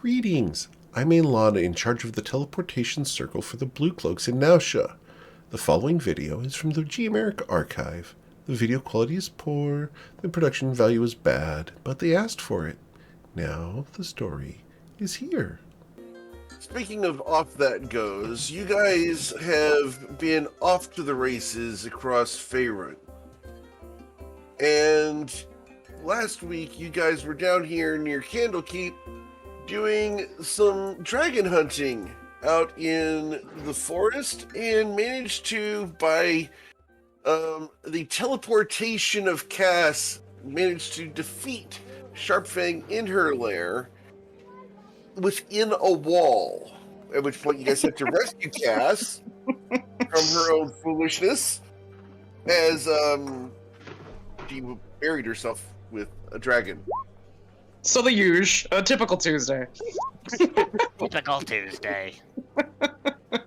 Greetings! I'm Ailana, in charge of the teleportation circle for the Blue Cloaks in Nausea. The following video is from the G-America archive. The video quality is poor, the production value is bad, but they asked for it. Now the story is here. Speaking of off that goes, you guys have been off to the races across Faerun. And last week you guys were down here near Candlekeep doing some dragon hunting out in the forest and managed to, by the teleportation of Cass, managed to defeat Sharpfang in her lair within a wall. At which point you guys had to rescue Cass from her own foolishness as she buried herself with a dragon. So the huge, a typical Tuesday. Typical Tuesday.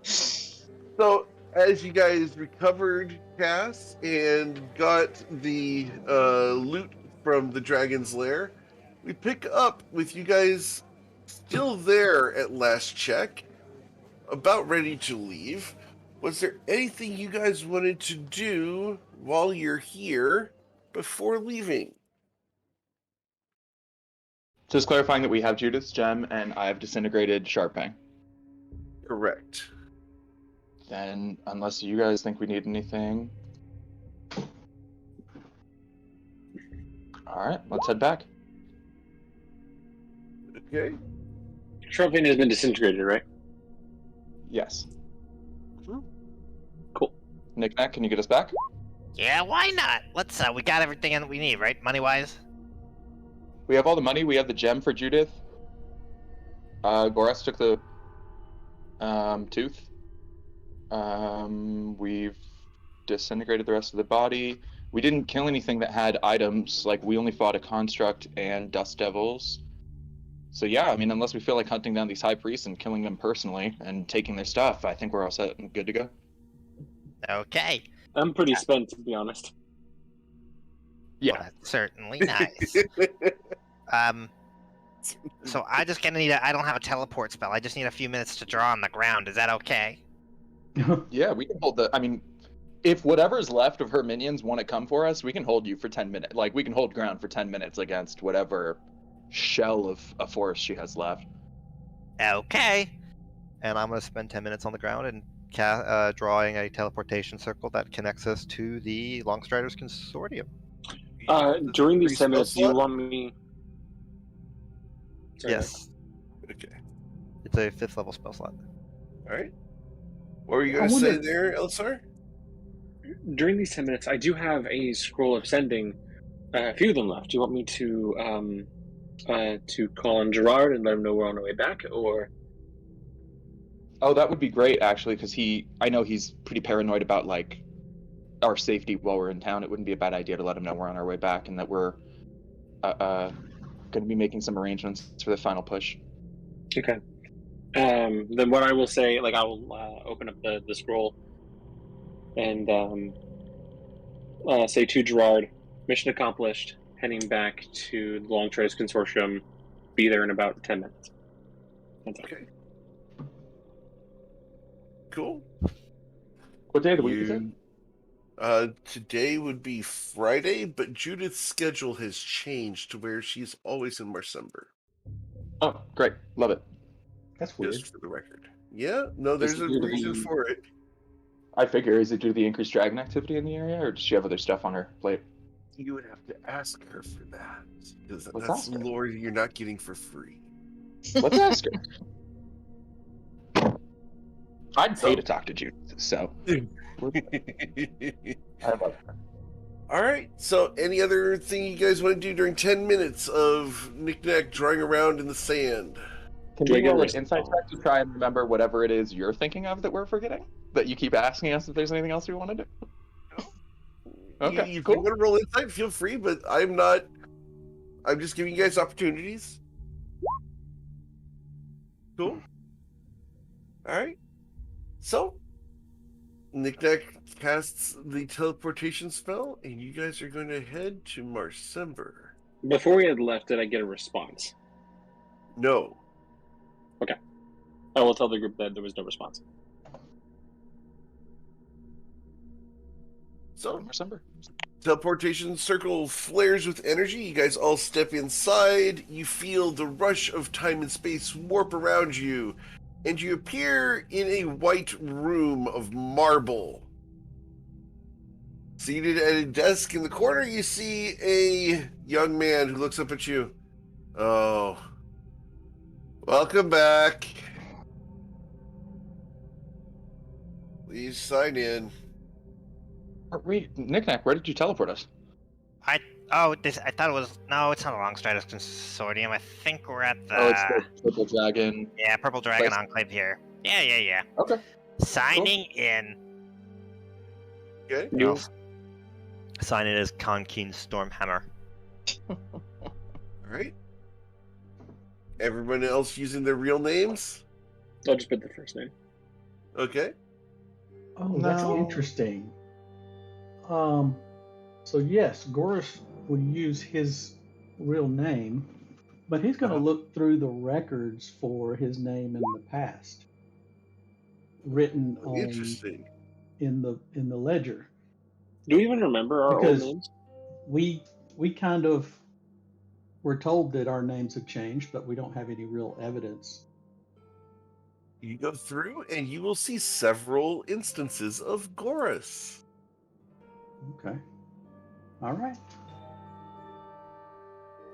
So, as you guys recovered Cass and got the loot from the dragon's lair, we pick up with you guys still there at last check, about ready to leave. Was there anything you guys wanted to do while you're here before leaving? Just clarifying that we have Judith's gem and I have disintegrated Sharpang. Correct. Then, unless you guys think we need anything... Alright, let's head back. Okay. Sharpang has been disintegrated, right? Yes. Cool. Knick-knack, can you get us back? Yeah, why not? Let's, we got everything that we need, right? Money-wise? We have all the money, we have the gem for Judith. Goras took the tooth. We've disintegrated the rest of the body. We didn't kill anything that had items, like we only fought a construct and dust devils. So yeah, I mean, unless we feel like hunting down these high priests and killing them personally and taking their stuff, I think we're all set and good to go. Okay. I'm pretty spent, to be honest. Yeah. Well, that's certainly nice. So I just gonna need I don't have a teleport spell. I just need a few minutes to draw on the ground. Is that okay? Yeah, we can hold the, I mean, if whatever's left of her minions want to come for us, we can hold you for 10 minutes. Like, we can hold ground for 10 minutes against whatever shell of a force she has left. Okay. And I'm gonna spend 10 minutes on the ground and drawing a teleportation circle that connects us to the Longstriders Consortium. During these 10 minutes, do you want me... Sorry, Yes. Okay. It's a 5th level spell slot. Alright. What were you going to say there, Elsar? During these 10 minutes, I do have a scroll of sending, a few of them left. Do you want me to call on Gerard and let him know we're on our way back, or... Oh, that would be great, actually, because I know he's pretty paranoid about, like, our safety while we're in town. It wouldn't be a bad idea to let him know we're on our way back and that we're going to be making some arrangements for the final push. Okay. Then what I will say, like, I will open up the scroll and say to Gerard, mission accomplished, heading back to the Longstriders Consortium, be there in about 10 minutes. That's okay. Cool. What day of the week is it? Today would be Friday, but Judith's schedule has changed to where she's always in Marsember. Oh, great. Love it. That's weird. Just for the record. Yeah, no, there's a reason for it. I figure, is it due to the increased dragon activity in the area, or does she have other stuff on her plate? You would have to ask her for that. Because Let's that's ask her. lore you're not getting for free. Let's ask her. I'd pay to talk to Judith, so... I love her. Alright, so any other thing you guys want to do during 10 minutes of knick-knack drawing around in the sand? Can Do I we get roll a an insight check to try and remember whatever it is you're thinking of that we're forgetting? That you keep asking us if there's anything else we want to do? Okay, If cool. you want to roll insight, feel free, but I'm just giving you guys opportunities. Cool. Alright. So, Knick-Knack casts the teleportation spell, and you guys are going to head to Marsember. Before we had left, did I get a response? No. Okay. I will tell the group that there was no response. So, December. teleportation circle flares with energy. You guys all step inside. You feel the rush of time and space warp around you, and you appear in a white room of marble. Seated at a desk in the corner, you see a young man who looks up at you. Oh, welcome back. Please sign in. Wait, Knick-Knack, where did you teleport us? I thought it was no, it's not a Long Striders Consortium. I think we're at the Oh, it's the Purple Dragon. yeah Purple Dragon place. Enclave here. Yeah. Okay. Signing in. Okay. You, Sign in as Konkeen Stormhammer. All right. Everyone else using their real names? I'll just put the first name. Okay. Oh, that's No. interesting. So yes, Goris will use his real name, but he's going to look through the records for his name in the past, written on Interesting. in the ledger. Do we even remember our Because- old names? We kind of were told that our names have changed, but we don't have any real evidence. You go through and you will see several instances of Goris. Okay. All right.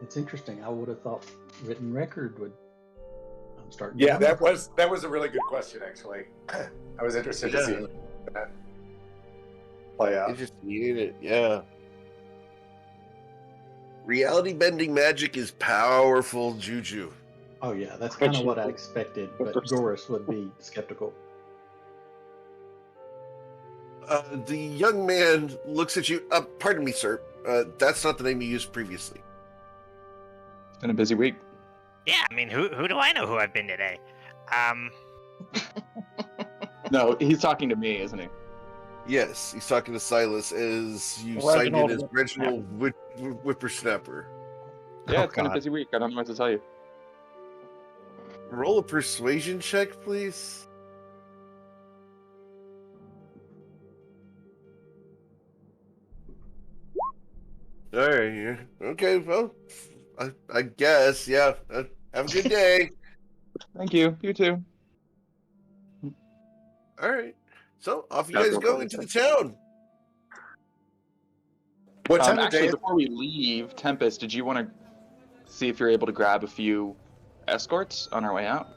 It's interesting. I would have thought written record would. I'm starting. to Yeah, wonder. that was a really good question, actually. I was interested to see that play out. Interesting, ain't it? Yeah. Reality bending magic is powerful juju. Oh yeah, that's kind of Actually, what I expected, but first- Goris would be skeptical. The young man looks at you. Pardon me, sir. That's not the name you used previously. It's been a busy week. Yeah, I mean, who do I know who I've been today? No, he's talking to me, isn't he? Yes, he's talking to Silas as you Reginald signed in as Whippersnapper. Reginald Whippersnapper. Yeah, Oh, it's been a God. busy week. I don't know what to tell you. Roll a persuasion check, please. All right, yeah. Okay, well, I guess, yeah. Have a good day. Thank you. You too. All right. So off you I'll guys go go for into it. the town. What time of Actually, day? before we leave, Tempest, did you want to see if you're able to grab a few escorts on our way out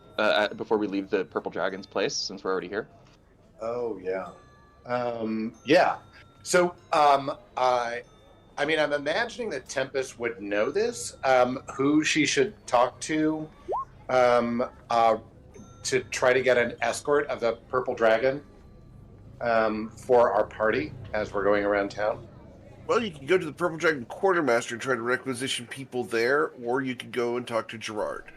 before we leave the Purple Dragon's place, since we're already here? Oh yeah, yeah. So I mean, I'm imagining that Tempest would know this. Who she should talk to try to get an escort of the Purple Dragon for our party as we're going around town. Well, you can go to the Purple Dragon Quartermaster and try to requisition people there, or you could go and talk to Gerard.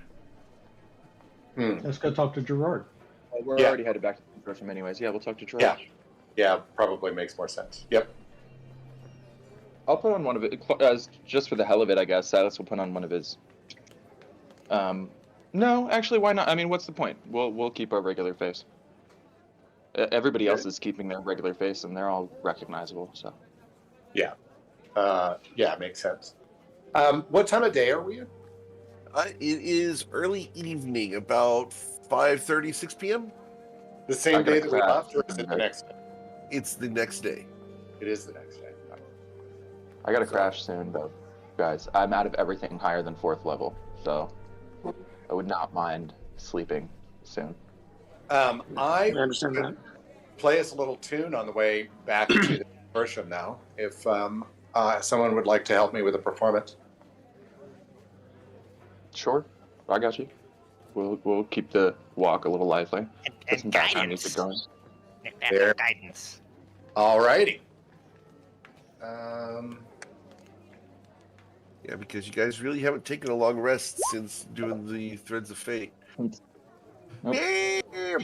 Let's go talk to Gerard. Well, we're Yeah. already headed back to the consortium anyways. Yeah, we'll talk to George. Yeah. Yeah, probably makes more sense. Yep. I'll put on one of it, as just for the hell of it, I guess. Silas will put on one of his. No, actually, why not? I mean, what's the point? We'll keep our regular face. Everybody else is keeping their regular face, and they're all recognizable. So. Yeah. Yeah, makes sense. What time of day are we in? It is early evening, about 5:30, 6 p.m. The same I gotta day that we crash. left, or is it the next day? It's the next day. It is the next day. I gotta crash soon, though, guys. I'm out of everything higher than 4th level, so I would not mind sleeping soon. I I understand that. play us a little tune on the way back to the consortium now. If someone would like to help me with a performance. Sure, I got you. We'll keep the walk a little lively. Get some And background guidance. music going. There. Guidance. Alrighty. Yeah, because you guys really haven't taken a long rest since doing the Threads of Fate. Nope. Hey, There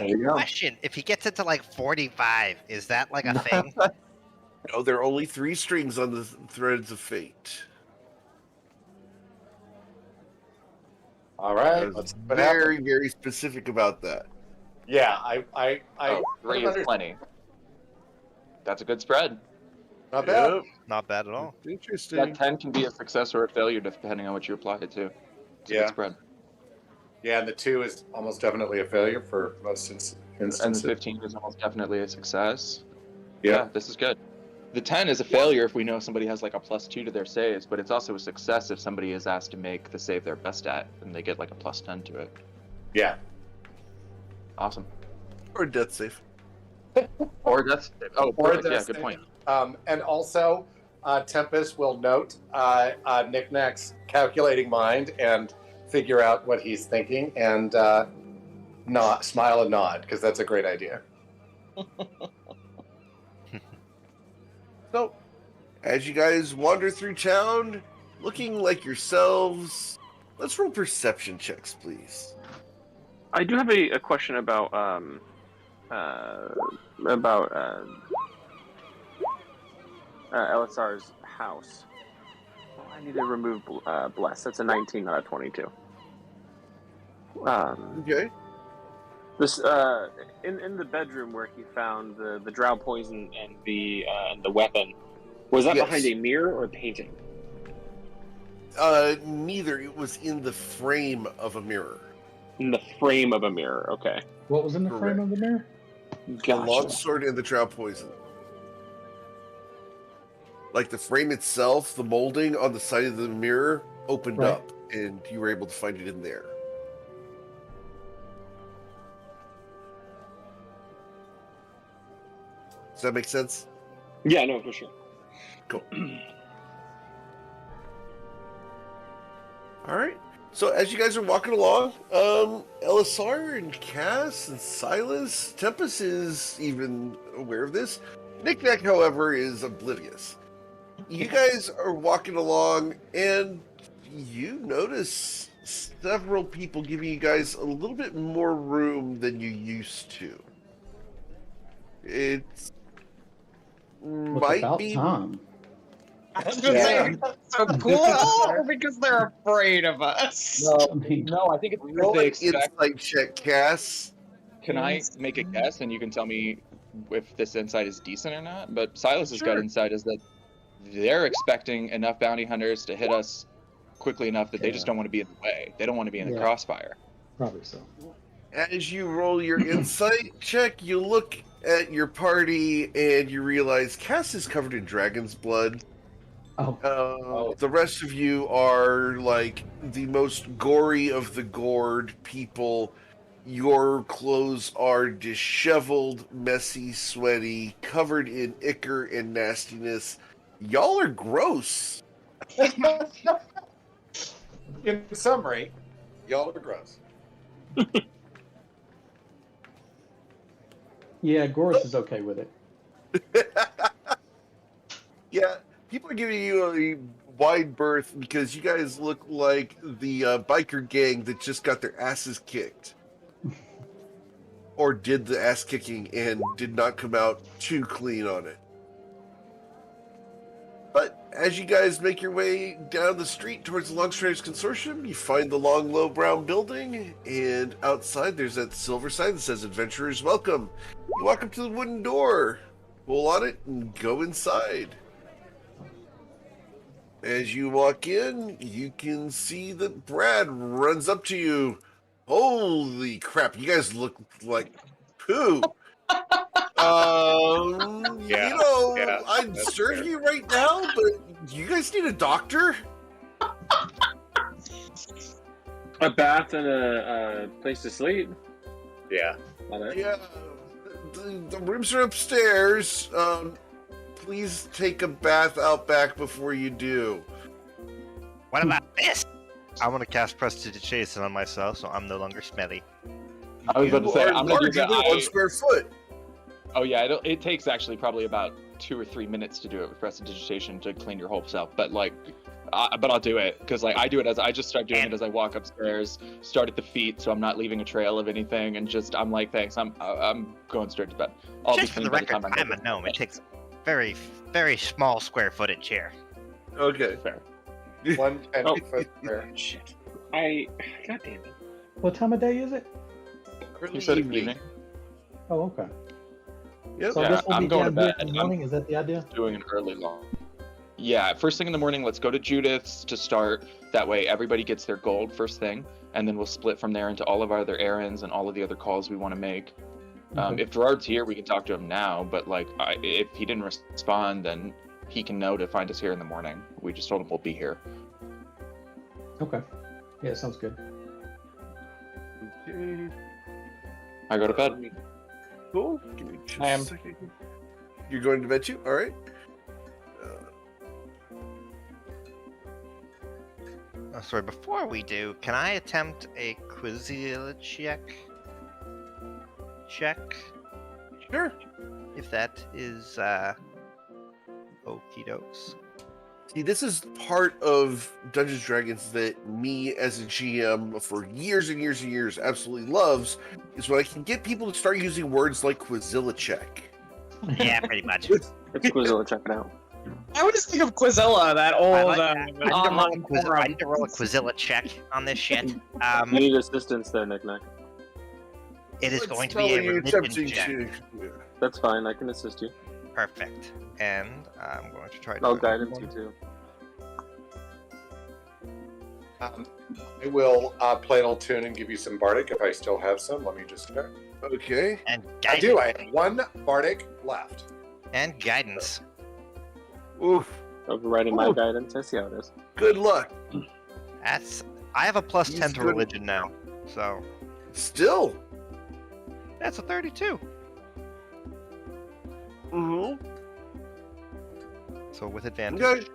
you go. question: if he gets it to like 45, is that like a thing? No, there are only 3 strings on the Threads of Fate. All I right. was Let's see what happens. very, very specific about that. Yeah, I Oh, 3 is plenty. That's a good spread. Not bad. Yep. Not bad at all. Interesting. That 10 can be a success or a failure depending on what you apply it to. It's a Yeah. good spread. Yeah, and the 2 is almost definitely a failure for most And instances. the 15 is almost definitely a success. Yeah. Yeah, this is good. The 10 is a failure if we know somebody has like a +2 to their saves, but it's also a success if somebody is asked to make the save they're best at and they get like a +10 to it. Yeah. Awesome. Or death safe. Or that's Or perfect. death Yeah, good save. point. And also, Tempest will note Knick-Knack's calculating mind and figure out what he's thinking and smile and nod, because that's a great idea. So, as you guys wander through town, looking like yourselves, let's roll perception checks, please. I do have a question about LSR's house. Oh, I need to remove Bless. That's a 19 out of 22. Okay. This in the bedroom where he found the drow poison and the weapon, was that Yes. behind a mirror or a painting? Neither. It was in the frame of a mirror. In the frame of a mirror. Okay. What was in the frame of the mirror? The Gotcha. longsword and the drow poison. Like the frame itself, the molding on the side of the mirror opened Right. up, and you were able to find it in there. Does that make sense? Yeah, no, for sure. Cool. All right. So as you guys are walking along, LSR and Cass and Silas, Tempest is even aware of this. Knick-Knack, however, is oblivious. You guys are walking along, and you notice several people giving you guys a little bit more room than you used to. It's might about be time. I was gonna say, so cool, or because they're afraid of us? I mean, No, I think it's because roll they an expect. insight check, Cass. Can I make a guess and you can tell me if this insight is decent or not? But Silas's gut insight is that they're expecting enough bounty hunters to hit us quickly enough that they just don't want to be in the way. They don't want to be in the Yeah. crossfire. probably so. As you roll your insight check, you look at your party and you realize Cass is covered in dragon's blood. Oh, The rest of you are like the most gory of the gored people. Your clothes are disheveled, messy, sweaty, covered in ichor and nastiness. Y'all are gross. In summary, y'all are gross. yeah, Goris is okay with it. Yeah, people are giving you a wide berth because you guys look like the biker gang that just got their asses kicked. Or did the ass kicking and did not come out too clean on it. But as you guys make your way down the street towards the Longstriders Consortium, you find the long, low brown building, and outside there's that silver sign that says Adventurers Welcome. You walk up to the wooden door, pull on it, and go inside. As you walk in, you can see that Brad runs up to you. Holy crap, you guys look like poo. I'd that's serve fair. you right now, but you guys need a doctor? A bath and a place to sleep. Yeah. Love it. Yeah, the rooms are upstairs. Please take a bath out back before you do. What about this? I want to cast Prestidigitation on myself, so I'm no longer smelly. I was about to say, You are I'm gonna do larger that. than 1 square foot. Oh yeah, it takes actually probably about 2 or 3 minutes to do it with prestidigitation to clean your whole self. But like, but I'll do it because like I do it as I just start doing it as I walk upstairs, start at the feet, so I'm not leaving a trail of anything, and just I'm like, thanks, I'm going straight to bed. I'll Just be for clean the by record, time I'm a gnome. It takes very, very small square footage here. Okay. Fair. 1 10 Oh. foot square. Shit. God damn it. What time of day is it? Early You said evening. evening. Oh, okay. Yep. So Yeah, this will I'm be going down to here bed. in the morning. Is that the idea? Doing an early long. Yeah, first thing in the morning, let's go to Judith's to start. That way, everybody gets their gold first thing, and then we'll split from there into all of our other errands and all of the other calls we want to make. Okay. If Gerard's here, we can talk to him now. But like, if he didn't respond, then he can know to find us here in the morning. We just told him we'll be here. Okay. Yeah, sounds good. Okay. I go to bed. Cool. Give me just I am. a second. You're going to bed too? All right. Sorry, before we do, can I attempt a Quizilla check? Sure. If that is, okie dokes. See, this is part of Dungeons & Dragons that me as a GM for years and years and years absolutely loves, is when I can get people to start using words like Quizilla check. Yeah, pretty much. It's Quizilla, check it out. I always think of Quizilla, that old I, like that. I, need to roll a online I need to roll a Quizilla check on this shit. You need assistance there, Nick. It is Let's going to spell be a you're religion attempting check. to- yeah. That's fine. I can assist you. Perfect. And I'm going to try to... I'll guidance you too. I will play a little tune and give you some bardic if I still have some. Let me just check. Okay. And I guidance. do. I have one bardic left. And guidance. Oof. Overriding my Ooh. guidance. I see how it is. Good luck. That's... I have a plus He's 10 to good. religion now. So... Still. That's a 32. Mm-hmm. So with advantage. Okay.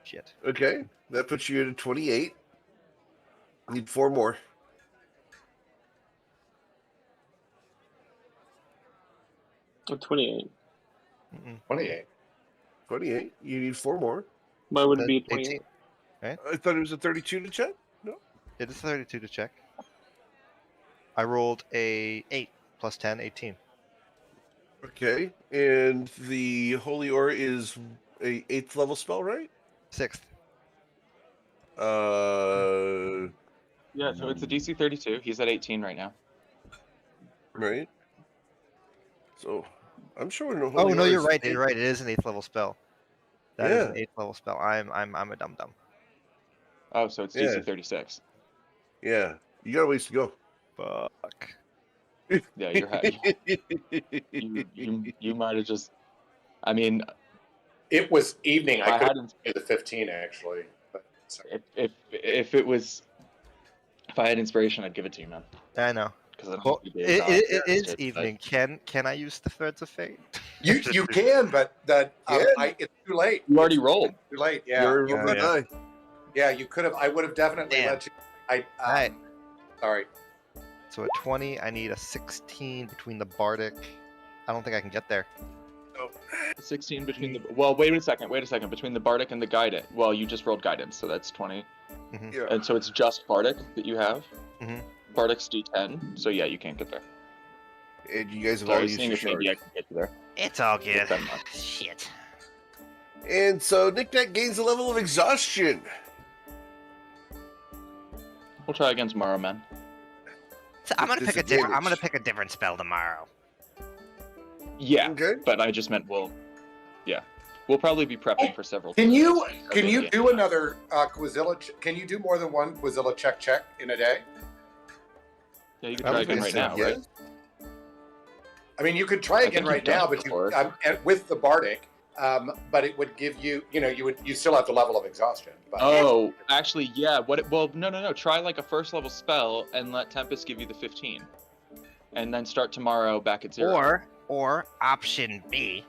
Shit. Okay. That puts you at a 28. Need 4 more. Oh, 28. Mm-mm. 28. 28. You need 4 more. Why would it That's be 18. 28? I thought it was a 32 to check. No. It is 32 to check. I rolled a 8 plus 10, 18. Okay. And the Holy Aura is a 8th level spell, right? 6th. Yeah, so it's a DC 32. He's at 18 right now. Right. So, I'm sure no. Oh Holy no, Aura you're is right. 8th. You're right. It is an 8th level spell. That is Yeah. an 8th level spell. I'm a dum dum. Oh, so it's Yeah. DC 36. Yeah. You got a ways to go. Fuck. Yeah, you're you might have just. I mean, It was evening. I I could hadn't. have the 15 actually. But, sorry. If it was, if I had inspiration, I'd give it to you, man. I know. Because I don't Well, think you'd be able to it outcast is it, but- evening. Can I use the threads of fate? You can, but that Yeah. it's too late. You already rolled. Too late. Yeah. You're You on could- the die. yeah. You could have. I would have definitely Damn. let you. I. All right. Sorry. So at 20, I need a 16 between the bardic. I don't think I can get there. 16 between the. Well, wait a second. Between the bardic and the guidance. Well, you just rolled guidance, so that's 20. Yeah. And so it's just bardic that you have. Mhm. Bardic's D10. So yeah, you can't get there. And you guys have So I all was used seeing your if maybe I shards. can get you there. It's all good. With that much. Shit. And so Nick Nack gains a level of exhaustion. We'll try again tomorrow, man. So I'm gonna pick a different. I'm gonna Disadvantage. pick a different spell tomorrow. Yeah, Okay. but I just meant we'll probably be prepping for several. Can you things. can you Yeah. do another Quizilla? Can you do more than one Quizilla check in a day? Yeah, you can I try was again gonna right say now, yes. right? I mean, you could try I again think right you've done now, it but you before. and with the bardic, but it would give you, you still have the level of exhaustion. But Oh, actually, yeah. Well, no. Try like a first level spell and let Tempest give you the 15, and then start tomorrow back at 0. Or option B,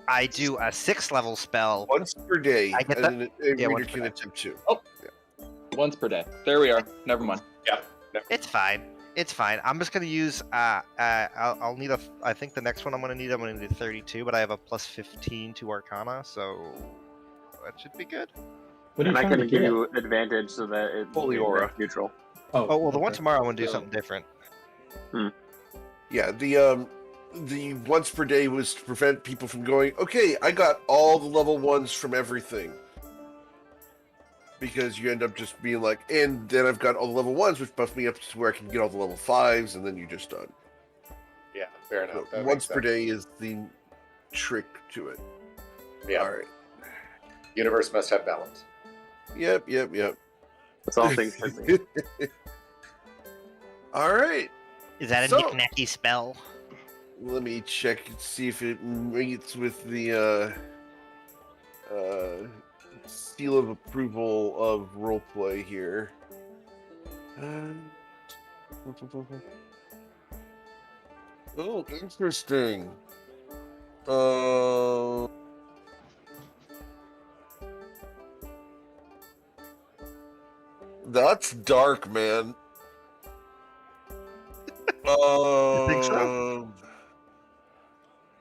I do a 6th level spell. Once per day, I get and that. a Yeah, reader once per can day. attempt to. Once per day. There we are. Never mind. It's fine. It's fine. I'm just gonna use. I'll need a. I think the next one I'm gonna need 32, but I have a plus 15 to Arcana, so that should be good. What are you And I trying to can give get? you advantage so that it Holy it's aura. neutral. Oh well, the one okay. tomorrow I'm gonna do So- something different. Yeah, the the once per day was to prevent people from going, okay, I got all the level 1s from everything. Because you end up just being like, and then I've got all the level 1s, which buff me up to where I can get all the level 5s, and then you're just done. Yeah, fair enough. So That once makes per sense. day is the trick to it. Yeah. All right. Universe must have balance. Yep. That's all things should be. All right. Is that a So- knick-knacky spell? Let me check and see if it meets with the seal of approval of roleplay here. Oh, interesting. That's dark, man. You think so?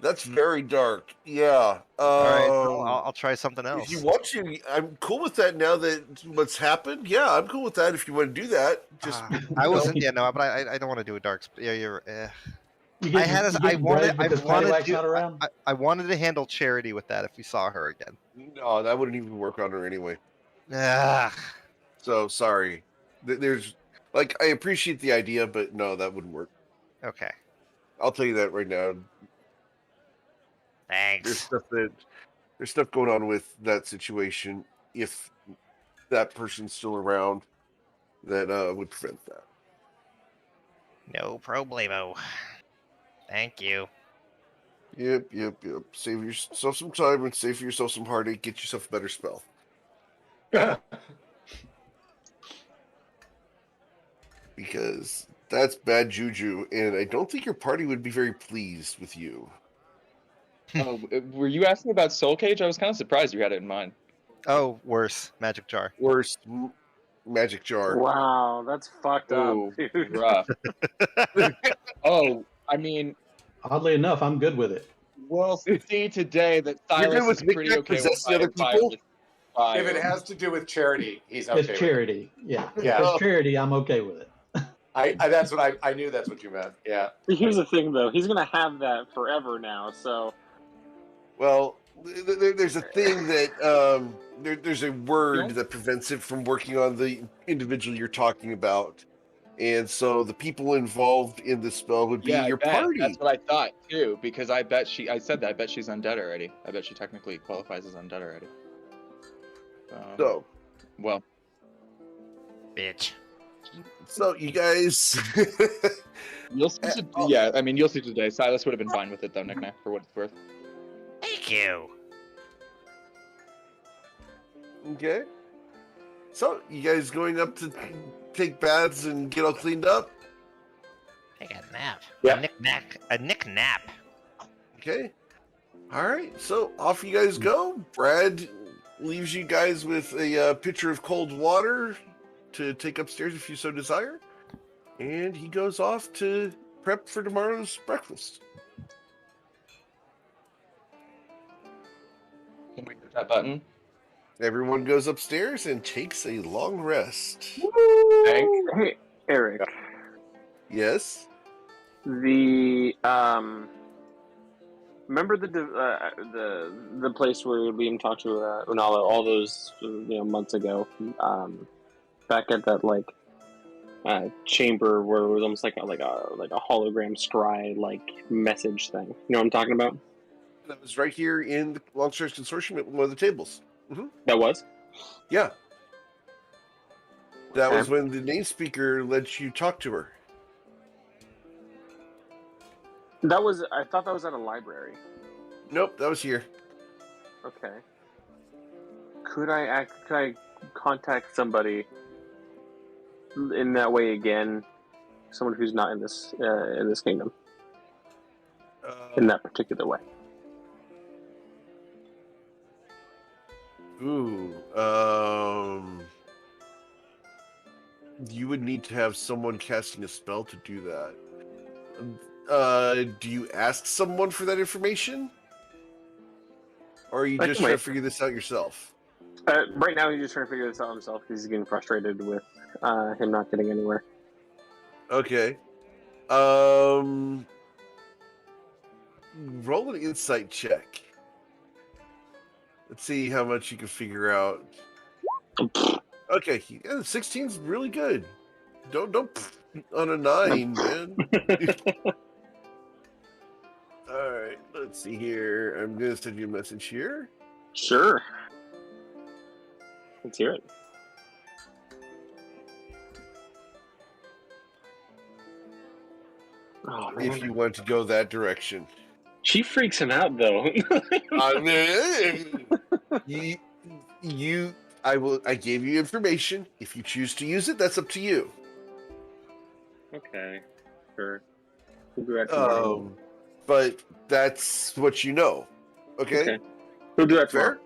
That's very dark. Yeah. All right, so I'll try something else. If you want to, I'm cool with that now that what's happened. Yeah, I'm cool with that if you want to do that. Just I you wasn't. know. Yeah, no, but I don't want to do a dark. Yeah, you're. You I getting- had. you I getting wanted. brave I because wanted Paddywhack's to. not around? I wanted to handle Charity with that if we saw her again. No, that wouldn't even work on her anyway. Ugh. So sorry. There's like I appreciate the idea, but no, that wouldn't work. Okay. I'll tell you that right now. Thanks. There's stuff going on with that situation. If that person's still around, that would prevent that. No problemo. Thank you. Yep. Save yourself some time and save yourself some heartache. Get yourself a better spell. Because that's bad juju, and I don't think your party would be very pleased with you. Oh, were you asking about Soul Cage? I was kind of surprised you had it in mind. Oh, worse. Magic jar. Worst magic jar. Wow, that's fucked up, Ooh, dude. rough. Oh, I mean, Oddly enough, I'm good with it. we'll see today that You're good Cyrus with is pretty Nick okay with possessing other fire people? with fire. If it has to do with charity, he's okay. It's with it. charity. Yeah. Yeah. If it's charity, I'm okay with it. I that's what I knew that's what you meant. Yeah. Here's the thing, though. He's gonna have that forever now. So Well, there's a thing that there's a word Yeah. that prevents it from working on the individual you're talking about, and so the people involved in the spell would be Yeah, your I bet. party. That's what I thought too, because I said that. I bet she's undead already. I bet she technically qualifies as undead already. So, Well, Bitch. so you guys, you'll see. Yeah, I mean, you'll see today. Silas would have been fine with it though, Nick, for what it's worth. Thank you. okay. So you guys going up to take baths and get all cleaned up? Take a nap. Yeah. A nick nap. Okay. All right. So off you guys go. Brad leaves you guys with a pitcher of cold water to take upstairs if you so desire, and he goes off to prep for tomorrow's breakfast. Can we hit that button? Everyone goes upstairs and takes a long rest. Hank? hey, Eric, Yes. the remember the place where Liam talked to Unala all those months ago, back at that chamber where it was almost like a hologram scry message thing. You know what I'm talking about? That was right here in the Longstretch Consortium at one of the tables. That was. Yeah. That Okay. was when the name speaker let you talk to her. That was. I thought that was at a library. Nope, that was here. Okay. Could I contact somebody in that way again? Someone who's not in this kingdom in that particular way. You would need to have someone casting a spell to do that. Do you ask someone for that information? Or are you I just can trying to wait. figure this out yourself? Right now, he's just trying to figure this out himself because he's getting frustrated with him not getting anywhere. Okay. roll an insight check. Let's see how much you can figure out. Okay, 16's really good. Don't on a 9, man. All right, let's see here. I'm gonna send you a message here. Sure. Let's hear it. Oh, man. If you want to go that direction. She freaks him out, though. I gave you information. If you choose to use it, that's up to you. Okay, sure. We'll do that tomorrow. But that's what you know. Okay? We'll do that Fair?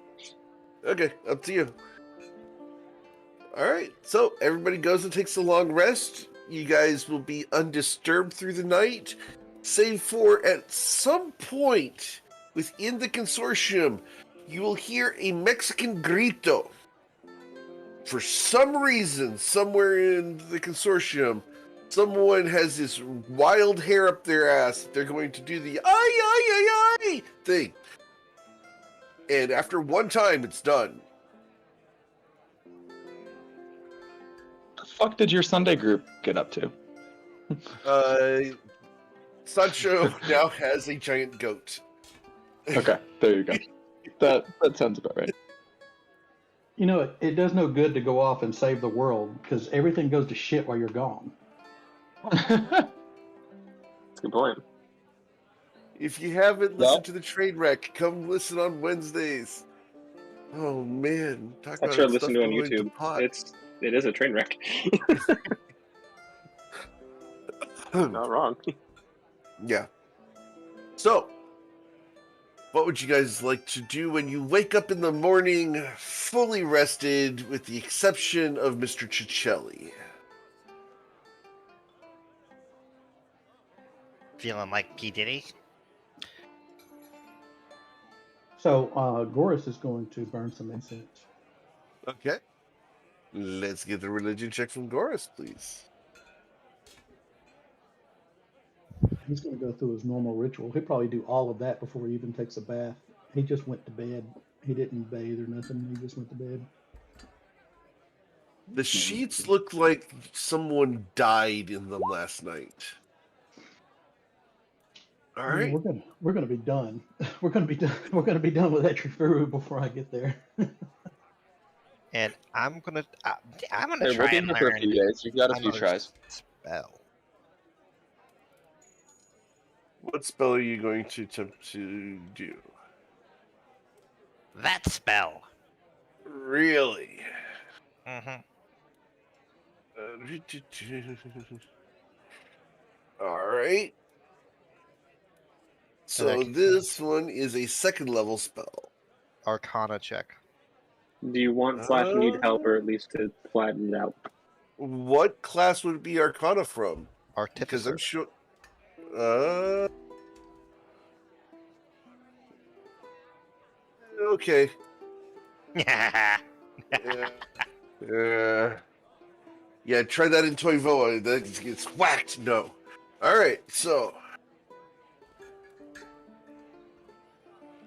tomorrow. Okay, up to you. Alright, so everybody goes and takes a long rest. You guys will be undisturbed through the night, save for at some point within the consortium, you will hear a Mexican grito. For some reason, somewhere in the consortium, someone has this wild hair up their ass. They're going to do the ay, ay, ay, ay thing. And after one time, it's done. The fuck did your Sunday group get up to? Sancho now has a giant goat. Okay, there you go. That sounds about right. You know, it does no good to go off and save the world because everything goes to shit while you're gone. That's a good point. If you haven't listened to the train wreck, come listen on Wednesdays. Oh man, talk That's about right. Listen stuff to it on going to YouTube. pot. It is a train wreck. Not wrong. Yeah. So, what would you guys like to do when you wake up in the morning fully rested, with the exception of Mr. Cicelli? Feeling like P. Diddy? So, Goris is going to burn some incense. Okay. Let's get the religion check from Goris, please. He's going to go through his normal ritual. He'll probably do all of that before he even takes a bath. He just went to bed. He didn't bathe or nothing. He just went to bed. The sheets look like someone died in them last night. All right. We're gonna be done. We're gonna be done. We're gonna be done with Etriferu before I get there. And I'm gonna Hey, try we'll be and here for a learn few days. You've got a few another tries. spell. What spell are you going to attempt to do? That spell. Really? Mm-hmm. All right. So this one is a second level spell. Arcana check. Do you want / need help, or at least to flatten it out? What class would it be Arcana from? Because Artificer. I'm sure. Okay. Yeah. Yeah, try that in Toivoa. That gets whacked. No. All right, so.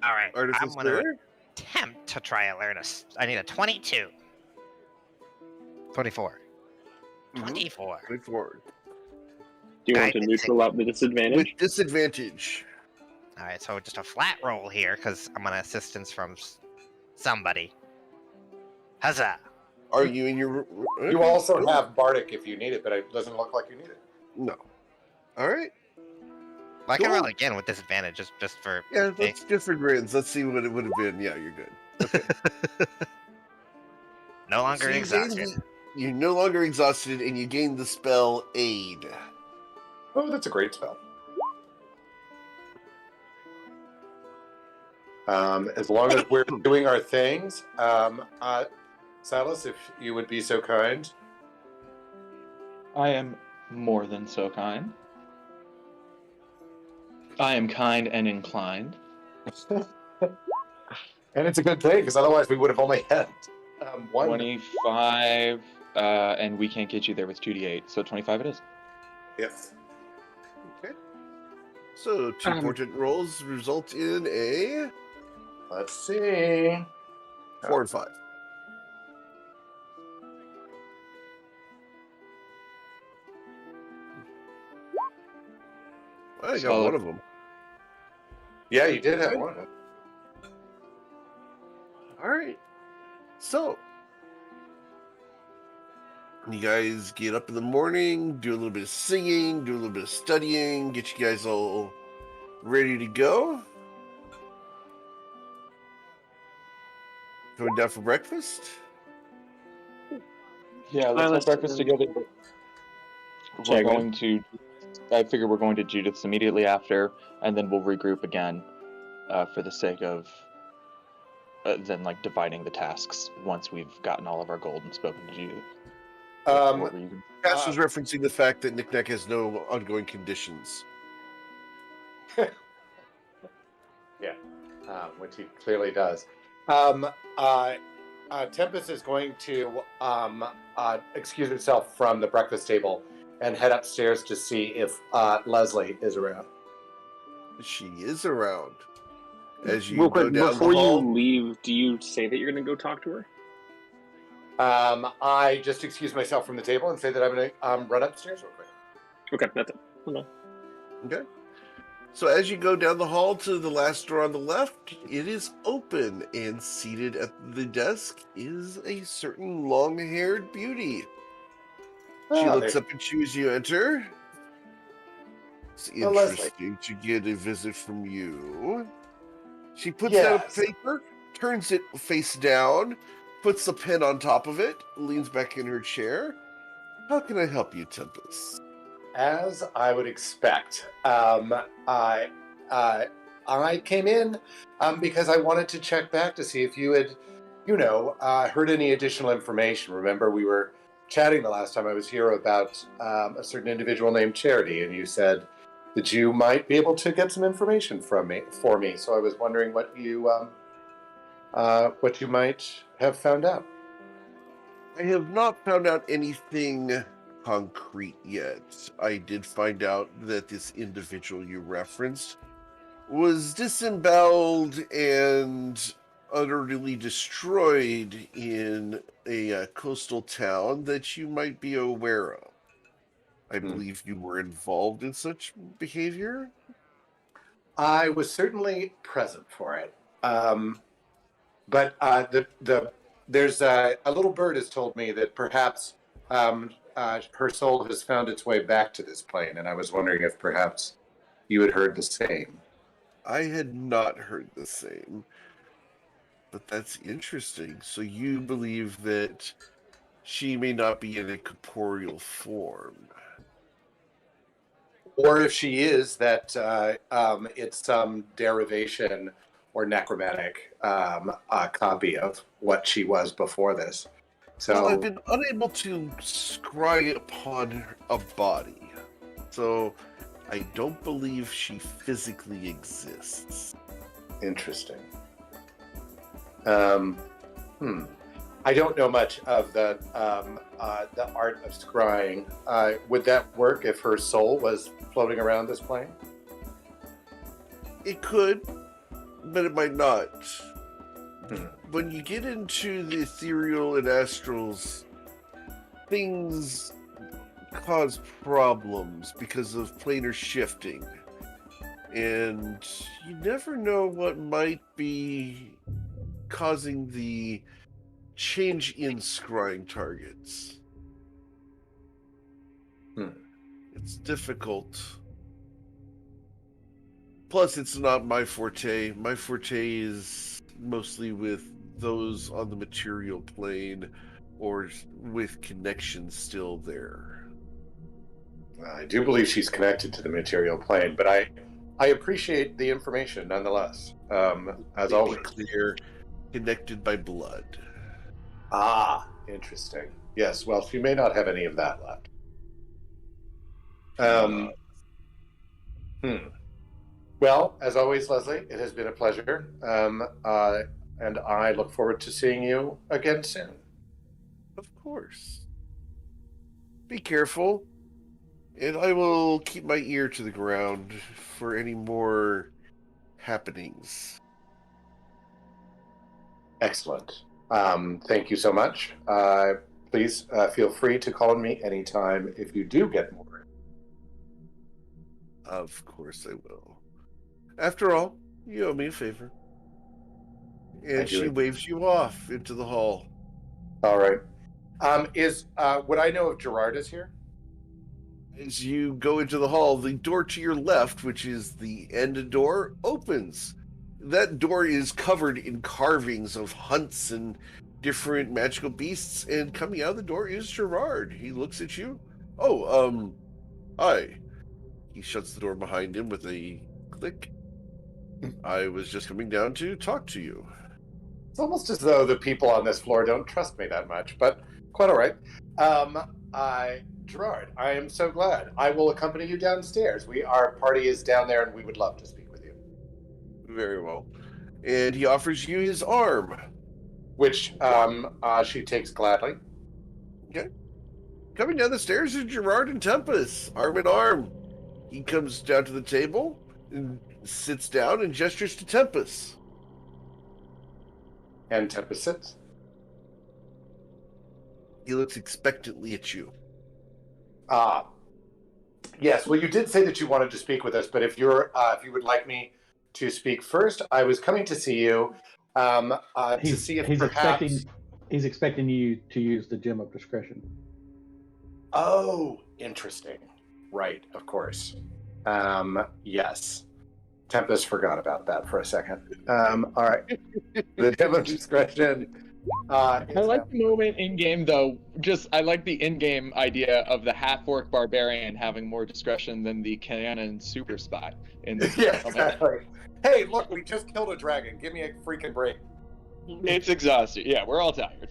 All right. I'm Artificer. gonna attempt to try and learn I need a 22. 24. 24. 24. Do you want to neutral out the disadvantage? With disadvantage. All right, so just a flat roll here because I'm gonna assistance from somebody. Huzzah! Are you in your? You also have Bardic if you need it, but it doesn't look like you need it. No. All right. Well, I can Cool. roll again with disadvantage just for. Yeah, that's different grins. Let's see what it would have been. Yeah, you're good. Okay. No longer So you exhausted. You're no longer exhausted, and you gain the spell Aid. Oh, that's a great spell. As long as we're doing our things, Salas, if you would be so kind. I am more than so kind. I am kind and inclined. And it's a good thing, because otherwise we would have only had one. 25, and we can't get you there with 2d8, so 25 it is. Yes. Okay. So, two portent rolls result in a Let's see. 4 and 5. I got Solid. one of them. Yeah, you did have one. All right. So, you guys get up in the morning, do a little bit of singing, do a little bit of studying, get you guys all ready to go. Going down for breakfast? Yeah, let's have breakfast together. Sorry, We're go going to. I figure we're going to Judith's immediately after, and then we'll regroup again, for the sake of then like dividing the tasks once we've gotten all of our gold and spoken to Judith. What were you? Cass was referencing the fact that Knick-Knack has no ongoing conditions. Which he clearly does. Tempest is going to excuse herself from the breakfast table and head upstairs to see if Leslie is around. She is around. As you Real go quick, down before the hall, you leave, do you say that you're going to go talk to her? I just excuse myself from the table and say that I'm going to run upstairs real quick. Okay, that's it. Hold on. okay. So as you go down the hall to the last door on the left, it is open, and seated at the desk is a certain long-haired beauty. She looks up at you as you enter. It's interesting to get a visit from you. She puts down a paper, turns it face down, puts a pen on top of it, leans back in her chair. How can I help you, Tempest? As I would expect, I came in because I wanted to check back to see if you had, heard any additional information. Remember, we were chatting the last time I was here about a certain individual named Charity, and you said that you might be able to get some information for me. So I was wondering what you might have found out. I have not found out anything concrete yet. I did find out that this individual you referenced was disemboweled and utterly destroyed in a coastal town that you might be aware of. I believe you were involved in such behavior. I was certainly present for it. But there's a little bird has told me that perhaps her soul has found its way back to this plane, and I was wondering if perhaps you had heard the same. I had not heard the same, but that's interesting. So you believe that she may not be in a corporeal form. Or if she is, that it's some derivation or necromantic copy of what she was before this. So well, I've been unable to scry upon a body, so I don't believe she physically exists. Interesting. I don't know much of the art of scrying. Would that work if her soul was floating around this plane? It could, but it might not. When you get into the ethereal and astrals, things cause problems because of planar shifting. And you never know what might be causing the change in scrying targets. It's difficult. Plus, it's not my forte. My forte is mostly with those on the material plane or with connections still there. I do believe she's connected to the material plane, but I appreciate the information nonetheless. As always, clear, connected by blood. Ah, interesting. Yes, well, she may not have any of that left. Well, as always, Leslie, it has been a pleasure. And I look forward to seeing you again soon. Of course. Be careful. And I will keep my ear to the ground for any more happenings. Excellent. Thank you so much. Please feel free to call on me anytime if you do get more. Of course I will. After all, you owe me a favor. And do. she waves you off into the hall. All right. Would I know if Gerard is here? As you go into the hall, the door to your left, which is the end door, opens. That door is covered in carvings of hunts and different magical beasts, and coming out of the door is Gerard. He looks at you. Oh, hi. He shuts the door behind him with a click. I was just coming down to talk to you. It's almost as though the people on this floor don't trust me that much, but quite all right. Gerard, I am so glad. I will accompany you downstairs. Our party is down there, and we would love to speak with you. Very well. And he offers you his arm. Which she takes gladly. Okay. Coming down the stairs is Gerard and Tempest, arm in arm. He comes down to the table and sits down and gestures to Tempest. And Tempest sits. He looks expectantly at you. Yes. Well, you did say that you wanted to speak with us, but if you would like me to speak first, I was coming to see you to see if perhaps he's expecting you to use the gem of discretion. Oh, interesting. Right, of course. Yes. Tempest forgot about that for a second. All right. The gem of discretion. I like the moment in game, though. I like the in-game idea of the half-orc barbarian having more discretion than the canon super spy. Yeah, exactly. Hey, look, we just killed a dragon. Give me a freaking break. It's exhausting. Yeah, we're all tired.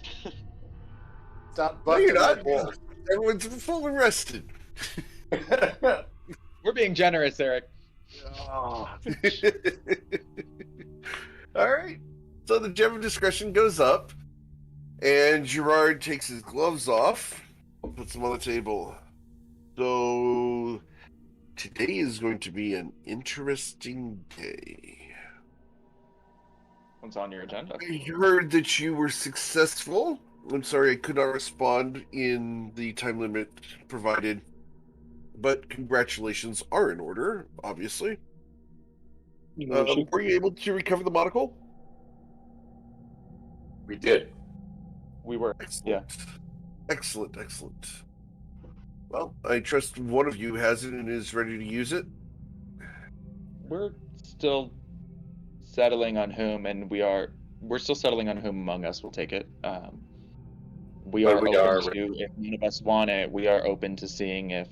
Stop No, busting you're my not. balls. Everyone's fully rested. We're being generous, Eric. All right. So the gem of discretion goes up, and Gerard takes his gloves off, puts them on the table. So today is going to be an interesting day. What's on your agenda? I heard that you were successful. I'm sorry I could not respond in the time limit provided, but congratulations are in order, obviously. Were you able to recover the monocle? We did. We were. Excellent. Excellent, excellent. Well, I trust one of you has it and is ready to use it. We're still settling on whom, and we're still settling on whom among us will take it. We are open to, if none of us want it, we are open to seeing if,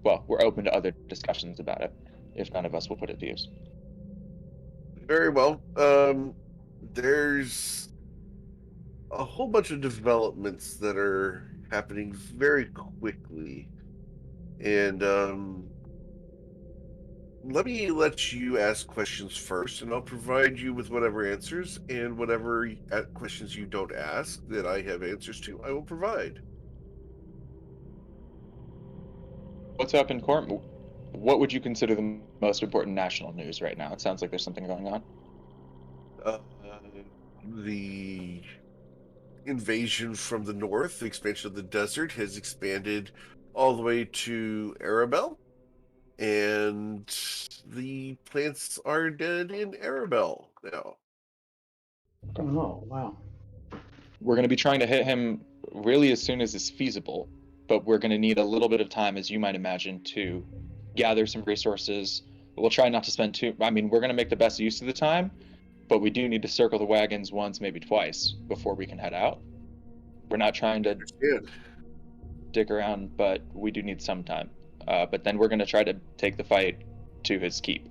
well, we're open to other discussions about it, if none of us will put it to use. Very well. There's a whole bunch of developments that are happening very quickly. And let you ask questions first, and I'll provide you with whatever answers, and whatever questions you don't ask that I have answers to, I will provide. What's up in court? What would you consider the most important national news right now? It sounds like there's something going on. The invasion from the north, the expansion of the desert, has expanded all the way to Arabelle, and the plants are dead in Arabelle now. Oh, wow. We're going to be trying to hit him really as soon as it's feasible, but we're going to need a little bit of time, as you might imagine, to gather some resources. We'll try not to spend we're going to make the best use of the time, but we do need to circle the wagons once, maybe twice, before we can head out. We're not trying to dick around, but we do need some time. But then we're going to try to take the fight to his keep.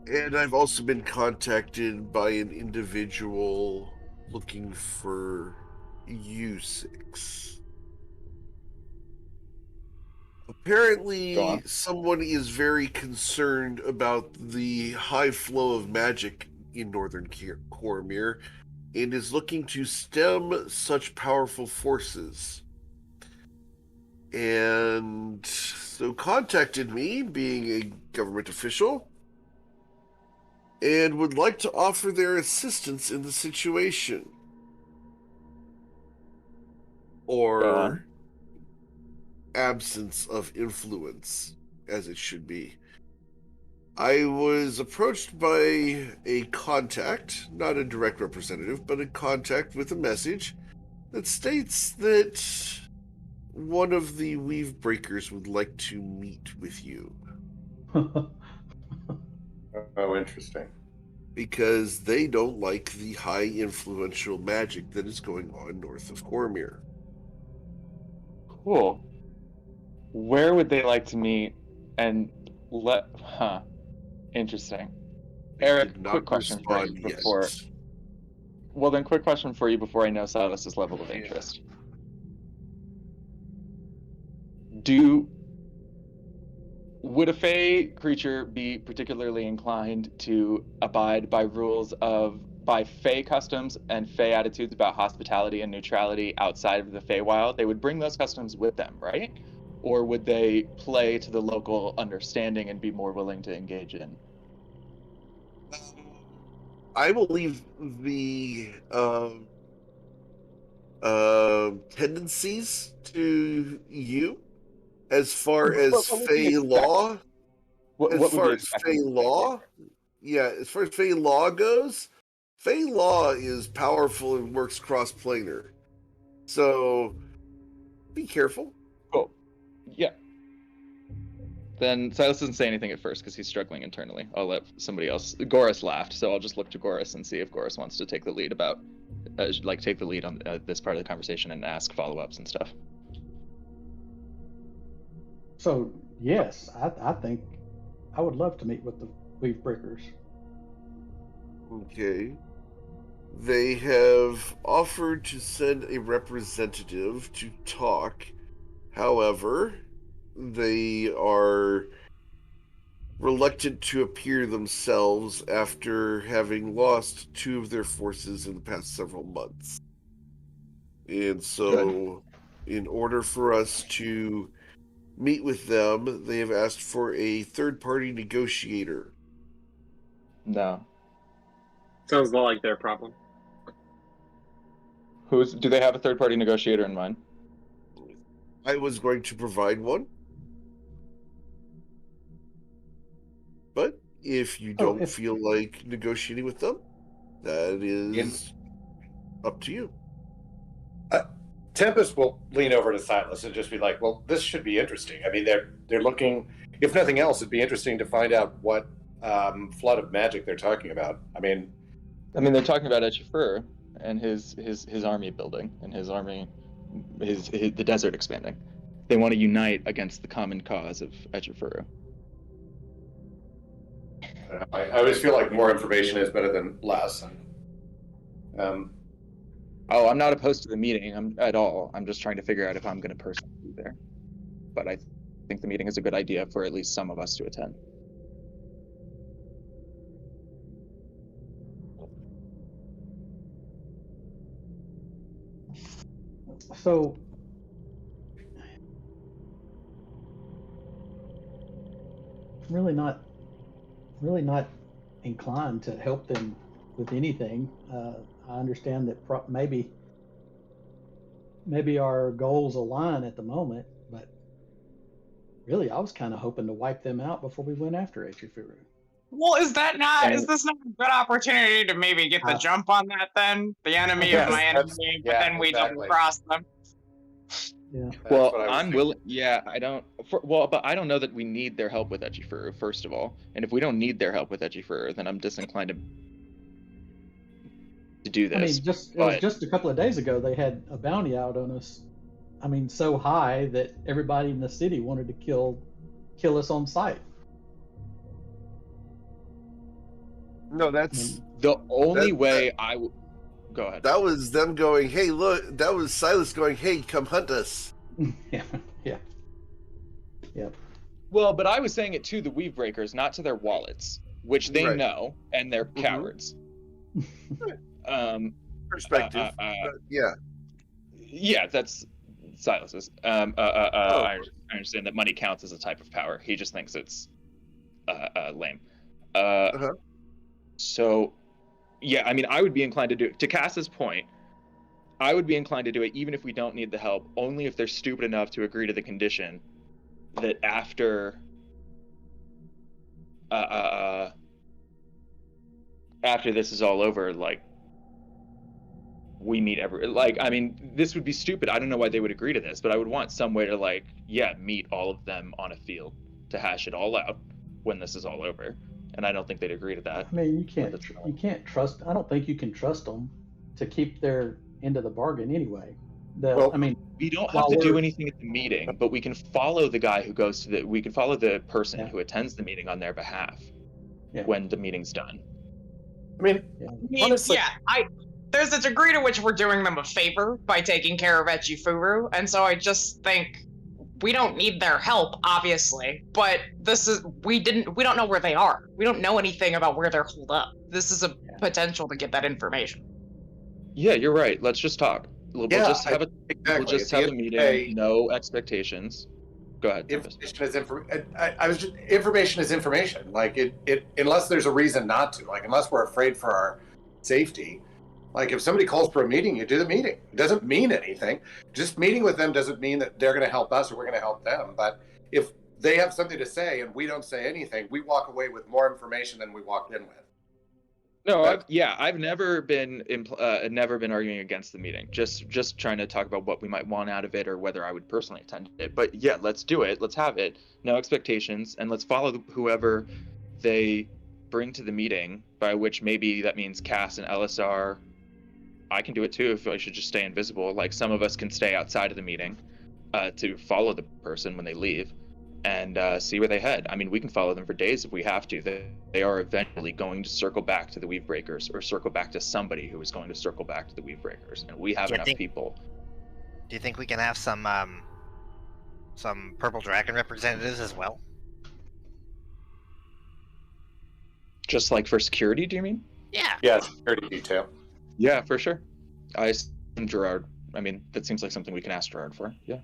And I've also been contacted by an individual looking for U6. Apparently, someone is very concerned about the high flow of magic in northern Cormyr and is looking to stem such powerful forces. and so contacted me, being a government official, and would like to offer their assistance in the situation. Or absence of influence, as it should be. I was approached by a contact, not a direct representative, but a contact with a message that states that one of the weave breakers would like to meet with you. Oh, interesting. Because they don't like the high influential magic that is going on north of Cormyr. Cool. Where would they like to meet? And interesting. Eric, quick question for you before. Well, then, quick question for you before I know Silas's level of interest. Would a Fey creature be particularly inclined to abide by by Fey customs and Fey attitudes about hospitality and neutrality outside of the Feywild? They would bring those customs with them, right? Or would they play to the local understanding and be more willing to engage in? I will leave the tendencies to you as far as Fey law. As far as Fey law goes, Fey law is powerful and works cross-planar. So be careful. Cool. Yeah. Then Silas doesn't say anything at first because he's struggling internally. I'll let somebody else. Goris laughed, so I'll just look to Goris and see if Goris wants to take the lead on this part of the conversation and ask follow-ups and stuff. So yes, I think I would love to meet with the weave breakers. Okay. They have offered to send a representative to talk. However, they are reluctant to appear themselves after having lost 2 of their forces in the past several months. And so, in order for us to meet with them, they have asked for a third-party negotiator. No. Sounds a lot like their problem. Do they have a third-party negotiator in mind? I was going to provide one. But if you don't feel like negotiating with them, that is up to you. Tempest will lean over to Silas and just be like, well, this should be interesting. I mean, they're looking, if nothing else, it'd be interesting to find out what flood of magic they're talking about. I mean, they're talking about Echifur and his army building and his army, the desert expanding. They want to unite against the common cause of Echifur. I always feel like more information is better than less. And, I'm not opposed to the meeting at all. I'm just trying to figure out if I'm going to personally be there. But I think the meeting is a good idea for at least some of us to attend. So, really not inclined to help them with anything. I understand that maybe our goals align at the moment, but really, I was kind of hoping to wipe them out before we went after Echifuru. Well, is this not a good opportunity to maybe get the jump on that then? The enemy of my enemy, but then we double cross them. Yeah. Well, I'm willing. Yeah, I don't. But I don't know that we need their help with Echifuru, first of all. And if we don't need their help with Echifuru, then I'm disinclined to do this. I mean, it was just a couple of days ago they had a bounty out on us. I mean, so high that everybody in the city wanted to kill us on sight. No, that's the only way I would. Go ahead. That was them going, hey, look. That was Silas going, hey, come hunt us. Yeah. Well, but I was saying it to the weave breakers, not to their wallets, which they know, and they're cowards. Perspective. Yeah. Yeah, that's Silas is. I understand that money counts as a type of power. He just thinks it's lame. So, yeah, I mean, I would be inclined to do it. To Cass's point, I would be inclined to do it even if we don't need the help, only if they're stupid enough to agree to the condition that after this is all over, like, we meet I mean, this would be stupid. I don't know why they would agree to this, but I would want some way to, like, meet all of them on a field to hash it all out when this is all over. And I don't think they'd agree to that. I mean, you can't trust. I don't think you can trust them to keep their end of the bargain anyway. I mean, we don't have to do anything at the meeting, but we can follow the guy who goes to we can follow the person who attends the meeting on their behalf when the meeting's done. I mean, honestly, there's a degree to which we're doing them a favor by taking care of Echifuru, and so I just think we don't need their help, obviously, but we don't know where they are. We don't know anything about where they're holed up. This is a potential to get that information. Yeah, you're right. Let's just talk. We'll just have a meeting. No expectations. Go ahead. Information is information. Like it unless there's a reason not to. Like unless we're afraid for our safety. Like if somebody calls for a meeting, you do the meeting. It doesn't mean anything. Just meeting with them doesn't mean that they're going to help us or we're going to help them. But if they have something to say and we don't say anything, we walk away with more information than we walked in with. No, I've never been arguing against the meeting. Just trying to talk about what we might want out of it or whether I would personally attend it. But yeah, let's do it. Let's have it. No expectations, and let's follow whoever they bring to the meeting. By which maybe that means Cass and LSR. I can do it too if I should just stay invisible. Like some of us can stay outside of the meeting to follow the person when they leave and see where they head. I mean, we can follow them for days if we have to. They are eventually going to circle back to the Weave Breakers or circle back to somebody who is going to circle back to the Weave Breakers. And we have enough people. Do you think we can have some Purple Dragon representatives as well? Just like for security, do you mean? Yeah. Yeah, security detail. Yeah, for sure. I assume Gerard. I mean, that seems like something we can ask Gerard for. Yeah.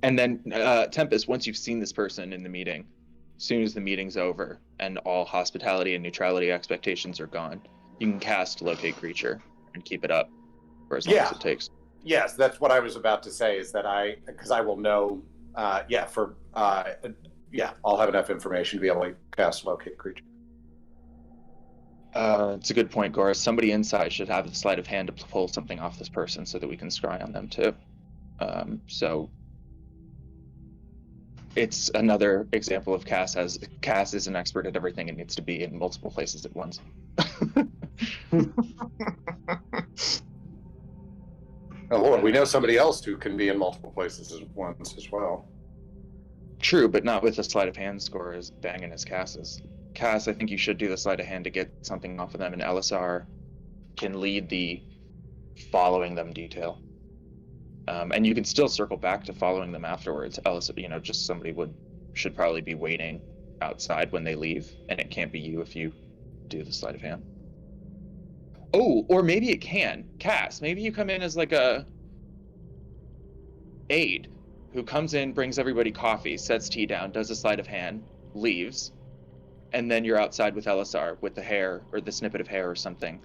And then Tempest, once you've seen this person in the meeting, as soon as the meeting's over and all hospitality and neutrality expectations are gone, you can cast Locate Creature and keep it up for as long as it takes. Yes, that's what I was about to say. Is that because I will know. I'll have enough information to be able to cast Locate Creature. It's a good point, Goris. Somebody inside should have the sleight of hand to pull something off this person so that we can scry on them too. So it's another example of Cass is an expert at everything and needs to be in multiple places at once. Oh Lord, we know somebody else who can be in multiple places at once as well. True, but not with a sleight of hand score as banging as Cass is. Cass, I think you should do the sleight of hand to get something off of them, and LSR can lead the following them detail. And you can still circle back to following them afterwards. LSR, just somebody should probably be waiting outside when they leave, and it can't be you if you do the sleight of hand. Oh, or maybe it can. Cass, maybe you come in as like a aide who comes in, brings everybody coffee, sets tea down, does a sleight of hand, leaves, and then you're outside with LSR with the hair or the snippet of hair or something,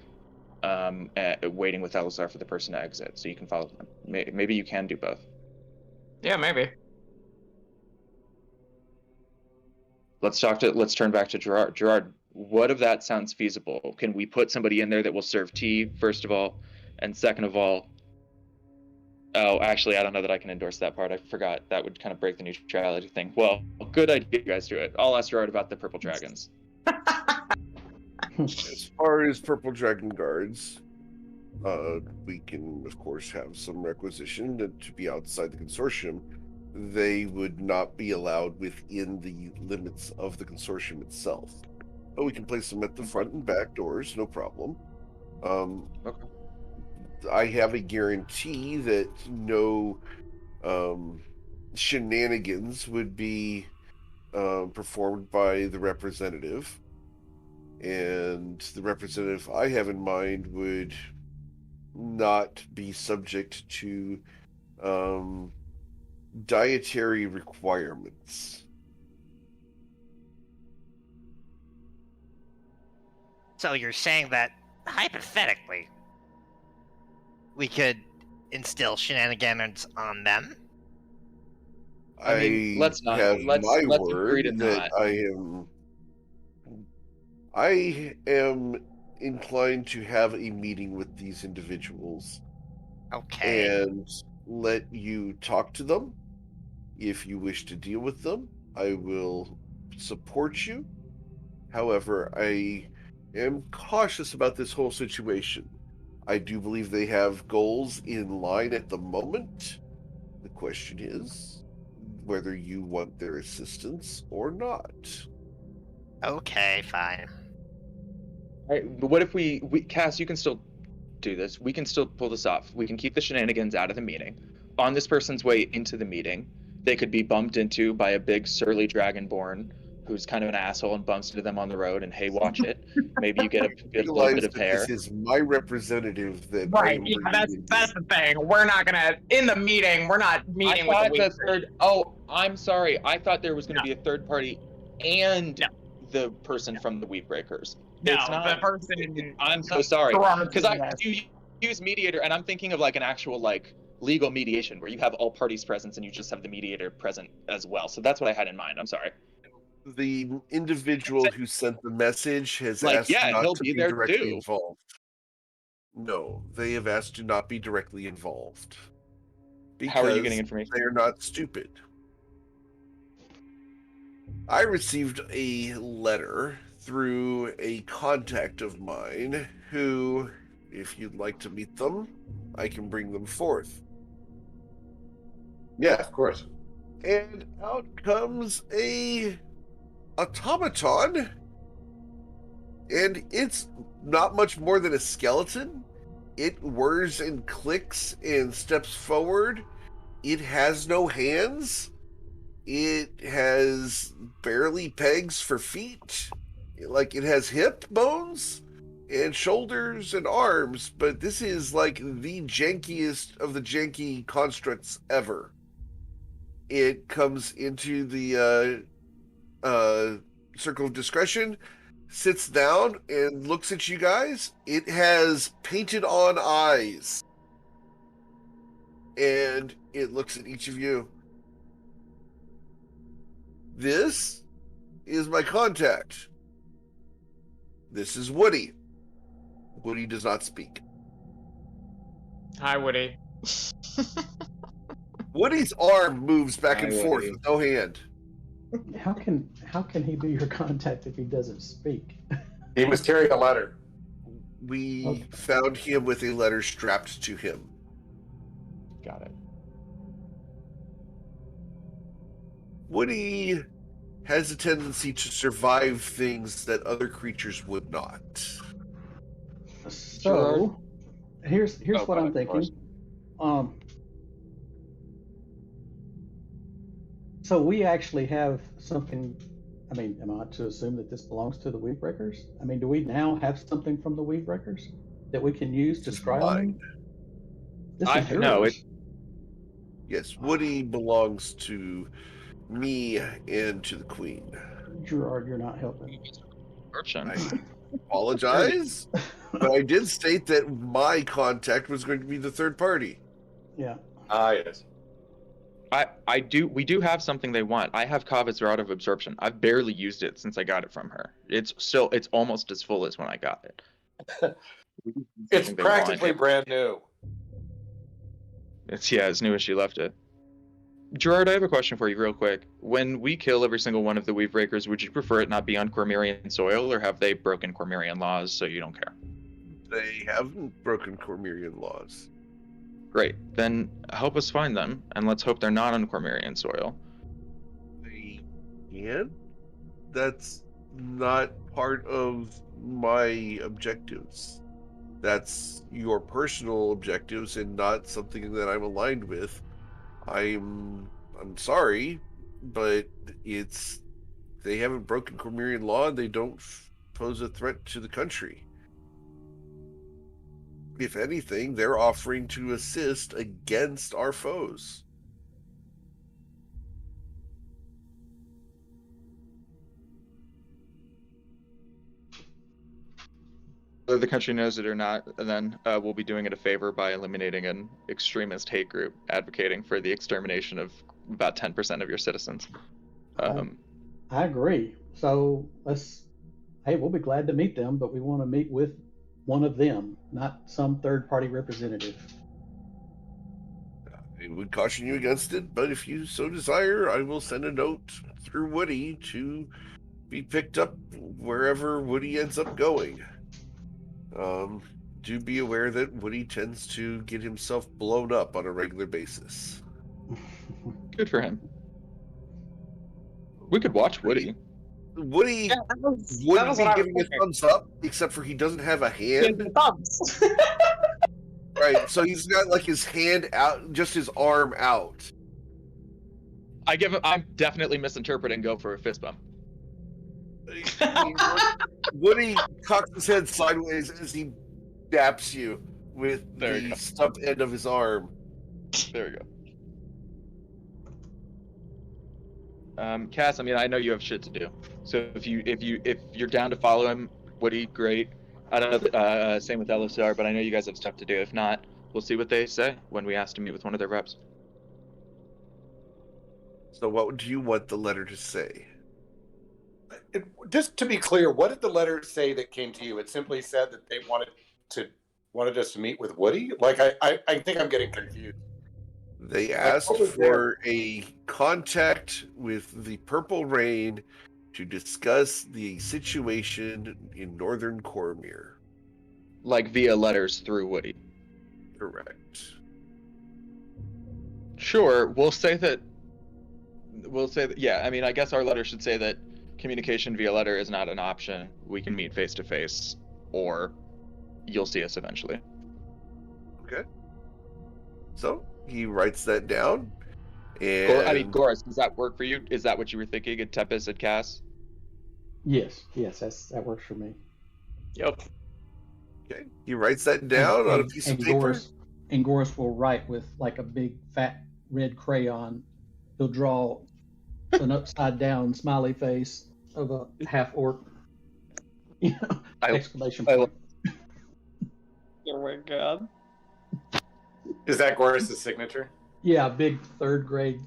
waiting with LSR for the person to exit, so you can follow them. Maybe you can do both. Yeah, maybe. Let's turn back to Gerard. Gerard, what of that sounds feasible? Can we put somebody in there that will serve tea, first of all, and second of all, actually, I don't know that I can endorse that part. I forgot. That would kind of break the neutrality thing. Well, good idea, you guys do it. I'll ask Gerard about the purple dragons. As far as purple dragon guards, we can, of course, have some requisition to be outside the consortium. They would not be allowed within the limits of the consortium itself. But we can place them at the front and back doors, no problem. Okay. I have a guarantee that no shenanigans would be performed by the representative. And the representative I have in mind would not be subject to dietary requirements. So you're saying that, hypothetically, we could instill shenanigans on them? I mean, let's not. have Let's my agree to word that not. I am inclined to have a meeting with these individuals Okay. and let you talk to them. If you wish to deal with them, I will support you. However, I am cautious about this whole situation. I do believe they have goals in line at the moment. The question is whether you want their assistance or not. Okay, fine. But what if we Cass, you can still do this. We can still pull this off. We can keep the shenanigans out of the meeting. On this person's way into the meeting, they could be bumped into by a big surly dragonborn who's kind of an asshole and bumps into them on the road, and hey, watch it. Maybe you get a little Realize bit of that hair. this is my representative that I Right. am Yeah, bringing that's in. the thing. We're not gonna in the meeting. We're not meeting with the weak. Oh, I'm sorry. I thought there was going to be a third party and No. the person from the Wheat Breakers. No, It's not. the person. I'm so sorry. Gerard's Because in this. you use mediator, and I'm thinking of like an actual like legal mediation where you have all parties present and you just have the mediator present as well. So that's what I had in mind. I'm sorry. The individual who sent the message has Like, asked yeah, not he'll to be be there directly too. involved. No, they have asked to not be directly involved. How are you getting Because information? they are not stupid. I received a letter through a contact of mine who, if you'd like to meet them, I can bring them forth. Yeah, of course. And out comes a automaton, and it's not much more than a skeleton. It whirs and clicks and steps forward. It has no hands. It has barely pegs for feet. Like, it has hip bones and shoulders and arms, but this is like the jankiest of the janky constructs ever. It comes into the circle of discretion, sits down and looks at you guys. It has painted on eyes. And it looks at each of you. This is my contact. This is Woody. Woody does not speak. Hi, Woody. Woody's arm moves back Hi, and forth Woody. with no hand. How can he be your contact if he doesn't speak? He was carrying a letter. We Okay. found him with a letter strapped to him. Got it. Woody has a tendency to survive things that other creatures would not. So here's Oh, what God, I'm of thinking. course. So we actually have something. I mean, am I to assume that this belongs to the Weed Breakers? I mean, do we now have something from the Weed Breakers that we can use to This is scry on them? This is No, yours. Yes, Woody belongs to me and to the Queen. Gerard, you're not helping. Description. I apologize, but I did state that my contact was going to be the third party. Yeah. Ah, yes. We do have something they want. I have Kava's Rod of Absorption. I've barely used it since I got it from her. It's almost as full as when I got it. It's Something they practically want. brand new. It's as new as she left it. Gerard, I have a question for you real quick. When we kill every single one of the Weave Breakers, would you prefer it not be on Cormyrian soil, or have they broken Cormyrian laws so you don't care? They haven't broken Cormyrian laws. Great. Then help us find them, and let's hope they're not on Cormyrian soil. They can? That's not part of my objectives. That's your personal objectives and not something that I'm aligned with. I'm sorry, but they haven't broken Cormyrian law and they don't pose a threat to the country. if anything, they're offering to assist against our foes. Whether the country knows it or not, then we'll be doing it a favor by eliminating an extremist hate group advocating for the extermination of about 10% of your citizens. I agree. So we'll be glad to meet them, but we want to meet with one of them, not some third-party representative. I would caution you against it, but if you so desire, I will send a note through Woody to be picked up wherever Woody ends up going. Do be aware that Woody tends to get himself blown up on a regular basis. Good for him. We could watch Woody. Woody Yeah, that was would what be I was giving a thinking. thumbs up, except for he doesn't have a hand. Thumbs. Right, so he's got like his hand out, just his arm out. I'm definitely misinterpreting. Go for a fist bump. Woody cocks his head sideways as he daps you with There you the go. stump end of his arm. There we go. Cass, I mean, I know you have shit to do. So if you're down to follow him, Woody, great. I don't know. Same with LSR, but I know you guys have stuff to do. If not, we'll see what they say when we ask to meet with one of their reps. So what do you want the letter to say? Just to be clear, what did the letter say that came to you? It simply said that they wanted us to meet with Woody. Like I think I'm getting confused. They asked what was for a contact with the Purple Rain to discuss the situation in Northern Cormyr. Like via letters through Woody. Correct. Sure, we'll say that. Yeah, I mean, I guess our letter should say that communication via letter is not an option. We can meet face to face, or you'll see us eventually. Okay. So he writes that down. And I mean, Goris, does that work for you? Is that what you were thinking? At Tempest and Cass? Yes, that works for me. Yep. okay, he writes that down on a piece of paper. Goris will write with like a big fat red crayon. He'll draw an upside down smiley face of a half orc. Exclamation point. Oh my god. Is that Goris' signature? Yeah, big third grade,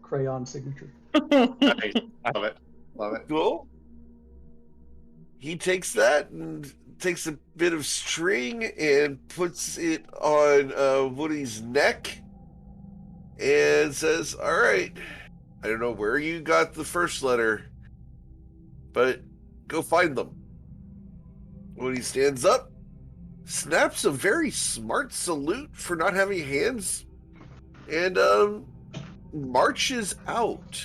crayon signature. Nice. Love it. Love it. Cool. He takes that and takes a bit of string and puts it on Woody's neck and says, all right, I don't know where you got the first letter, but go find them. Woody stands up, snaps a very smart salute for not having hands, and marches out.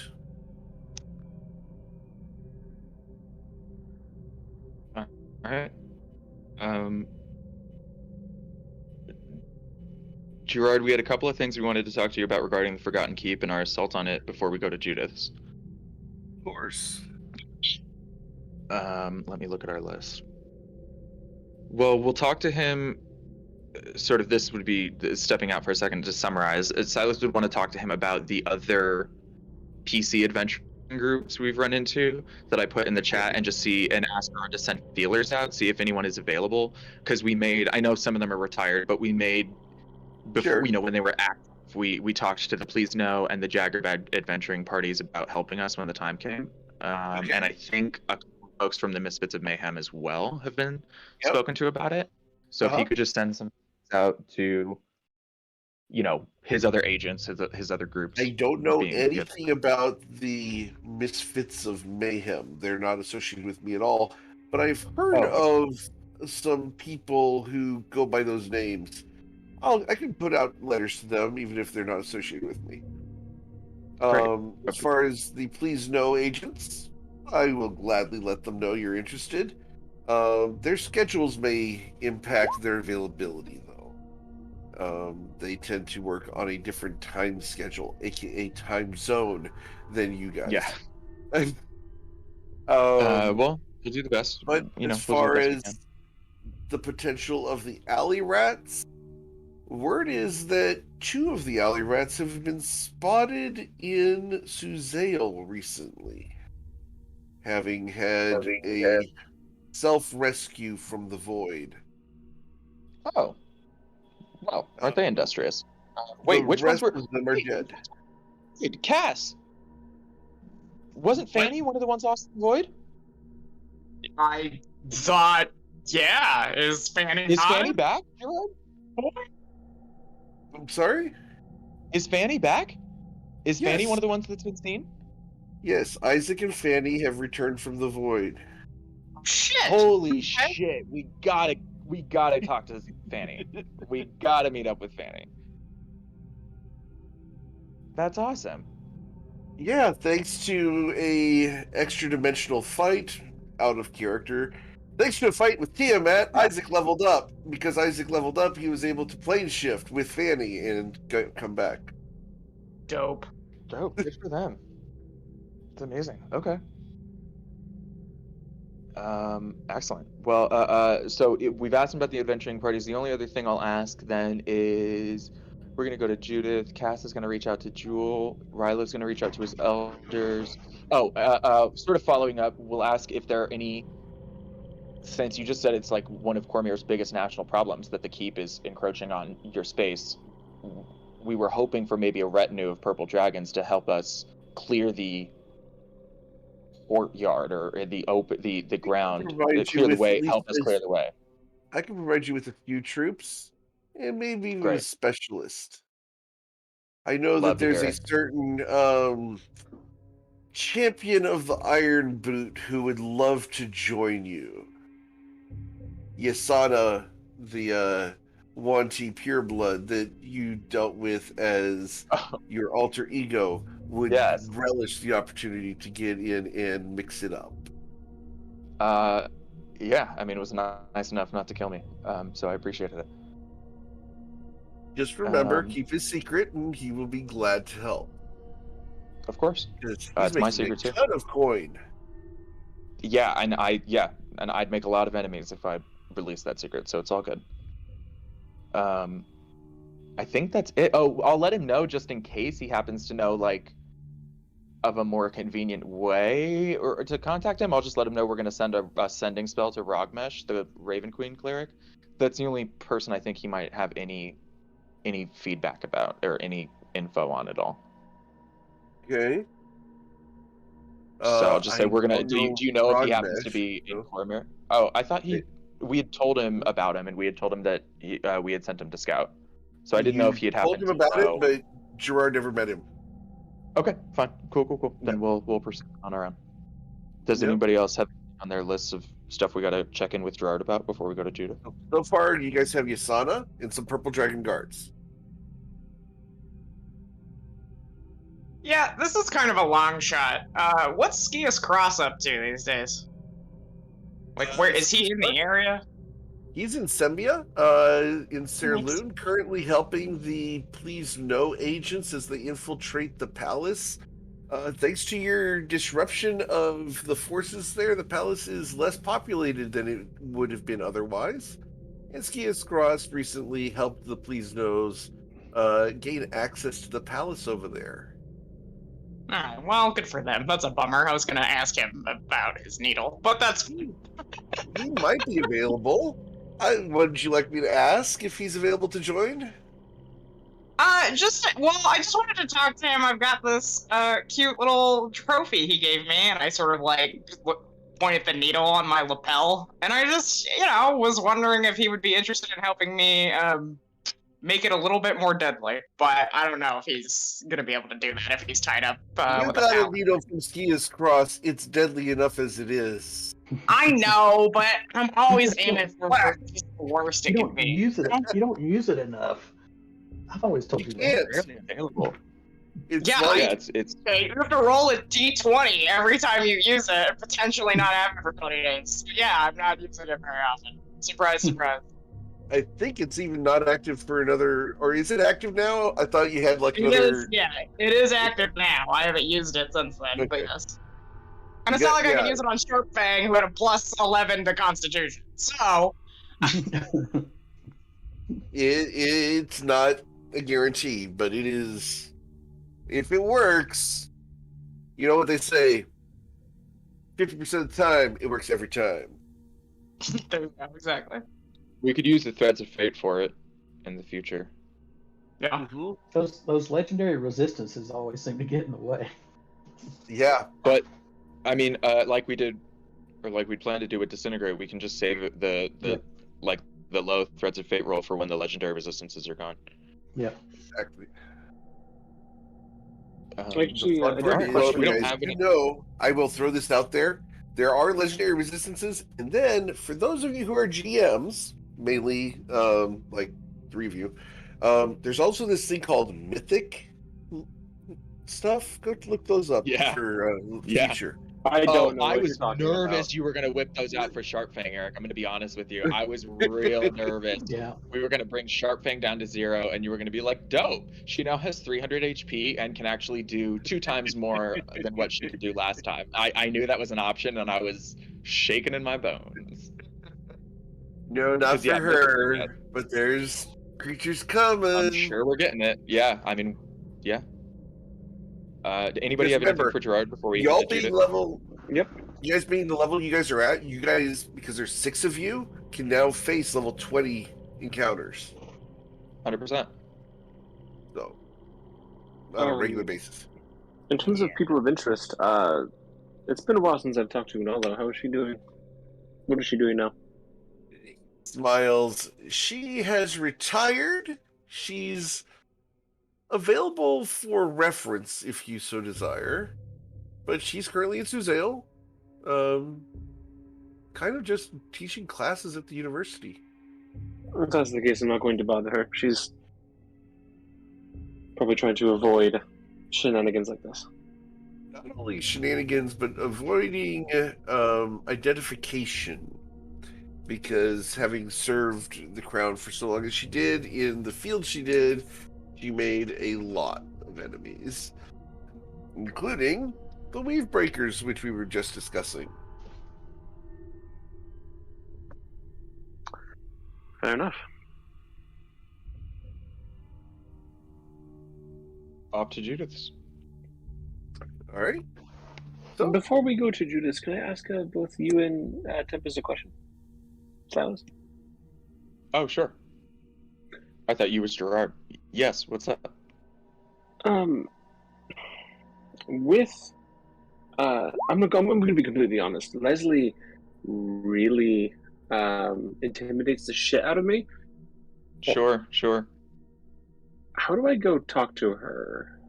All right. Gerard, we had a couple of things we wanted to talk to you about regarding the Forgotten Keep and our assault on it before we go to Judith's. Of course. Let me look at our list. Well, we'll talk to him. Sort of, this would be stepping out for a second to summarize. Silas would want to talk to him about the other PC adventuring groups we've run into that I put in the chat, and just see and ask her to send feelers out, see if anyone is available. Because I know some of them are retired, but we made before, Sure. when they were active, we talked to the Please No and the Jaggerbag adventuring parties about helping us when the time came. Okay. And I think a couple of folks from the Misfits of Mayhem as well have been Yep. spoken to about it. So if he could just send some out to, his other agents, his other groups. I don't know being anything about the Misfits of Mayhem. They're not associated with me at all, but I've heard of some people who go by those names. I can put out letters to them, even if they're not associated with me. As far as the Please No agents, I will gladly let them know you're interested. Their schedules may impact their availability, though. They tend to work on a different time schedule, aka time zone, than you guys. Yeah. Well, we'll do the best. but we'll as do the far best we as can. the potential of the alley rats. Word is that 2 of the alley rats have been spotted in Suzale recently, having had a self-rescue from the void. Oh. Well, aren't they industrious? Wait, The which ones rest were... of them are dead. Wait, Cass! Wasn't Fanny one of the ones lost in the void? I thought, yeah, is Fanny Is on Fanny it? back, Gerard? I'm sorry? Is Fanny back? Is Fanny Yes. one of the ones that's been seen? Yes, Isaac and Fanny have returned from the void. Shit! Holy shit! We gotta talk to Fanny. We gotta meet up with Fanny. That's awesome. Yeah, thanks to a extra-dimensional fight out of character. Thanks to a fight with Tiamat, Isaac leveled up. Because Isaac leveled up, he was able to plane shift with Fanny and come back. Dope. Dope. Good for them. It's amazing. Okay. Excellent. Well, we've asked him about the adventuring parties. The only other thing I'll ask then is we're going to go to Judith. Cass is going to reach out to Jewel. Rylo's going to reach out to his elders. Sort of following up, we'll ask if there are any, since you just said it's like one of Cormier's biggest national problems that the keep is encroaching on your space. We were hoping for maybe a retinue of purple dragons to help us clear the courtyard or the ground, clear the way, help us clear the way. I can provide you with a few troops and maybe even a specialist. I know that there's a certain champion of the Iron Boot who would love to join you. Yasana, the Wanti pureblood that you dealt with as your alter ego, would relish the opportunity to get in and mix it up. Yeah, I mean, it was nice enough not to kill me, so I appreciated it. Just remember, keep his secret, and he will be glad to help. Of course, it's my secret too. A ton of coin. Yeah, and I'd make a lot of enemies if I released that secret, so it's all good. I think that's it. Oh, I'll let him know just in case he happens to know like of a more convenient way or to contact him. I'll just let him know we're going to send a sending spell to Rogmesh, the Raven Queen cleric. That's the only person I think he might have any feedback about or any info on at all. Okay. So I'll just say we're gonna. Do you know if he happens to be in Cormier? Oh, I thought we had told him about him, and we had told him that we had sent him to scout. So I didn't know if he had happened to told him about it, but Gerard never met him. Okay, fine, cool. Then we'll proceed on our own. Does anybody else have on their lists of stuff we gotta check in with Gerard about before we go to Judah? So far, you guys have Yasana and some purple dragon guards. Yeah, this is kind of a long shot. What's Skius Cross up to these days? Like, where is he in the area? He's in Sembia, in Serloon, currently helping the Please No agents as they infiltrate the palace. Thanks to your disruption of the forces there, the palace is less populated than it would have been otherwise. And Skius Cross recently helped the Please No's gain access to the palace over there. Alright, well, good for them. That's a bummer. I was gonna ask him about his needle, but that's... He might be available. Would you like me to ask if he's available to join? I just wanted to talk to him. I've got this cute little trophy he gave me, and I sort of like pointed the needle on my lapel, and I just, was wondering if he would be interested in helping me make it a little bit more deadly, but I don't know if he's gonna be able to do that if he's tied up with a needle from Skius Cross. It's deadly enough as it is. I know, but I'm always aiming for the worst it can be. You don't use it enough. I've always told you that. It's available. It's you have to roll a d20 every time you use it, and potentially not have it for 20 days. Yeah, I'm not using it very often. Surprise, surprise. I think it's even not active for another, or is it active now? I thought you had like another. It is active now. I haven't used it since then, but yes. And it's not like I can use it on Short Fang, who had a +11 to Constitution. So, It's not a guarantee, but it is. If it works, you know what they say. 50% of the time, it works every time. There you go, exactly. We could use the threads of fate for it in the future. Yeah. Mhm. Those legendary resistances always seem to get in the way. Yeah. But I mean, like we did, or like we planned to do with disintegrate, we can just save the Yep. like the low threads of fate roll for when the legendary resistances are gone. Yep. Exactly. Actually, The fun I part do have a is, well, if question. we don't guys, have any, I will throw this out there. There are legendary resistances, and then for those of you who are GMs, mainly like 3 of you, there's also this thing called mythic stuff. Go look those up Yeah. for Yeah. future. I don't know I what was you're talking nervous about. you were gonna whip those out for Sharpfang, Eric. I'm gonna be honest with you. I was real nervous. Yeah. We were gonna bring Sharpfang down to 0, and you were gonna be like, "Dope! She now has 300 HP and can actually do 2 times more than what she could do last time." I knew that was an option, and I was shaking in my bones. No, not Because, for yeah, mythic, her, but there's creatures coming. I'm sure we're getting it. Yeah, I mean, yeah. Anybody Just have anything remember, for Gerard before we y'all head to being Judith? level, Yep. you guys being the level you guys are at, you guys, because there's 6 of you, can now face level 20 encounters. 100%. So, on a regular Um, basis. In terms of people of interest, it's been a while since I've talked to Unala. How is she doing? What is she doing now? Smiles. She has retired. She's available for reference if you so desire. But she's currently in Suzale. Kind of just teaching classes at the university. If that's the case, I'm not going to bother her. She's probably trying to avoid shenanigans like this. Not only shenanigans, but avoiding identification. Because having served the crown for so long as she did, in the field she did, she made a lot of enemies. Including the Weave Breakers, which we were just discussing. Fair enough. Off to Judith's. Alright. So, Before we go to Judas, can I ask both you and Tempest a question? Silas? Oh, sure. I thought you was Gerard. Yes, what's up? With I'm going to be completely honest. Leslie really intimidates the shit out of me. Sure. How do I go talk to her?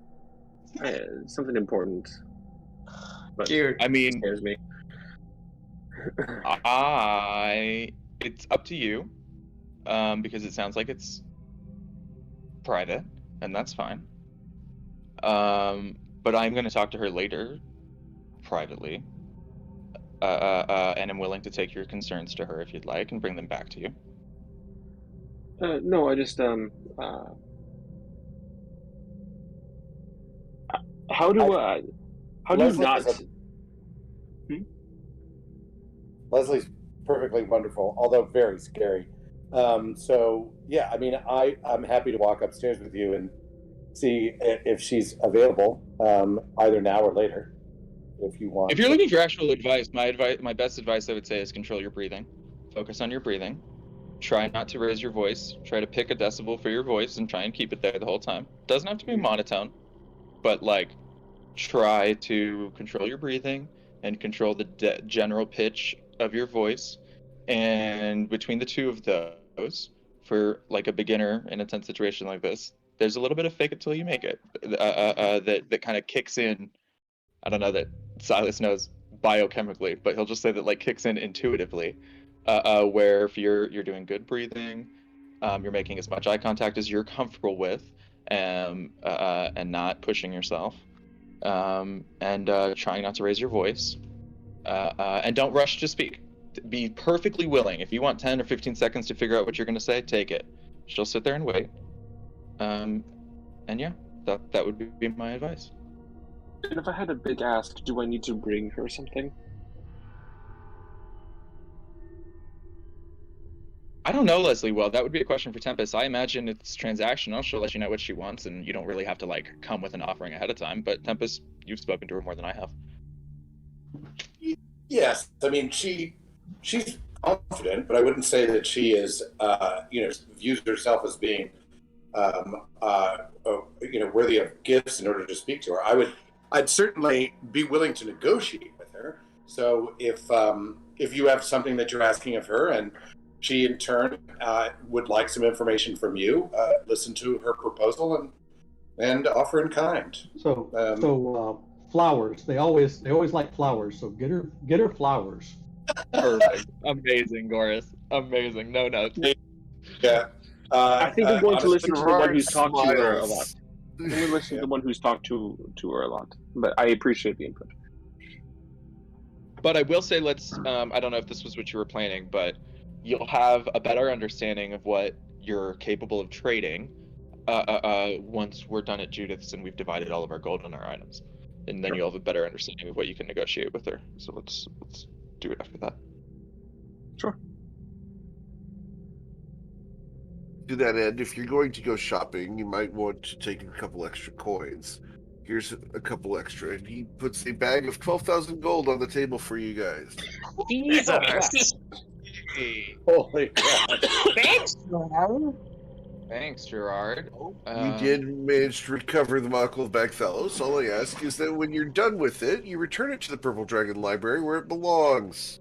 Something important. But Dude. I mean, scares me. it's up to you, because it sounds like it's private, and that's fine. But I'm going to talk to her later, privately, and I'm willing to take your concerns to her if you'd like, and bring them back to you. No, I just how do you Leslie's not? Leslie's perfectly wonderful, although very scary. So yeah, I mean, I'm happy to walk upstairs with you and see if she's available, either now or later, if you want. If you're looking for actual advice, my best advice I would say is control your breathing. Focus on your breathing. Try not to raise your voice. Try to pick a decibel for your voice and try and keep it there the whole time. Doesn't have to be monotone, but like try to control your breathing and control the general pitch of your voice. And between the two of those, for like a beginner in a tense situation like this, there's a little bit of fake it till you make it that kind of kicks in. I don't know that Silas knows biochemically, but he'll just say that like kicks in intuitively, where if you're doing good breathing, you're making as much eye contact as you're comfortable with, and not pushing yourself, and trying not to raise your voice, and don't rush to speak. Be perfectly willing. If you want 10 or 15 seconds to figure out what you're going to say, take it. She'll sit there and wait. And yeah, that would be my advice. And if I had a big ask, do I need to bring her something? don't know Leslie well. That would be a question for Tempest. I imagine it's transactional. She'll let you know what she wants, and you don't really have to like come with an offering ahead of time. But Tempest, you've spoken to her more than I have. Yes, I mean she's confident, but I wouldn't say that she is, views herself as being, worthy of gifts in order to speak to her. I'd certainly be willing to negotiate with her. So if you have something that you're asking of her, and she in turn would like some information from you, listen to her proposal and offer in kind. So flowers. They always like flowers. So get her flowers. Perfect. Amazing, Goris. Amazing. No notes. Yeah. I think I'm going to listen to the one who's talked to her a lot. Smiles. I'm going to listen to the one who's talked to her a lot. But I appreciate the input. But I will say, let's. I don't know if this was what you were planning, but you'll have a better understanding of what you're capable of trading once we're done at Judith's and we've divided all of our gold on our items, and then you'll have a better understanding of what you can negotiate with her. So let's do it after that. Sure. To that end, if you're going to go shopping, you might want to take a couple extra coins. Here's a couple extra, and he puts a bag of 12,000 gold on the table for you guys. Jesus. Hey, Holy crap. Thanks, man. thanks, Gerard. You did manage to recover the Mockel of Bagthalos. All I ask is that when you're done with it, you return it to the Purple Dragon Library where it belongs.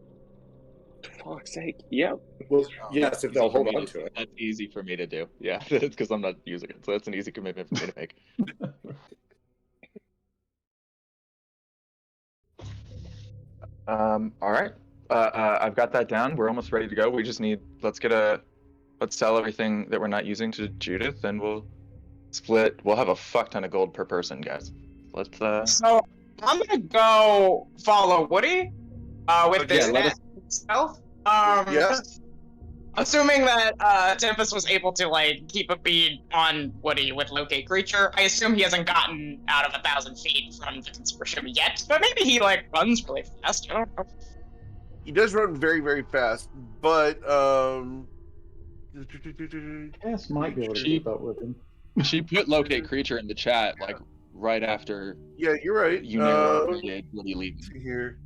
For fuck's sake. Yep. Well, yes, if they'll hold on to it. That's easy for me to do. Yeah, it's because I'm not using it, so that's an easy commitment for me to make. All right. I've got that down. We're almost ready to go. We just need. Let's sell everything that we're not using to Judith, and we'll split. We'll have a fuck ton of gold per person, guys. Let's. So I'm gonna go follow Woody with Okay, this let us- stealth. Yeah. Assuming that Tempest was able to like keep a bead on Woody with locate creature, I assume he hasn't gotten out of 1,000 feet from the consortium yet. But maybe he like runs really fast. I don't know. He does run very, very fast, but Cass might be able to keep up with him. She put locate creature in the chat like right after yeah, you're right. you know Woody leaving. Let's see here.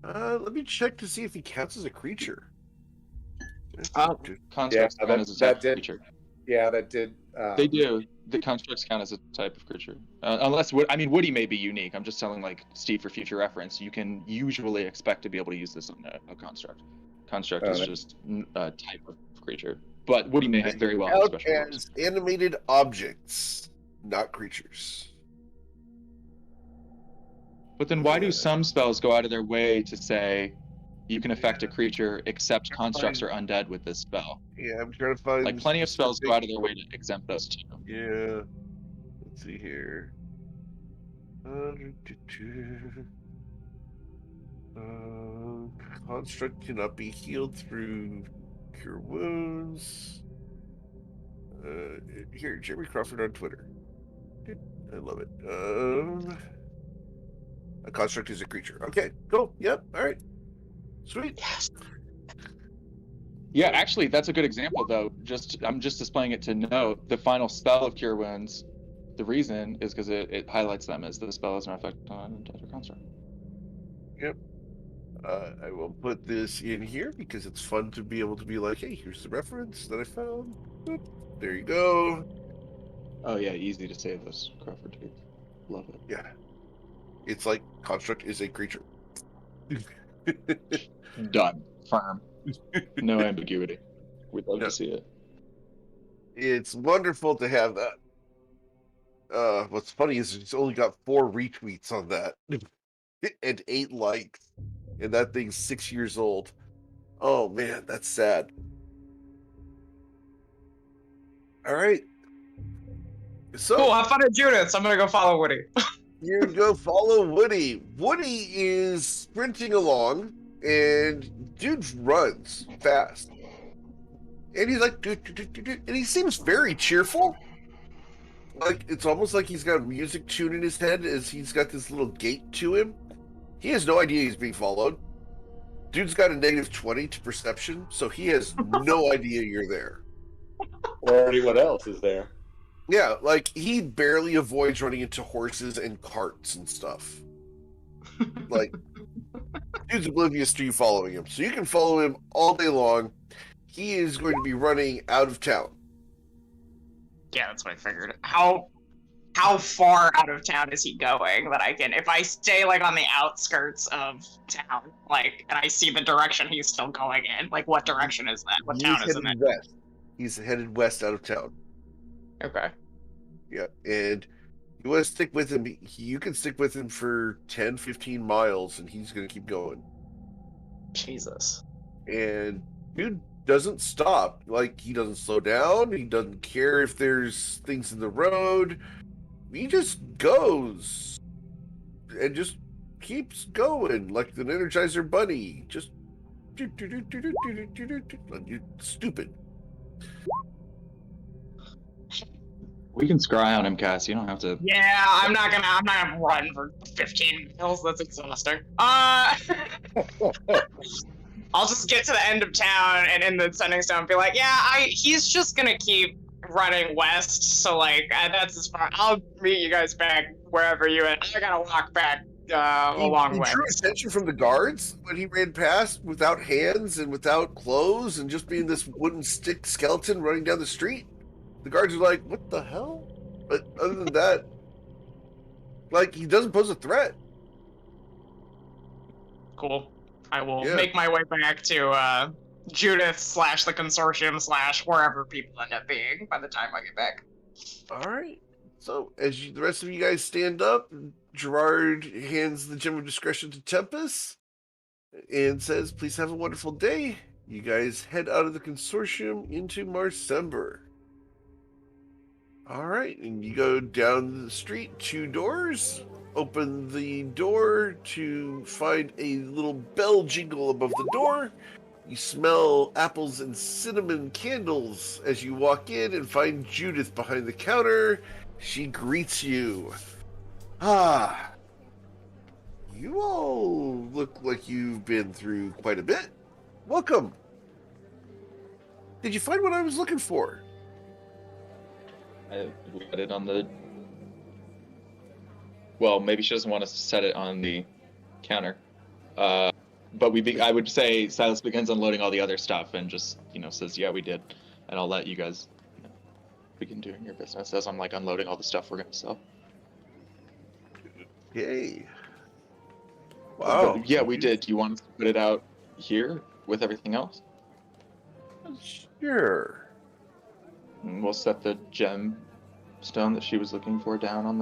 Let me check to see if he counts as a creature. Constructs Yeah, count as a type of creature. Yeah, that did. They do. The constructs count as a type of creature. Unless, Woody may be unique. I'm just telling, like, Steve for future reference. You can usually expect to be able to use this on a construct. Construct is just a type of creature. But Woody may very well have Count special rules. as animated objects, not creatures. But then why do some spells go out of their way to say you can affect a creature except constructs are undead with this spell? Yeah, I'm trying to find. Like, plenty of spells go out of their way to exempt those too. Yeah. Let's see here. Construct cannot be healed through cure wounds. Here, Jeremy Crawford on Twitter. I love it. A construct is a creature. Okay, cool. Yep. All right. Sweet. Yeah, actually, that's a good example, though. I'm just displaying it to note the final spell of Cure Wounds. The reason is because it highlights them as the spell has no effect on undead or construct. Yep. I will put this in here because it's fun to be able to be like, hey, here's the reference that I found. Boop. There you go. Oh yeah, easy to save those Crawford tweets. Love it. Yeah. It's like construct is a creature. Done. Firm. No ambiguity. We'd love No. to see it. It's wonderful to have that. What's funny is it's only got 4 retweets on that and 8 likes, and that thing's 6 years old. Oh man, that's sad. All right. So Cool, have fun at Judith's. I'm gonna go follow Woody. you go follow Woody. Woody is sprinting along, and dude runs fast. And he's like, and he seems very cheerful. Like, it's almost like he's got a music tune in his head as he's got this little gait to him. He has no idea he's being followed. Dude's got a -20 to perception, so he has no idea you're there. Or anyone else is there. Yeah, like he barely avoids running into horses and carts and stuff. Like, dude's oblivious to you following him, so you can follow him all day long. He is going to be running out of town. Yeah, that's what I figured. How far out of town is he going that I can, if I stay like on the outskirts of town, like, and I see the direction he's still going in, like what direction is that? What town is in it? West. He's headed west out of town. Okay. Yeah, and you want to stick with him, you can stick with him for 10, 15 miles, and he's going to keep going. Jesus. And dude doesn't stop. Like, he doesn't slow down. He doesn't care if there's things in the road. He just goes and just keeps going like an Energizer Bunny. Just stupid. We can scry on him, Cass. You don't have to. Yeah, I'm not gonna run for 15 miles. That's exhausting. I'll just get to the end of town and in the sending stone be like, yeah, he's just gonna keep running west, so like that's as far. I'll meet you guys back wherever you at. I gotta walk back a long way. He drew attention from the guards when he ran past without hands and without clothes and just being this wooden stick skeleton running down the street. The guards are like, what the hell? But other than that, like, he doesn't pose a threat. Cool. I will make my way back to Judith / the consortium / wherever people end up being by the time I get back. All right. So as the rest of you guys stand up, Gerard hands the gem of discretion to Tempest and says, please have a wonderful day. You guys head out of the consortium into Marsember. All right, and you go down the street, 2 doors. Open the door to find a little bell jingle above the door. You smell apples and cinnamon candles as you walk in and find Judith behind the counter. She greets you. Ah, you all look like you've been through quite a bit. Welcome. Did you find what I was looking for? We got it on the. Well, maybe she doesn't want us to set it on the counter. But I would say Silas begins unloading all the other stuff and just, says, yeah, we did. And I'll let you guys begin doing your business as I'm like unloading all the stuff we're going to sell. Yay. Wow. But, yeah, we did. Do you want us to put it out here with everything else? Sure. And we'll set the gem stone that she was looking for down on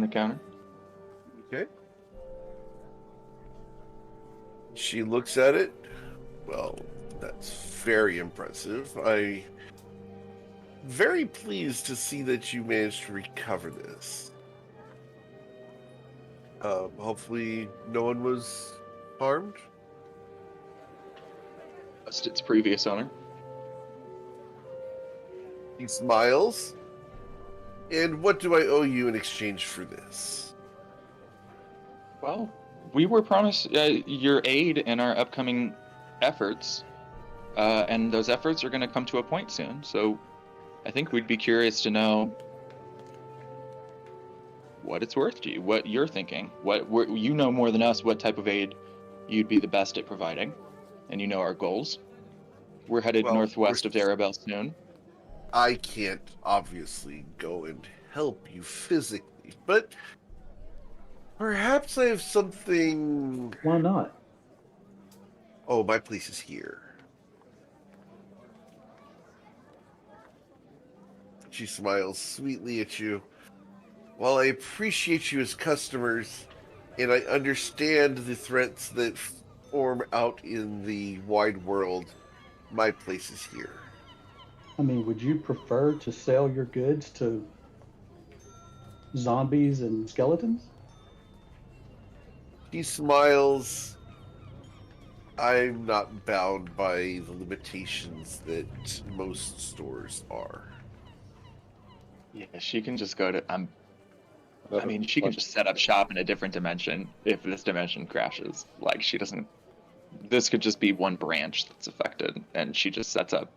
the counter. Okay. She looks at it. Well, that's very impressive. I'm very pleased to see that you managed to recover this. Hopefully no one was harmed. Just its previous owner. He smiles. And what do I owe you in exchange for this? Well, we were promised your aid in our upcoming efforts, and those efforts are going to come to a point soon. So I think we'd be curious to know what it's worth to you, what you're thinking. You know more than us what type of aid you'd be the best at providing, and you know our goals. We're headed northwest of Darabel soon. I can't obviously go and help you physically, but perhaps I have something. Why not? Oh, my place is here. She smiles sweetly at you. While I appreciate you as customers, and I understand the threats that form out in the wide world, my place is here. I mean, would you prefer to sell your goods to zombies and skeletons? He smiles. I'm not bound by the limitations that most stores are. Yeah, she can just go to. She can just set up shop in a different dimension if this dimension crashes. Like, she doesn't this could just be one branch that's affected, and she just sets up,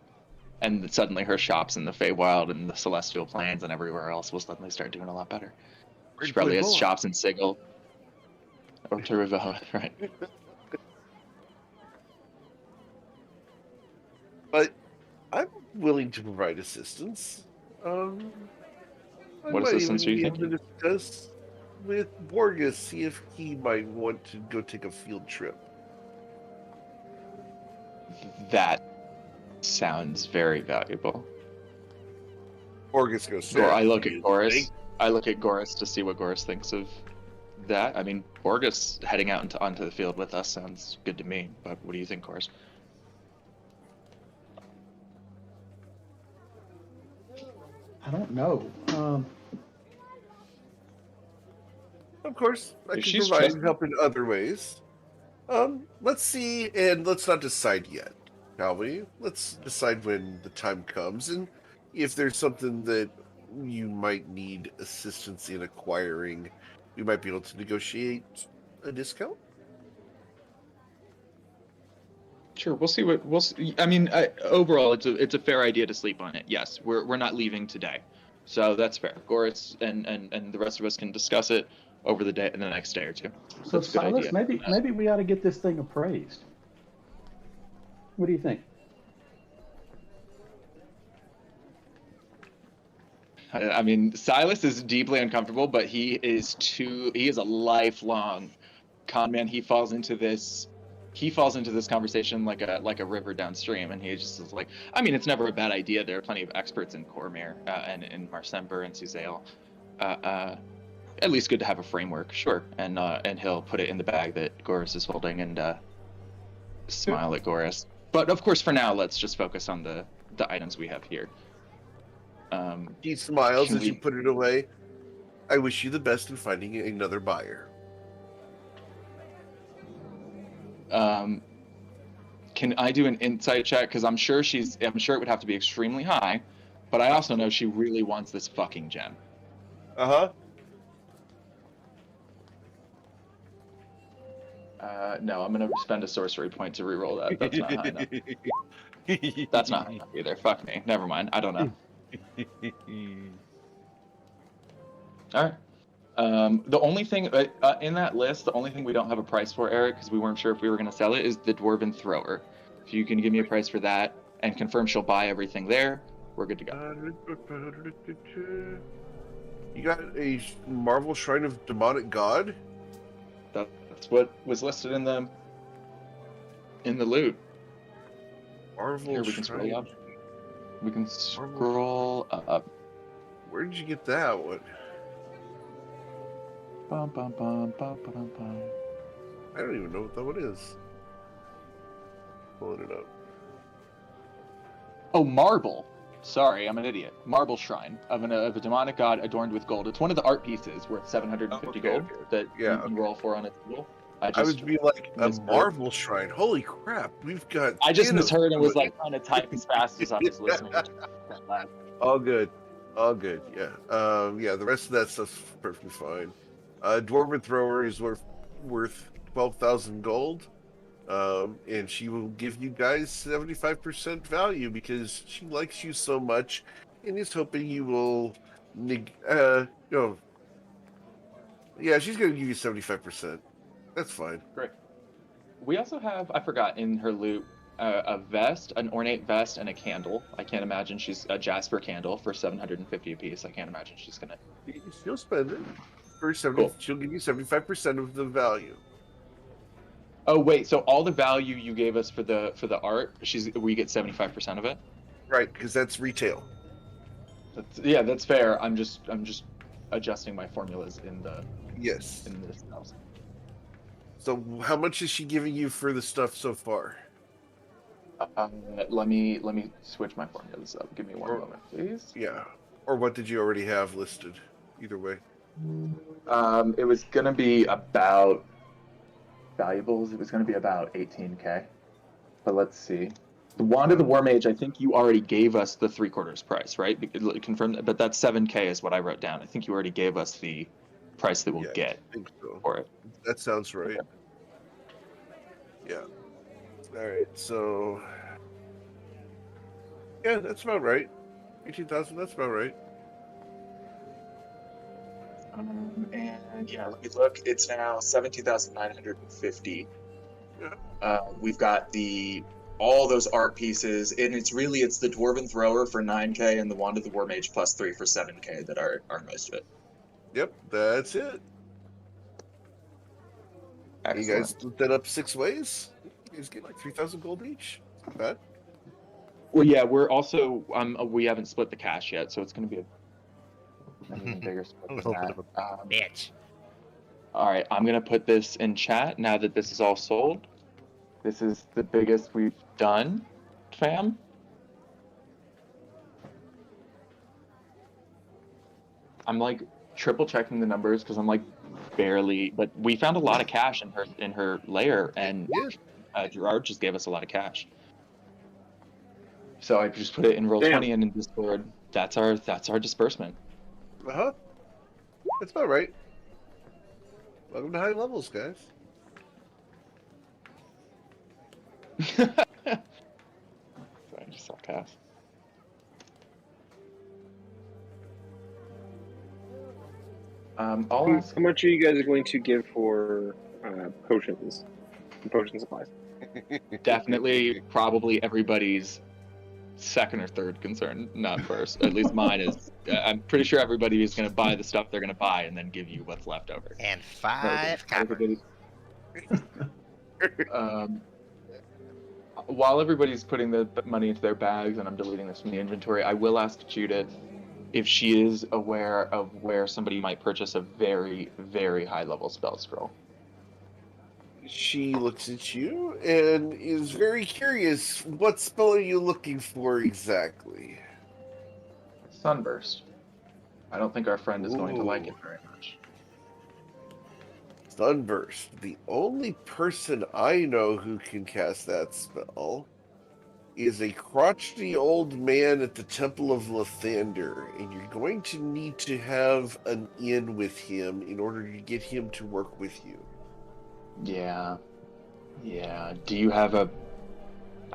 and suddenly her shops in the Feywild and the Celestial Plains and everywhere else will suddenly start doing a lot better. She probably has shops in Sigil or Terivo, right? But I'm willing to provide assistance. I What might assistance are even you be able to discuss with Borges, see if he might want to go take a field trip. That sounds very valuable. Borges goes. I look at Goris. I look at Goris to see what Goris thinks of that. I mean, Borges heading out onto the field with us sounds good to me. But what do you think, Goris? I don't know. Of course, I If can she's provide trusting- help in other ways. Let's see, and let's not decide yet, shall we? Let's decide when the time comes, and if there's something that you might need assistance in acquiring, we might be able to negotiate a discount. Sure, we'll see what we'll see. I mean, overall, it's a fair idea to sleep on it. Yes, we're not leaving today, so that's fair. Goris and the rest of us can discuss it over the next day or two. So That's a good Silas, idea. maybe we ought to get this thing appraised. What do you think? I mean, Silas is deeply uncomfortable, but he is a lifelong con man. He falls into this conversation like a river downstream, and he just is like, I mean, it's never a bad idea. There are plenty of experts in Cormyr and in Marsember and Suzail. At least good to have a framework, sure. And he'll put it in the bag that Goris is holding and smile at Goris. But of course, for now, let's just focus on the items we have here. He smiles Can as you put it away. I wish you the best in finding another buyer. Can I do an insight check? Because I'm sure it would have to be extremely high, but I also know she really wants this fucking gem. Uh-huh. No, I'm gonna spend a sorcery point to reroll that. That's not high enough. That's not high enough either. Fuck me. Never mind. I don't know. All right. The only thing in that list, the only thing we don't have a price for, Eric, because we weren't sure if we were going to sell it, is the Dwarven Thrower. If you can give me a price for that and confirm she'll buy everything there, we're good to go. You got a Marvel Shrine of Demonic God? That's what was listed in the loot. Marvel Here, we can Shrine. scroll up. We can scroll up. Where did you get that one? Bum, bum, bum, bum, bum, bum. I don't even know what that one is. Pulling it up. Oh, Marble. Sorry, I'm an idiot. Marble Shrine of a demonic god adorned with gold. It's one of the art pieces worth 750 gold that you can roll for on a table. I would be like, a Marvel Shrine. Holy crap, we've got... I just misheard and was like trying to type as fast as I was listening. All good. All good, yeah. Yeah, the rest of that stuff's perfectly fine. Dwarven Thrower is worth 12,000 gold. And she will give you guys 75% value because she likes you so much and is hoping you will, yeah, she's going to give you 75%. That's fine. Great. We also have, I forgot, in her loot, a vest, an ornate vest, and a candle. I can't imagine she's a Jasper candle for 750 apiece. I can't imagine she's going to... She'll spend it. For 70, Cool. She'll give you 75% of the value. Oh wait, so all the value you gave us for the art, we get 75% of it? Right, because that's retail. That's fair. I'm just adjusting my formulas in Yes. this house. So how much is she giving you for the stuff so far? Let me switch my formulas up. Give me one moment, please. Yeah. Or what did you already have listed? Either way. It was gonna be about valuables. It was gonna be about 18k. But let's see. The Wand of the War Mage, I think you already gave us the 3/4 price, right? Confirm, but that's 7k is what I wrote down. I think you already gave us the price that we'll get I think so. for it. That sounds right. Okay. Yeah. All right, so yeah, that's about right. 18,000. That's about right. And yeah, let me look. It's now 17,950. We've got all those art pieces, and it's the Dwarven Thrower for 9k and the Wand of the War Mage +3 for 7k that are most of it. Yep, that's it. Excellent. You guys split that up 6 ways. You guys get like 3,000 gold each. Not bad. Well, yeah, we're also we haven't split the cash yet, so it's going to be an even bigger split A than little bit that. of Bitch. All right, I'm going to put this in chat now that this is all sold. This is the biggest we've done, fam. I'm like triple checking the numbers because I'm like barely, but we found a lot of cash in her lair, and Gerard just gave us a lot of cash. So I just put it in Roll20 and in Discord. That's our disbursement. That's about right. Welcome to high levels, guys. Sorry, I just saw Cass. I'll ask. How much are you guys going to give for potions and potion supplies? Definitely, probably everybody's second or third concern, not first. At least mine is. I'm pretty sure everybody is going to buy the stuff they're going to buy and then give you what's left over. And 5 copper. While everybody's putting the money into their bags and I'm deleting this from the inventory, I will ask Judith if she is aware of where somebody might purchase a very, very high-level spell scroll. She looks at you and is very curious. What spell are you looking for exactly? Sunburst. I don't think our friend is going to like it Ooh. very much. Sunburst. The only person I know who can cast that spell is a crotchety old man at the Temple of Lathander, and you're going to need to have an in with him in order to get him to work with you. Yeah. Do you have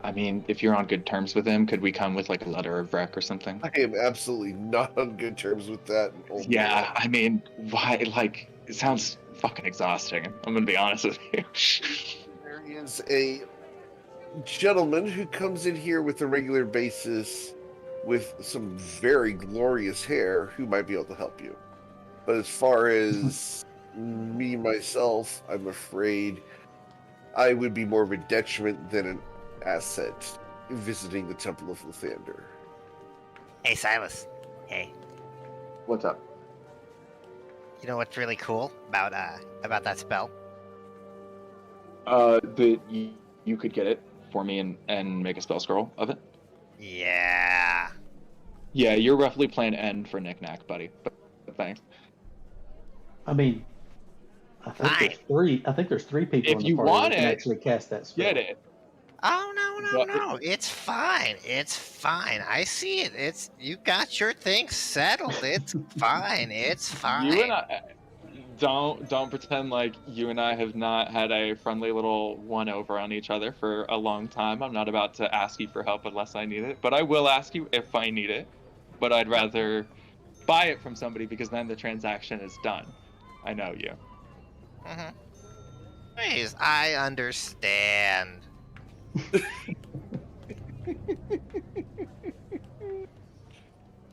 I mean, if you're on good terms with him, could we come with like a letter of rec or something? I am absolutely not on good terms with that old Yeah, man. I mean, why? Like, it sounds fucking exhausting. I'm gonna be honest with you. There is a gentleman who comes in here with a regular basis with some very glorious hair who might be able to help you. But as far as me, myself, I'm afraid I would be more of a detriment than an asset visiting the Temple of Lathander. Hey, Silas. Hey. What's up? You know what's really cool about that spell? That you could get it for me and make a spell scroll of it. Yeah. Yeah, you're roughly playing N for knick-knack, buddy. But thanks. I mean, I think there's three people If in you the party want that can it, actually cast that spell. Get it. Oh But- no! It's fine. It's fine. I see it. You got your thing settled. It's fine. It's fine. You and I don't pretend like you and I have not had a friendly little one-over on each other for a long time. I'm not about to ask you for help unless I need it, but I will ask you if I need it. But I'd rather buy it from somebody because then the transaction is done. I know you. Mhm. Please, I understand.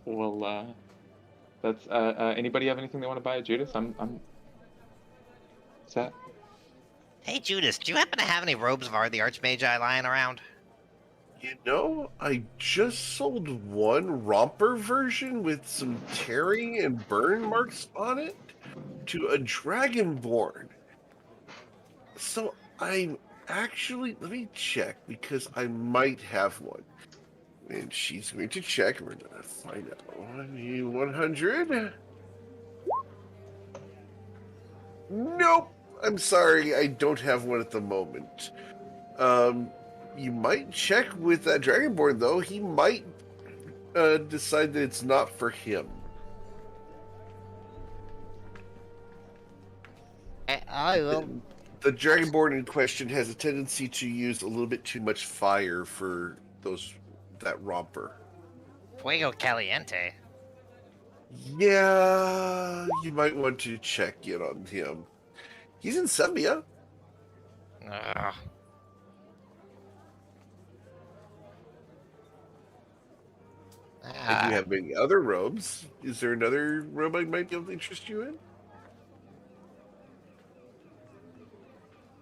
Well, that's anybody have anything they want to buy at Judas? I'm set. Hey, Judas, do you happen to have any robes of Ard the Archmagi lying around? You know, I just sold one romper version with some tearing and burn marks on it to a dragonborn. So I'm actually, let me check because I might have one. And she's going to check. We're going to find out. 100. Nope. I'm sorry. I don't have one at the moment. You might check with that Dragonborn, though. He might decide that it's not for him. I will The Dragonborn in question has a tendency to use a little bit too much fire for that romper. Fuego caliente. Yeah, you might want to check in on him. He's in Sembia. Ugh. And you have many other robes. Is there another robe I might be able to interest you in?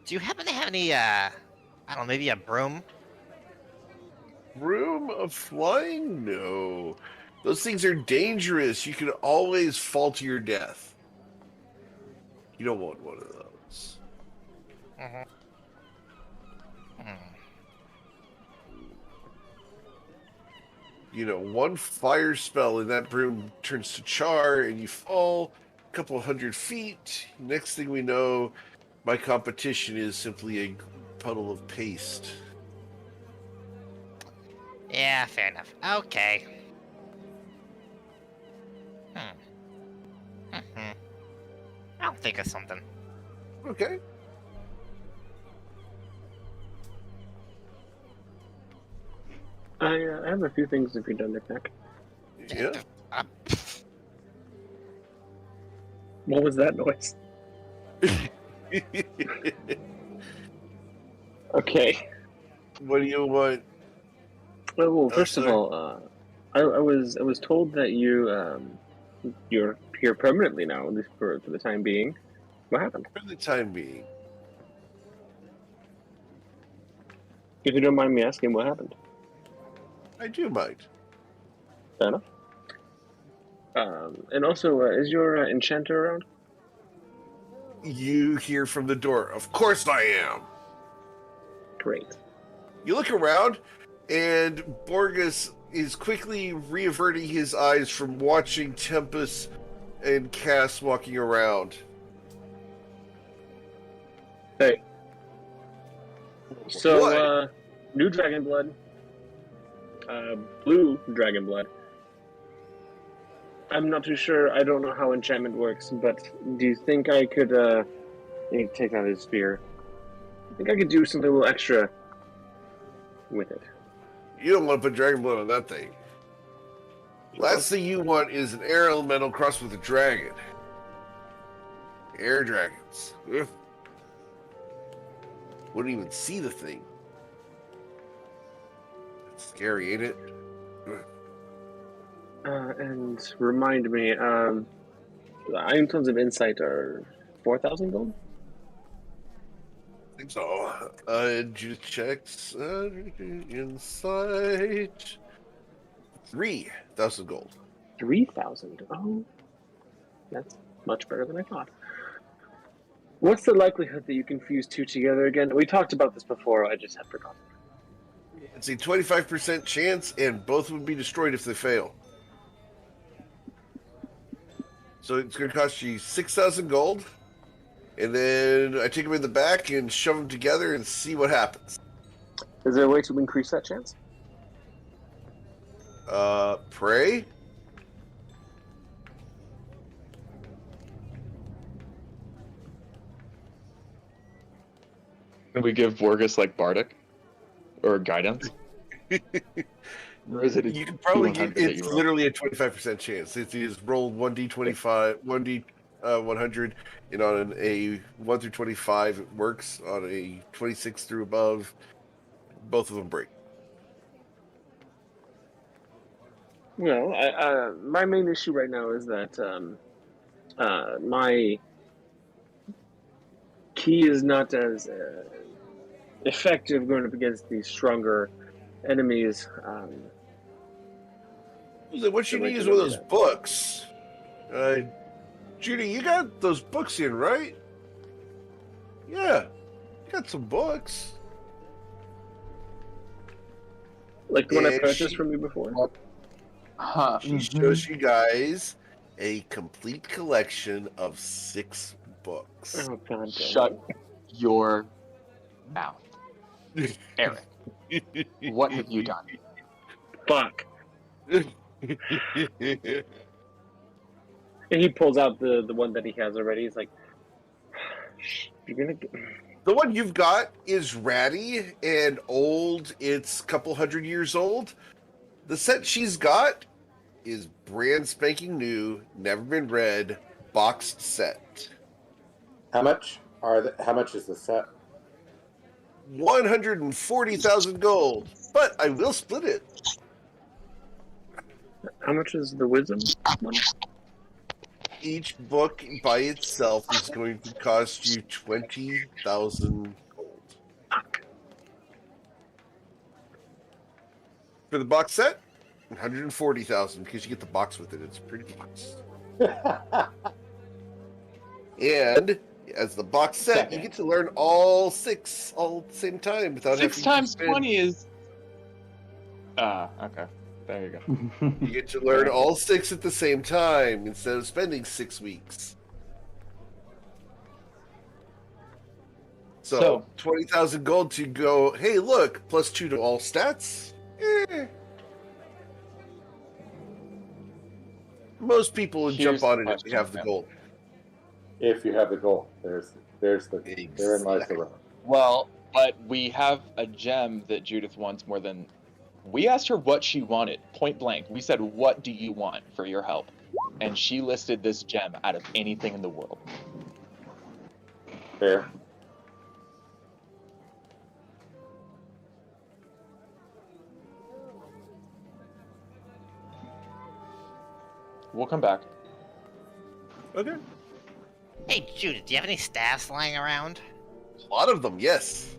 Do you happen to have any, I don't know, maybe a broom? Room of flying? No. Those things are dangerous. You can always fall to your death. You don't want one of those. Mm-hmm. You know, one fire spell and that broom turns to char and you fall a couple 100 feet. Next thing we know, my competition is simply a puddle of paste. Yeah, fair enough. Okay. I'll think of something. Okay. I have a few things if you're done, Nick. Yeah. What was that noise? What Okay. do you want? Well, first of all, I was told that you're here permanently now, at least for the time being. What happened? For the time being. If you don't mind me asking, what happened? I do mind. Fair enough. And also, is your enchanter around? You hear from the door, "Of course I am." Great. You look around, and Borgus is quickly reaverting his eyes from watching Tempest and Cass walking around. Hey. So, What? new dragon blood. Blue dragon blood. I'm not too sure. I don't know how enchantment works, but do you think I could, take out his spear? I think I could do something a little extra with it. You don't want to put dragon blood on that thing. Last thing you want is an air elemental crossed with a dragon. Air dragons. Ugh. Wouldn't even see the thing. It's scary, ain't it? Ugh. And remind me, the Iron Tones of Insight are 4,000 gold? I think so. Judith checks. Insight. 3,000 gold. 3,000? Oh, that's much better than I thought. What's the likelihood that you can fuse two together again? We talked about this before, I just had forgotten. It's a 25% chance, and both would be destroyed if they fail. So it's going to cost you 6,000 gold, and then I take them in the back and shove them together and see what happens. Is there a way to increase that chance? Pray? Can we give Borgus like Bardic or guidance? Or is it? You can probably D100 get, that it's you roll? literally a 25% chance. It's you just roll 1d25, 100, and on a 1 through 25 it works. On a 26 through above, both of them break. Well, my main issue right now is that my key is not as effective going up against these stronger enemies. What you need is one of those books. Judy, you got those books in, right? Yeah, you got some books. Like the one I And purchased from you before? Huh. She shows you guys a complete collection of 6 books. Oh, God damn. Shut your mouth, Eric. What have you done? Fuck. And he pulls out the one that he has already. He's like, You're gonna. The one you've got is ratty and old. It's a couple hundred years old. The set she's got is brand spanking new, never been read, boxed set. How much is the set? 140,000 gold. But I will split it. How much is the wisdom one? Each book by itself is going to cost you 20,000 gold. For the box set, 140,000 because you get the box with it. It's a pretty box. And as the box set, you get to learn all 6 all at the same time without 6 having times to spend. 20 is. Okay. There you go. You get to learn all 6 at the same time instead of spending 6 weeks. So 20,000 gold to go, hey, look, +2 to all stats? Most people would Here's jump on the it if they have the question, gold. If you have the goal, therein lies the rub. Well, but we have a gem that Judith wants more than. We asked her what she wanted, point blank. We said, "What do you want for your help?" And she listed this gem out of anything in the world. Fair. We'll come back. Okay. Hey, Judith, do you have any staffs lying around? A lot of them, yes.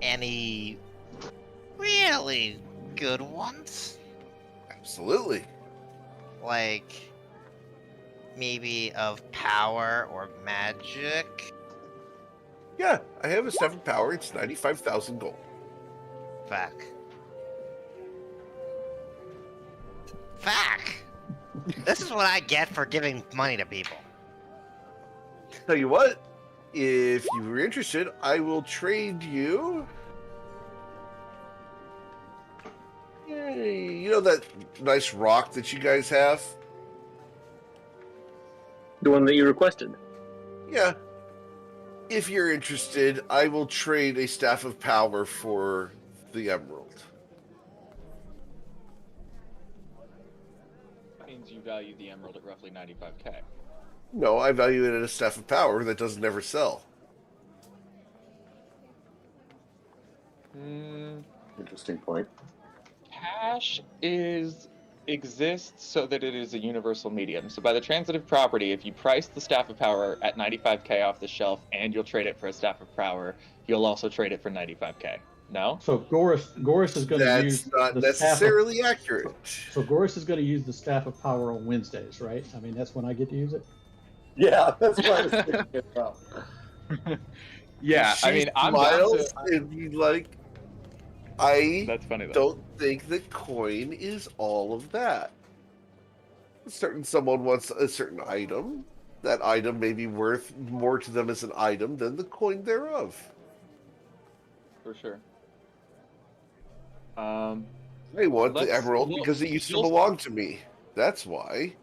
Any really good ones? Absolutely. Like, maybe of power or magic? Yeah, I have a staff of power. It's 95,000 gold. Fuck. Fuck! This is what I get for giving money to people. Tell you what, if you were interested, I will trade you. You know that nice rock that you guys have? The one that you requested. Yeah. If you're interested, I will trade a staff of power for the emerald. That means you value the emerald at roughly 95k. No, I value it at a staff of power that doesn't ever sell. Interesting point. Cash exists so that it is a universal medium. So by the transitive property, if you price the staff of power at 95k off the shelf and you'll trade it for a staff of power, you'll also trade it for 95k. No? So Goris is going to use That's not the necessarily accurate. So Goris is going to use the staff of power on Wednesdays, right? I mean, that's when I get to use it. Yeah, that's what I was thinking as well. Yeah, I mean, I'm down Miles, to, if you like, I that's funny though. don't think that coin is all of that. Someone wants a certain item. That item may be worth more to them as an item than the coin thereof. For sure. They want the Let's- emerald we'll- because it used to you'll- belong to me. That's why.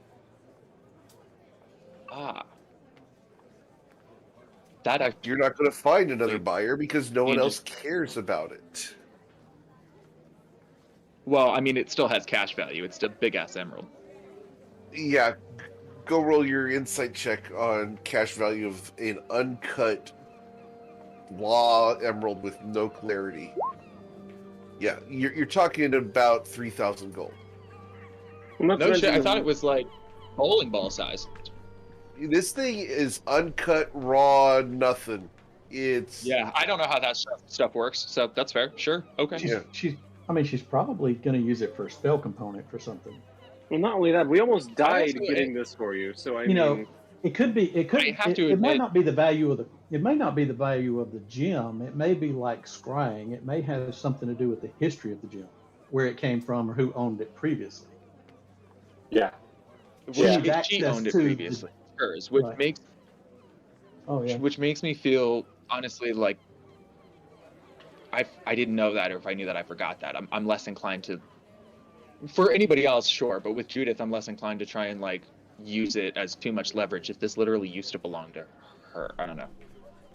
That You're not going to find another buyer because no one You else cares about it. well, I mean, it still has cash value. It's a big ass emerald. Yeah, go roll your insight check on cash value of an uncut law emerald with no clarity. Yeah, you're talking about 3,000 gold. Well, not to No shit. I mention- thought it was like bowling ball size. This thing is uncut, raw, nothing. It's Yeah, I don't know how that stuff works, so that's fair. Sure. Okay. Yeah. She's probably going to use it for a spell component for something. Well, not only that, we almost died also- getting this for you. So I You mean, know, it could be. It could. I have It, to it might admit- not be the value of the. It may not be the value of the gem. It may be like scrying. It may have something to do with the history of the gem, where it came from, or who owned it previously. Yeah. Which Yeah. she Access owned it to the- previously. Hers, which Right. makes Oh yeah. which makes me feel honestly like I didn't know that, or if I knew that, I forgot that. I'm less inclined to. For anybody else, sure, but with Judith, I'm less inclined to try and like use it as too much leverage if this literally used to belong to her. I don't know.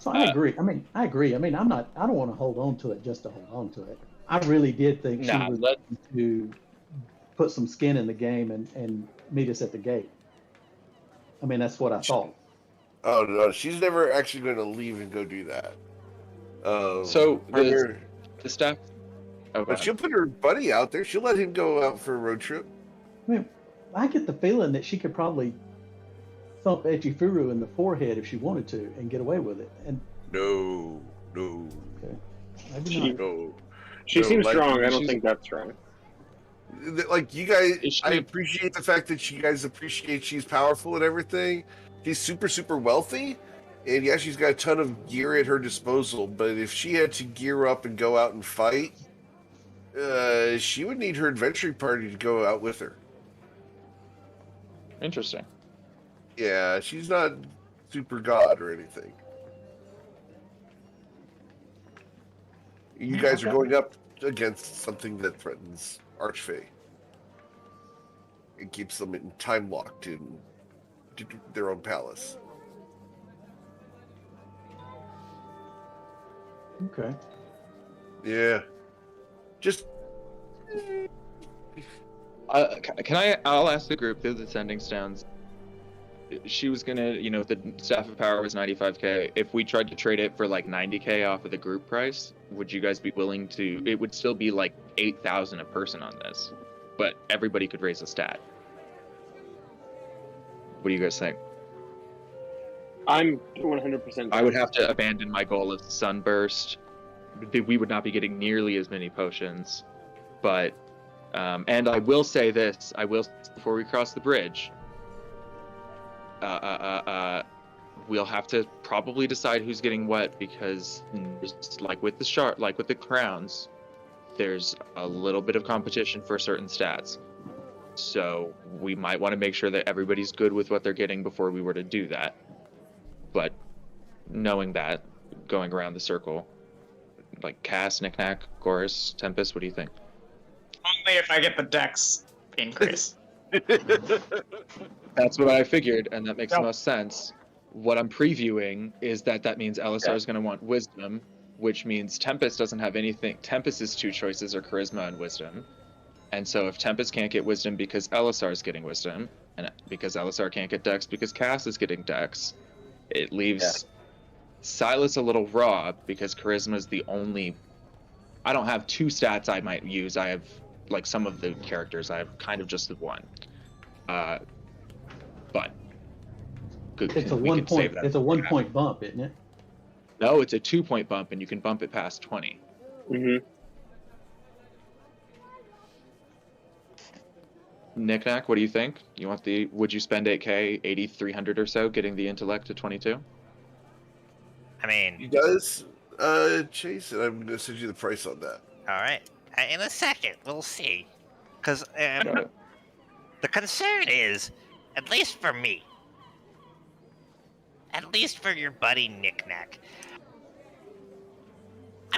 So I agree. I agree. I don't want to hold on to it just to hold on to it. I really did think she was going to put some skin in the game and meet us at the gate. I mean, that's what I thought. Oh no, she's never actually going to leave and go do that. So the staff. Oh, but she'll put her buddy out there. She'll let him go out for a road trip. I mean, I get the feeling that she could probably thump Echifuru in the forehead if she wanted to and get away with it. And no. Okay. Maybe She, not. No. she No, seems like, strong. I don't she's- think that's strong. Like you guys, Is she- I appreciate the fact that you guys appreciate she's powerful and everything. She's super wealthy, and yeah, she's got a ton of gear at her disposal. But if she had to gear up and go out and fight, she would need her adventuring party to go out with her. Interesting. Yeah, she's not super god or anything. You guys are going up against something that threatens Archfey. It keeps them in time locked in their own palace. Okay. Yeah. Just Can I? I'll ask the group. They're the sending stones. She was gonna, the staff of power was 95k. If we tried to trade it for like 90k off of the group price, would you guys be willing to? It would still be like 8,000 a person on this, but everybody could raise a stat. What do you guys think? I'm 100%. I would have to abandon my goal of sunburst. We would not be getting nearly as many potions, but and I will say this: before we cross the bridge. We'll have to probably decide who's getting what, because like with the crowns, there's a little bit of competition for certain stats. So we might want to make sure that everybody's good with what they're getting before we were to do that. But knowing that, going around the circle, like Cass, Knick-Knack, Chorus, Tempest, what do you think? Only if I get the dex increase. That's what I figured, and that makes the most sense. What I'm previewing is that means Elisar is going to want wisdom, which means Tempest doesn't have anything. Tempest's two choices are charisma and wisdom. And so if Tempest can't get wisdom because Elisar is getting wisdom, and because Elisar can't get dex because Cass is getting dex, it leaves Silas a little raw because charisma is the only... I don't have two stats I might use. I have, like some of the characters, I have kind of just the one. But good. It's a 1 point. It's a 1 point bump, isn't it? No, it's a 2 point bump, and you can bump it past 20. Mm-hmm. Knick-Knack, what do you think? Would you spend 8k, 8,300 or so, getting the intellect to 22? I mean, you guys, Chase, and I'm going to send you the price on that. all right. In a second, we'll see. Because the concern is, at least for me, at least for your buddy Knick-Knack, I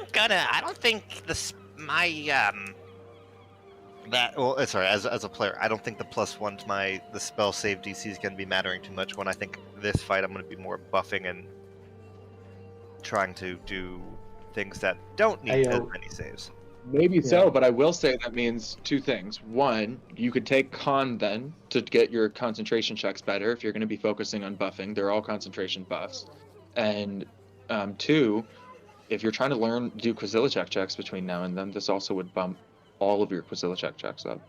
don't think as a player, I don't think the +1 to the spell save DC is going to be mattering too much. When I think this fight, I'm going to be more buffing and trying to do things that don't need as many saves. Maybe so, but I will say that means two things. One, you could take con then to get your concentration checks better if you're going to be focusing on buffing. They're all concentration buffs. And two, if you're trying to do Quizilichek checks between now and then, this also would bump all of your Quizilichek checks up.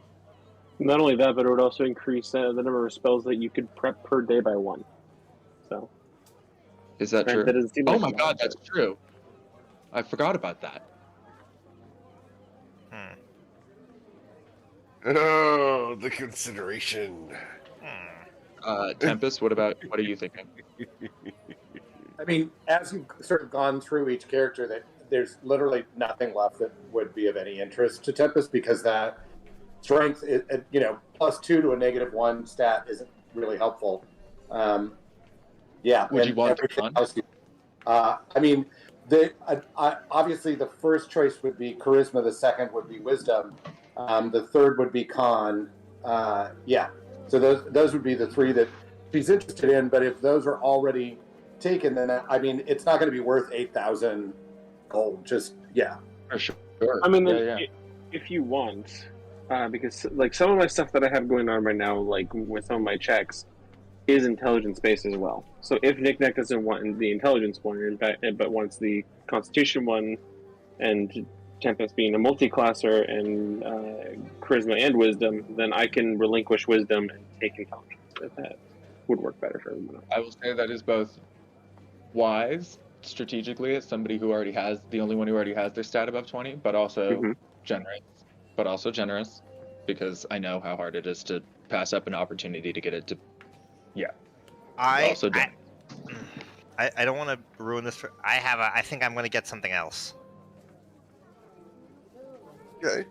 Not only that, but it would also increase the number of spells that you could prep per day by 1. So. Is that true? That doesn't seem Oh like my a lot, god, that's true. I forgot about that. Oh, the consideration. Tempest, what are you thinking? I mean, as you've sort of gone through each character, that there's literally nothing left that would be of any interest to Tempest, because that strength, +2 to a -1 stat isn't really helpful. Would you want the con? I mean, obviously the first choice would be charisma, the second would be wisdom, the third would be con. So those would be the three that she's interested in. But if those are already taken, then I mean, it's not going to be worth 8,000 gold. Just yeah. For sure. I mean, yeah. if you want, because like some of my stuff that I have going on right now, like with some of my checks, is intelligence based as well. So if Knick-Knack doesn't want the intelligence one, in fact, but wants the constitution one, and Tempest being a multi-classer and charisma and wisdom, then I can relinquish wisdom and take intelligence. If that would work better for everyone else. I will say that is both wise strategically as somebody who already has the only one who already has their stat above 20, but also generous because I know how hard it is to pass up an opportunity to get it to I don't want to ruin this for I think I'm going to get something else. Okay.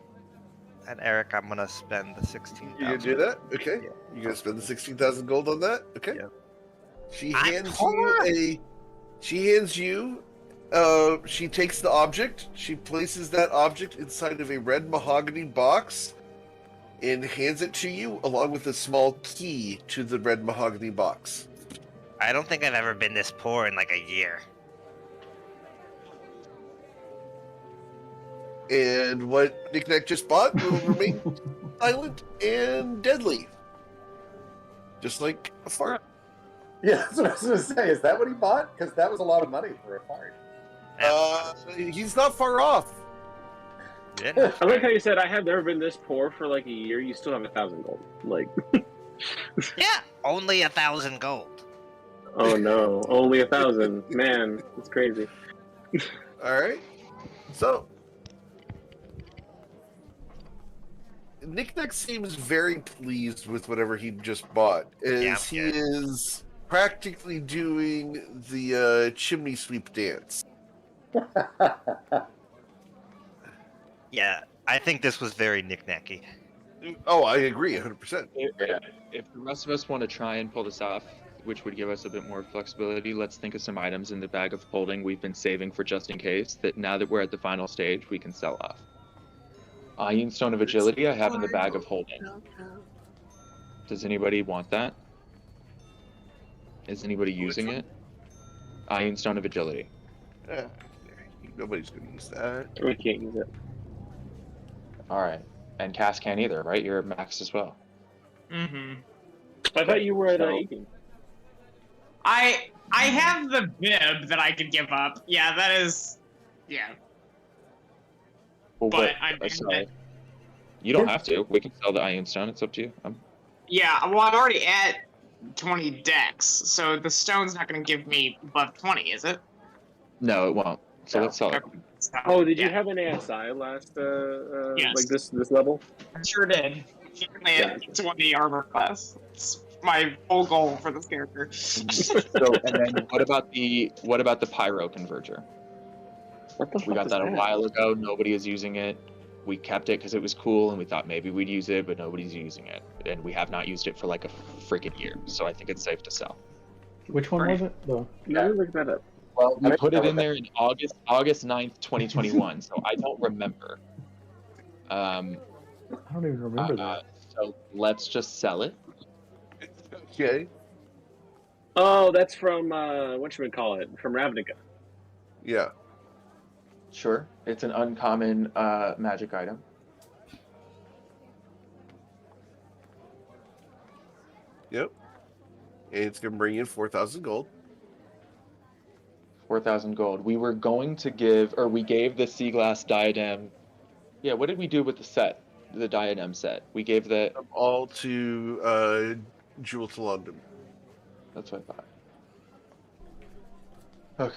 And Eric, I'm going to spend the 16,000. You gonna do that? Okay. Yeah. You gonna spend the 16,000 gold on that? Okay. Yeah. She hands you she takes the object, she places that object inside of a red mahogany box and hands it to you along with a small key to the red mahogany box. I don't think I've ever been this poor in like a year. And what Knick-Knack just bought will remain silent and deadly. Just like a fart. Yeah, that's what I was going to say. Is that what he bought? Because that was a lot of money for a fart. He's not far off. Yeah. I like how you said I have never been this poor for like a year. You still have 1,000 gold. Like, Yeah, only 1,000 gold. oh no, only 1,000. Man, it's crazy. All right. So, Knick-Knack seems very pleased with whatever he just bought, as he is practically doing the chimney sweep dance. Yeah, I think this was very knick-knacky. Oh, I agree, 100%. If the rest of us want to try and pull this off, which would give us a bit more flexibility, let's think of some items in the bag of holding we've been saving for just in case, that now that we're at the final stage, we can sell off. Iron Stone of Agility I have in the bag of holding. Does anybody want that? Is anybody using it? Iron Stone of Agility. Nobody's going to use that. We can't use it. Alright. And Cass can't either, right? You're maxed as well. Mm-hmm. I thought you were at So- 18. I have the bib that I could give up. Yeah, that is. Yeah. Well, But what- sorry. You don't have to. We can sell the Iron Stone. It's up to you. Yeah, well, I'm already at 20 decks, so the stone's not going to give me above 20, is it? No, it won't. So let's sell it. So, Oh, did you yeah, have an ASI last, Yes. like this level? I sure did. Certainly at 20 armor class. It's my whole goal for this character. So, and then what about the Pyro Converger? What the We fuck got is that a while ago. Nobody is using it. We kept it because it was cool, and we thought maybe we'd use it, but nobody's using it, and we have not used it for like a freaking year. So I think it's safe to sell. Which one was it? The... Let me look that up. Well, We put it in there in August 9th, 2021. So I don't remember. I don't even remember that. So let's just sell it. Okay. Oh, that's from whatchamacallit, from Ravnica. Yeah. Sure. It's an uncommon magic item. Yep. And it's going to bring in 4,000 gold. 4,000 gold. We were going to give, or we gave the sea glass diadem. Yeah, what did we do with the set? The diadem set. We gave the. All to Jewel to London. That's what I thought.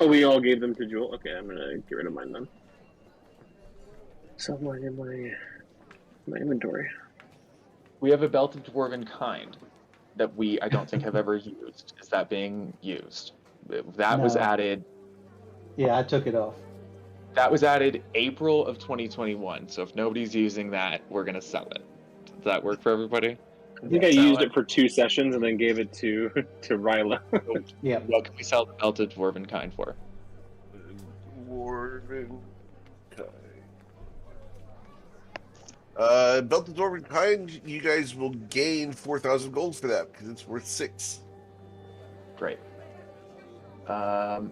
Oh, we all gave them to Jewel. Okay, I'm gonna get rid of mine then. Somewhere in my inventory. We have a belted dwarven kind that I don't think have ever used. Is that being used? That was No. added. Yeah, I took it off. That was added April of 2021. So if nobody's using that, we're gonna sell it. Does that work for everybody? I think I used it for 2 sessions and then gave it to Ryla. Yeah. What can we sell the belted dwarven kind for? Dwarven kind. Belted Dwarven kind, you guys will gain 4,000 gold for that because it's worth 6. Great. Oh.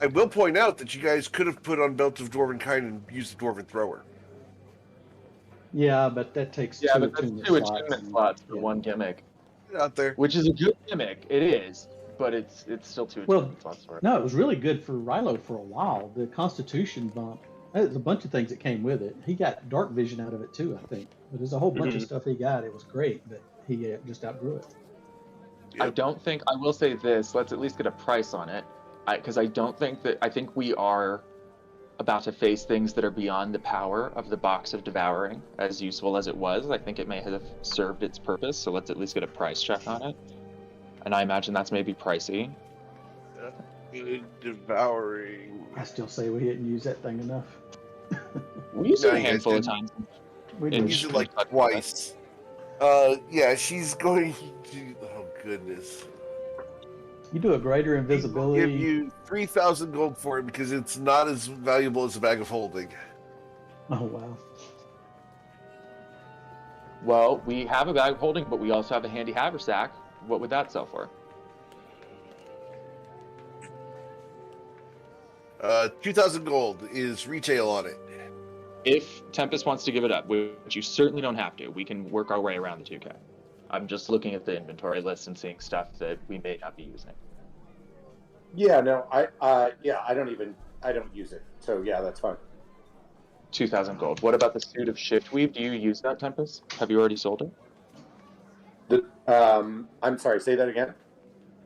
I will point out that you guys could have put on Belt of Dwarven Kind and used the Dwarven Thrower. Yeah, but that takes Yeah, two but that's attunement two slots. attunement slots for Yeah. one gimmick, Out there. which is a good gimmick. It is, but it's still two attunement slots for it. No, it was really good for Rilo for a while. The Constitution bump, there's a bunch of things that came with it. He got dark vision out of it too, I think. But there's a whole bunch of stuff he got. It was great, but he just outgrew it. Yep. I don't think, I will say this, let's at least get a price on it. Because I think we are about to face things that are beyond the power of the Box of Devouring. As useful as it was, I think it may have served its purpose, so let's at least get a price check on it. And I imagine that's maybe pricey. Devouring. I still say we didn't use that thing enough. We used it a handful of times. We In did. Use it like twice. Yeah, she's going to. Oh goodness. You do a greater We'll invisibility. give you 3,000 gold for it because it's not as valuable as a bag of holding. Oh wow. Well, we have a bag of holding, but we also have a handy haversack. What would that sell for? 2,000 gold is retail on it. If Tempest wants to give it up, which you certainly don't have to, we can work our way around the 2K. I'm just looking at the inventory list and seeing stuff that we may not be using. Yeah, no, I don't use it. So yeah, that's fine. 2,000 gold. What about the suit of shift weave? Do you use that, Tempest? Have you already sold it? I'm sorry, say that again.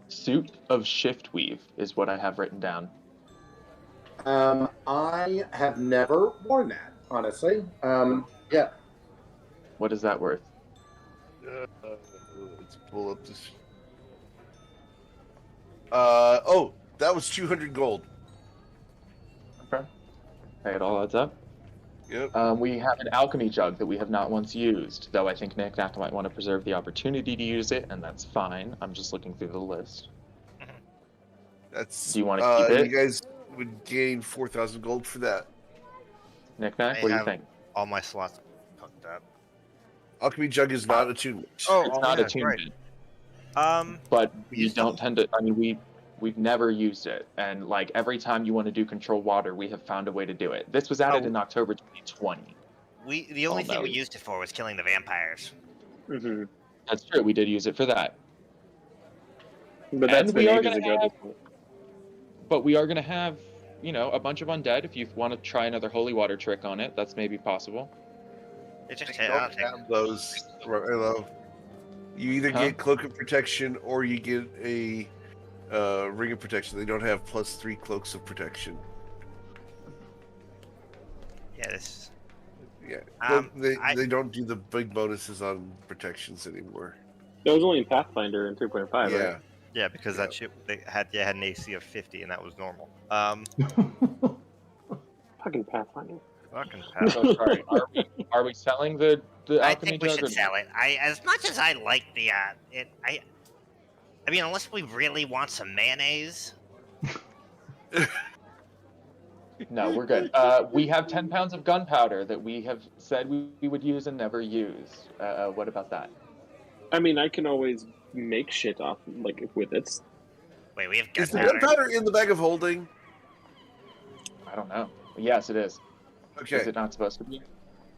Suit of shift weave is what I have written down. I have never worn that, honestly. Yeah. What is that worth? Let's pull up this. Oh, that was 200 gold. Okay. Hey, it all adds up. Yep. We have an alchemy jug that we have not once used, though I think Nick might want to preserve the opportunity to use it, and that's fine. I'm just looking through the list. That's. Do you want to keep it? You guys would gain 4,000 gold for that. Nick, what do you think? All my slots hooked up. Alchemy jug is not attunement. It's not yeah, attuned. right. But We you used don't to- tend to. I mean, we've never used it, and like every time you want to do control water, we have found a way to do it. This was added in October 2020. The only thing no. we used it for was killing the vampires. Mm-hmm. That's true. We did use it for that. But that's And we been are ages gonna ago. have- But we are going to have, a bunch of undead. If you want to try another holy water trick on it, that's maybe possible. It just They don't have those. Hello. You either Huh? get cloak of protection or you get a ring of protection. They don't have +3 cloaks of protection. Yeah, this. Yeah, I- they don't do the big bonuses on protections anymore. That was only in Pathfinder in 3.5, Yeah, right? Yeah, because that shit they had an AC of 50, and that was normal. Fucking Pathfinder. Fucking So sorry. Are we selling the I alchemy think we jug? should or- sell it. As much as I like the I mean, unless we really want some mayonnaise. No, we're good. We have 10 pounds of gunpowder that we have said we would use and never use. What about that? I mean, I can always make shit off with it. Wait, we have is the gunpowder. gunpowder in the bag of holding? I don't know. Yes, it is. Okay. Is it not supposed to be?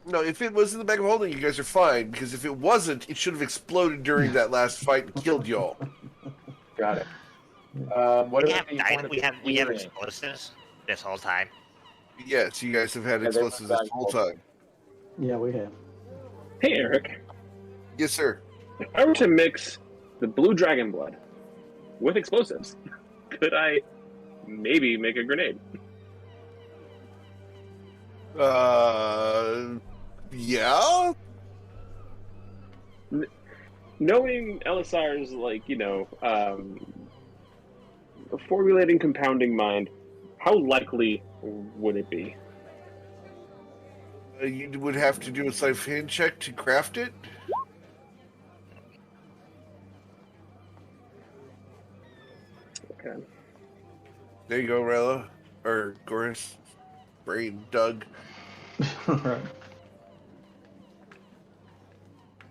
No, if it was in the bag of holding, you guys are fine. Because if it wasn't, it should have exploded during that last fight and killed y'all. Got it. What We about have the we have earring? explosives this whole time. Yes, you guys have had Yeah, they were explosives this whole time. Yeah, we have. Hey, Eric. Yes, sir. If I were to mix the blue dragon blood with explosives, could I maybe make a grenade? Yeah. Knowing Elisar's, formulating compounding mind, how likely would it be? You would have to do a sleight of hand check to craft it. Okay. There you go, Rella. Or Goris. Brain, Doug. Right.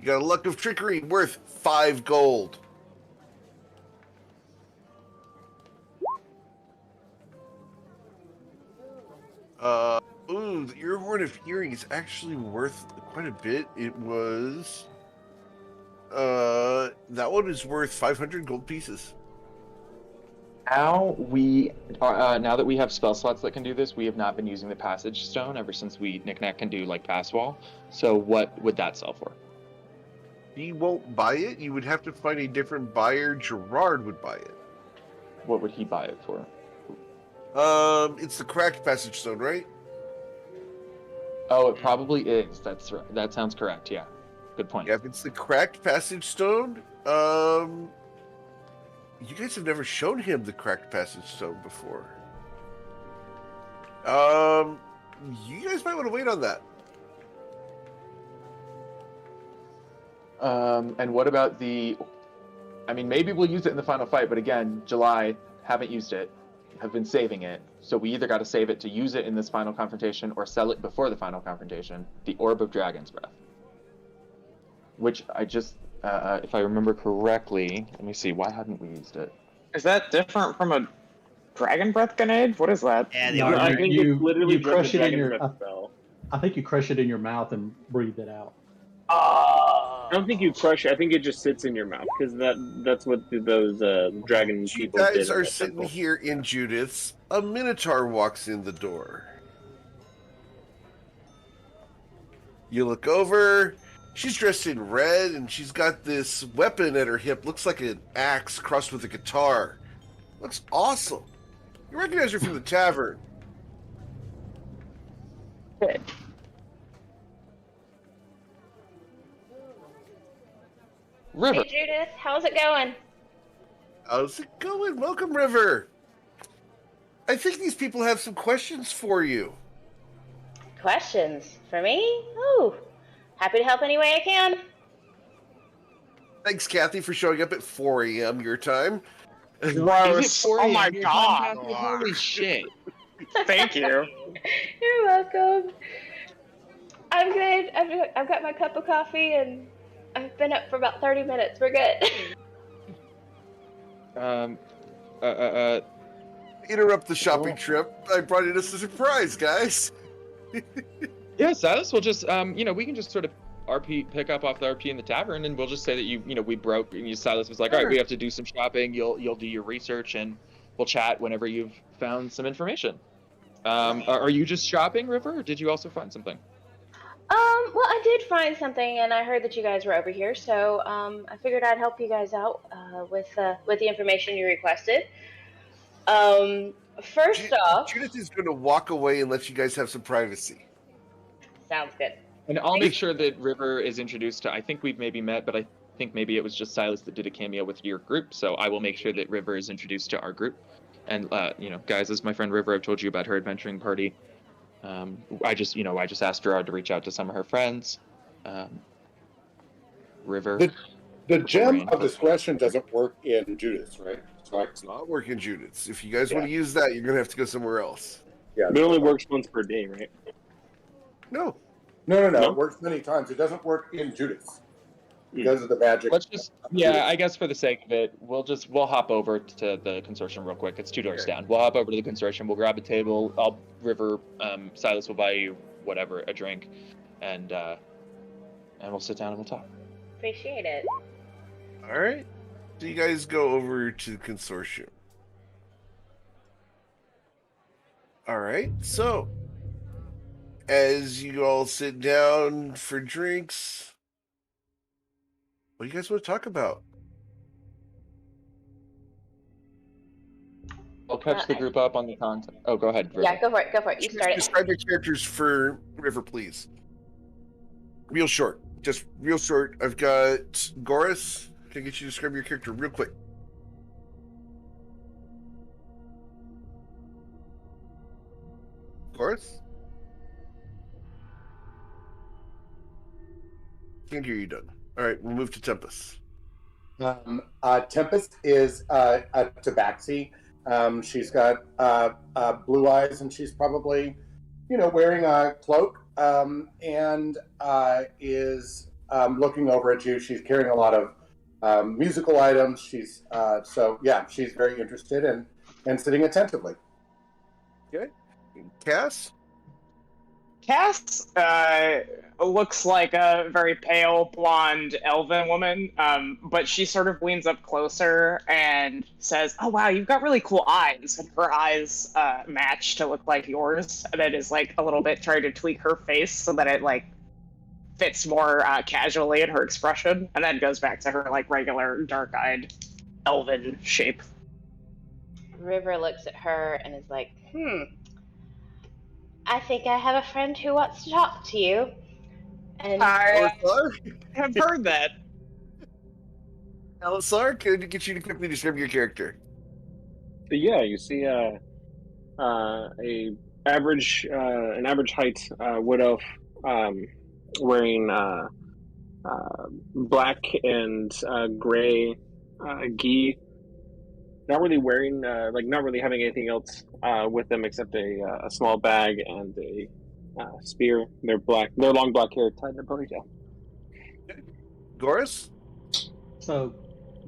You got a luck of trickery worth 5 gold. Ooh, the Ear Horn of Hearing is actually worth quite a bit. It was. That one is worth 500 gold pieces. Now that we have spell slots that can do this, we have not been using the Passage Stone ever since Knick-Knack can do like Pass Wall. So what would that sell for? He won't buy it. You would have to find a different buyer. Gerard would buy it. What would he buy it for? It's the Cracked Passage Stone, right? Oh, it probably is. That's right. That sounds correct. Yeah. Good point. Yeah, if it's the Cracked Passage Stone, you guys have never shown him the Cracked Passage Stone before. You guys might want to wait on that. And what about maybe we'll use it in the final fight, but again, July, haven't used it, have been saving it. So we either got to save it to use it in this final confrontation or sell it before the final confrontation, the Orb of Dragon's Breath. Which I just, if I remember correctly, let me see, why hadn't we used it? Is that different from a Dragon Breath grenade? What is that? Yeah, No, I think it's literally you crush it in your. spell. I think you crush it in your mouth and breathe it out. I don't think you crush it. I think it just sits in your mouth because that's what those dragon You people did. guys at are that sitting temple. here in Judith's. A Minotaur walks in the door. You look over. She's dressed in red, and she's got this weapon at her hip. Looks like an axe crossed with a guitar. Looks awesome. You recognize her from the tavern. Good. River. Hey Judith, how's it going? How's it going? Welcome, River. I think these people have some questions for you. Questions for me? Oh, happy to help any way I can. Thanks, Kathy, for showing up at 4 a.m. your time. Gross. Oh my god. Holy shit. Thank you. You're welcome. I'm good. I've got my cup of coffee and I've been up for about 30 minutes. We're good. Interrupt the shopping trip. I brought it as a surprise, guys. Yeah, Silas, we'll just, we can just sort of pick up off the RP in the tavern, and we'll just say that we broke, and Silas was like, all right, we have to do some shopping. You'll do your research, and we'll chat whenever you've found some information. Are you just shopping, River, or did you also find something? Well, I did find something, and I heard that you guys were over here, so I figured I'd help you guys out with the information you requested. First off, Judith is going to walk away and let you guys have some privacy. sounds good. And I'll make sure that River is introduced to, I think we've maybe met, but I think maybe it was just Silas that did a cameo with your group, so I will make sure that River is introduced to our group. And, guys, this is my friend River. I've told you about her adventuring party. I just asked Gerard to reach out to some of her friends. River. The gem of discretion doesn't work in Judith's, right? So It's not working, Judith. If you guys want to use that, you're going to have to go somewhere else. yeah, It only works once per day, right? No. No. No? It works many times. It doesn't work in Judith's because of the magic. Let's just, I guess for the sake of it, we'll hop over to the consortium real quick. It's 2 doors down. We'll hop over to the consortium. We'll grab a table. Silas will buy you whatever, a drink, and we'll sit down and we'll talk. Appreciate it. All right. So you guys go over to the consortium. All right. So, as you all sit down for drinks, what do you guys want to talk about? I'll catch the group up on the content. Oh, go ahead, River. Yeah, go for it. Go for it. You start it. Describe your characters for River, please. Real short. Just real short. I've got Goris. Can I get you to describe your character real quick? Goris? Can't hear you, Doug. All right, we'll move to Tempest. Tempest is a tabaxi. She's got blue eyes, and she's probably, wearing a cloak, and is looking over at you. She's carrying a lot of musical items. She's she's very interested and sitting attentively. Okay. Cass? Cass looks like a very pale, blonde, elven woman, but she sort of leans up closer and says, "Oh wow, you've got really cool eyes." And her eyes match to look like yours, and it is like a little bit trying to tweak her face so that it like fits more casually in her expression, and then goes back to her like regular dark-eyed elven shape. River looks at her and is like, I think I have a friend who wants to talk to you. And I have heard that. Alisar, could I get you to quickly describe your character? Yeah, you see an average height wood elf wearing black and gray gi. Not really wearing not really having anything else with them except a small bag and a spear. Their long black hair tied in a ponytail. Goris? So,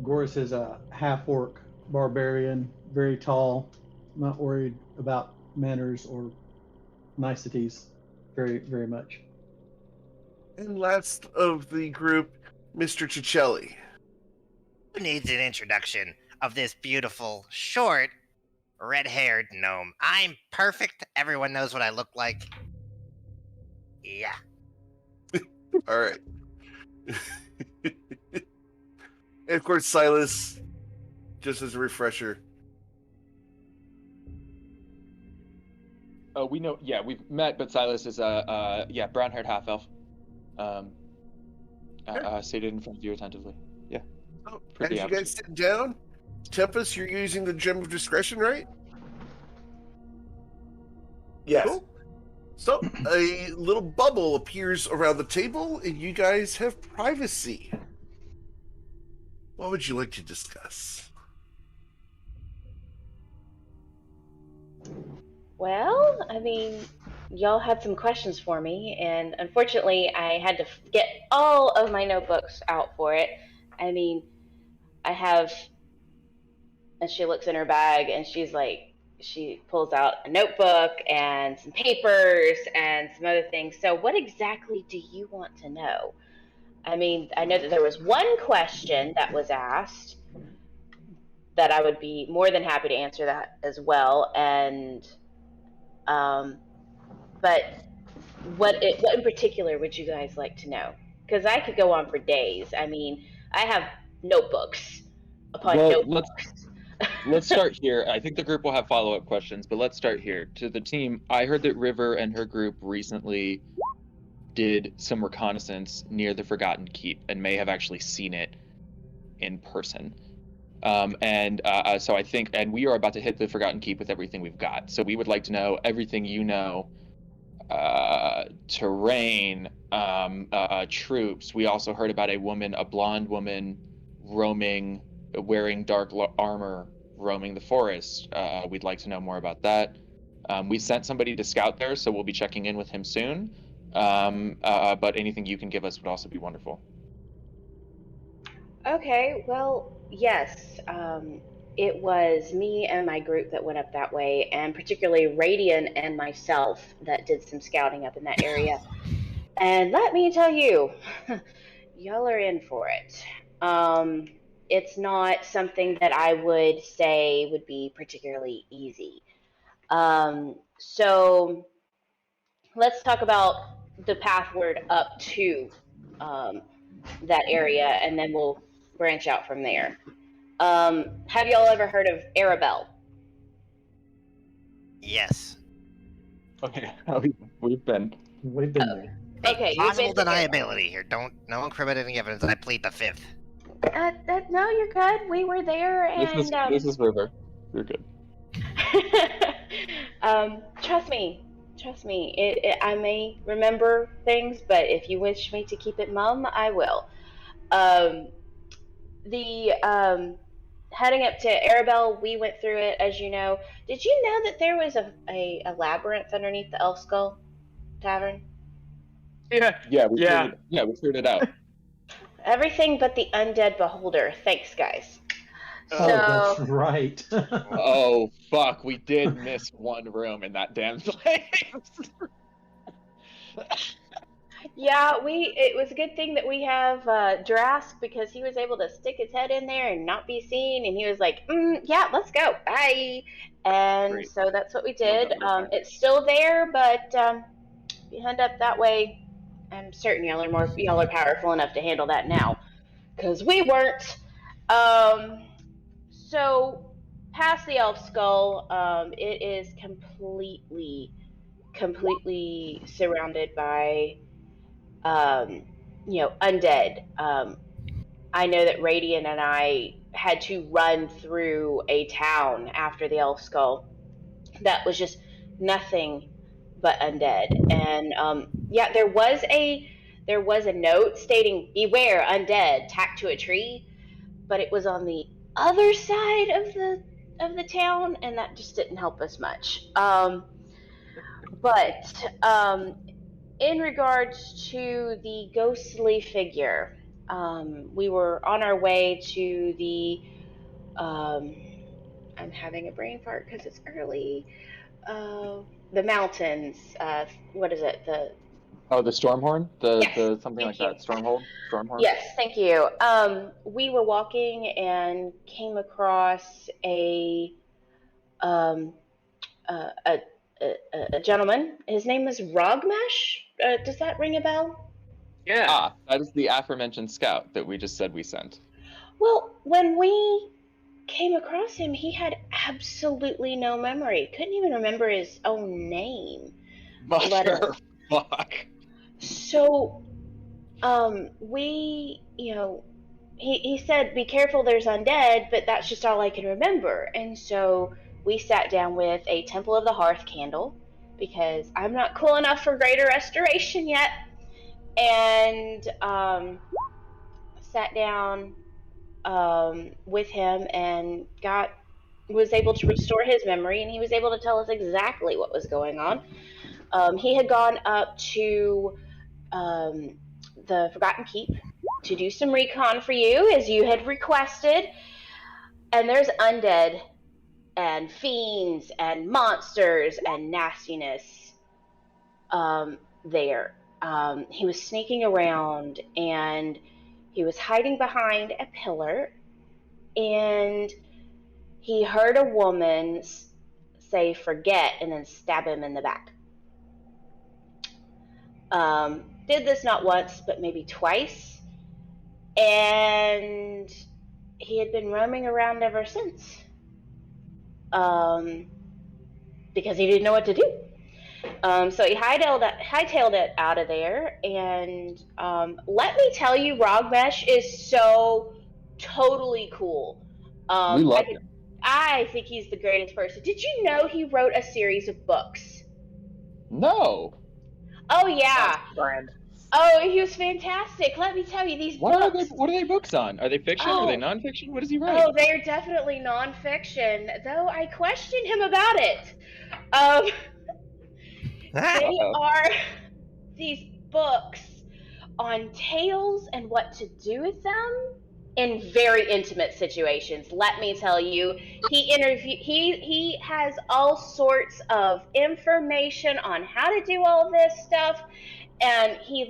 Goris is a half-orc barbarian, very tall, not worried about manners or niceties very, very much. And last of the group, Mr. Cicelli. Who needs an introduction of this beautiful, short, red-haired gnome? I'm perfect. Everyone knows what I look like. Yeah. All right. And of course, Silas, just as a refresher. We know. Yeah, we've met, but Silas is brown-haired half-elf. Seated in front of you attentively. Yeah. So, as Pretty you average. guys sit down, Tempest, you're using the gem of discretion, right? Yes. Cool. So, a little bubble appears around the table, and you guys have privacy. What would you like to discuss? well, I mean, y'all had some questions for me, and unfortunately, I had to get all of my notebooks out for it. I mean, I have, and she looks in her bag, and she pulls out a notebook and some papers and some other things. So what exactly do you want to know? I mean, I know that there was one question that was asked that I would be more than happy to answer that as well. And, but what in particular would you guys like to know? Because I could go on for days. I mean, I have notebooks upon notebooks. Let's start here. I think the group will have follow-up questions, but let's start here. To the team, I heard that River and her group recently did some reconnaissance near the Forgotten Keep and may have actually seen it in person. So I think, and we are about to hit the Forgotten Keep with everything we've got. So we would like to know everything you know, terrain, troops. We also heard about a blonde woman roaming, wearing dark armor, roaming the forest. We'd like to know more about that. We sent somebody to scout there, so we'll be checking in with him soon. But anything you can give us would also be wonderful. Okay, well, yes. It was me and my group that went up that way, and particularly Radian and myself that did some scouting up in that area. And let me tell you, y'all are in for it. It's not something that I would say would be particularly easy. So let's talk about the pathward up to that area, and then we'll branch out from there. Have y'all ever heard of Arabelle? Yes. Okay, we've been there. Okay, Plausible deniability here. No incriminating evidence. I plead the fifth. No, you're good. We were there, and this is River. You're good. Trust me. I may remember things, but if you wish me to keep it mum, I will. Heading up to Arabelle, we went through it, as you know. Did you know that there was a labyrinth underneath the Elf Skull Tavern? Yeah, we figured it out. Everything but the undead beholder. Thanks, guys. Oh, that's right. Oh, fuck. We did miss one room in that damn place. Yeah, it was a good thing that we have Drask, because he was able to stick his head in there and not be seen, and he was like, yeah, let's go, bye. And Great. so that's what we Love did. that little guy. It's still there, but if you end up that way, I'm certain y'all are powerful enough to handle that now, because we weren't. So past the elf skull, it is completely surrounded by undead. I know that Radiant and I had to run through a town after the elf skull that was just nothing but undead. And yeah, there was a note stating "Beware undead, tacked to a tree," but it was on the other side of the town, and that just didn't help us much. But in regards to the ghostly figure, we were on our way to the. I'm having a brain fart because it's early. The mountains. What is it? The Stormhorn? Yes, The something thank like you. that. Stormhold? Stormhorn? Yes, thank you. We were walking and came across um, a, a, a gentleman. His name is Rogmesh. Does that ring a bell? Yeah. Ah, that is the aforementioned scout that we just said we sent. Well, when we came across him, he had absolutely no memory. Couldn't even remember his own name. Fuck. So, he said, "Be careful, there's undead," but that's just all I can remember. And so we sat down with a Temple of the Hearth candle, because I'm not cool enough for Greater Restoration yet, and sat down with him and was able to restore his memory, and he was able to tell us exactly what was going on. He had gone up to the Forgotten Keep to do some recon for you, as you had requested, and there's undead and fiends and monsters and nastiness there. He was sneaking around, and he was hiding behind a pillar, and he heard a woman say "forget" and then stab him in the back. Did this not once, but maybe twice, and he had been roaming around ever since, because he didn't know what to do. So he hightailed it out of there, and let me tell you, Rogmesh is so totally cool. We love him. I think he's the greatest person. Did you know he wrote a series of books? No. Oh yeah. Brand. Oh, he was fantastic. Let me tell you, these books. What are they books on? Are they fiction? Are they nonfiction? What does he write? Oh, they are definitely nonfiction, though I questioned him about it. They are these books on tales and what to do with them in very intimate situations. Let me tell you, he has all sorts of information on how to do all this stuff, and he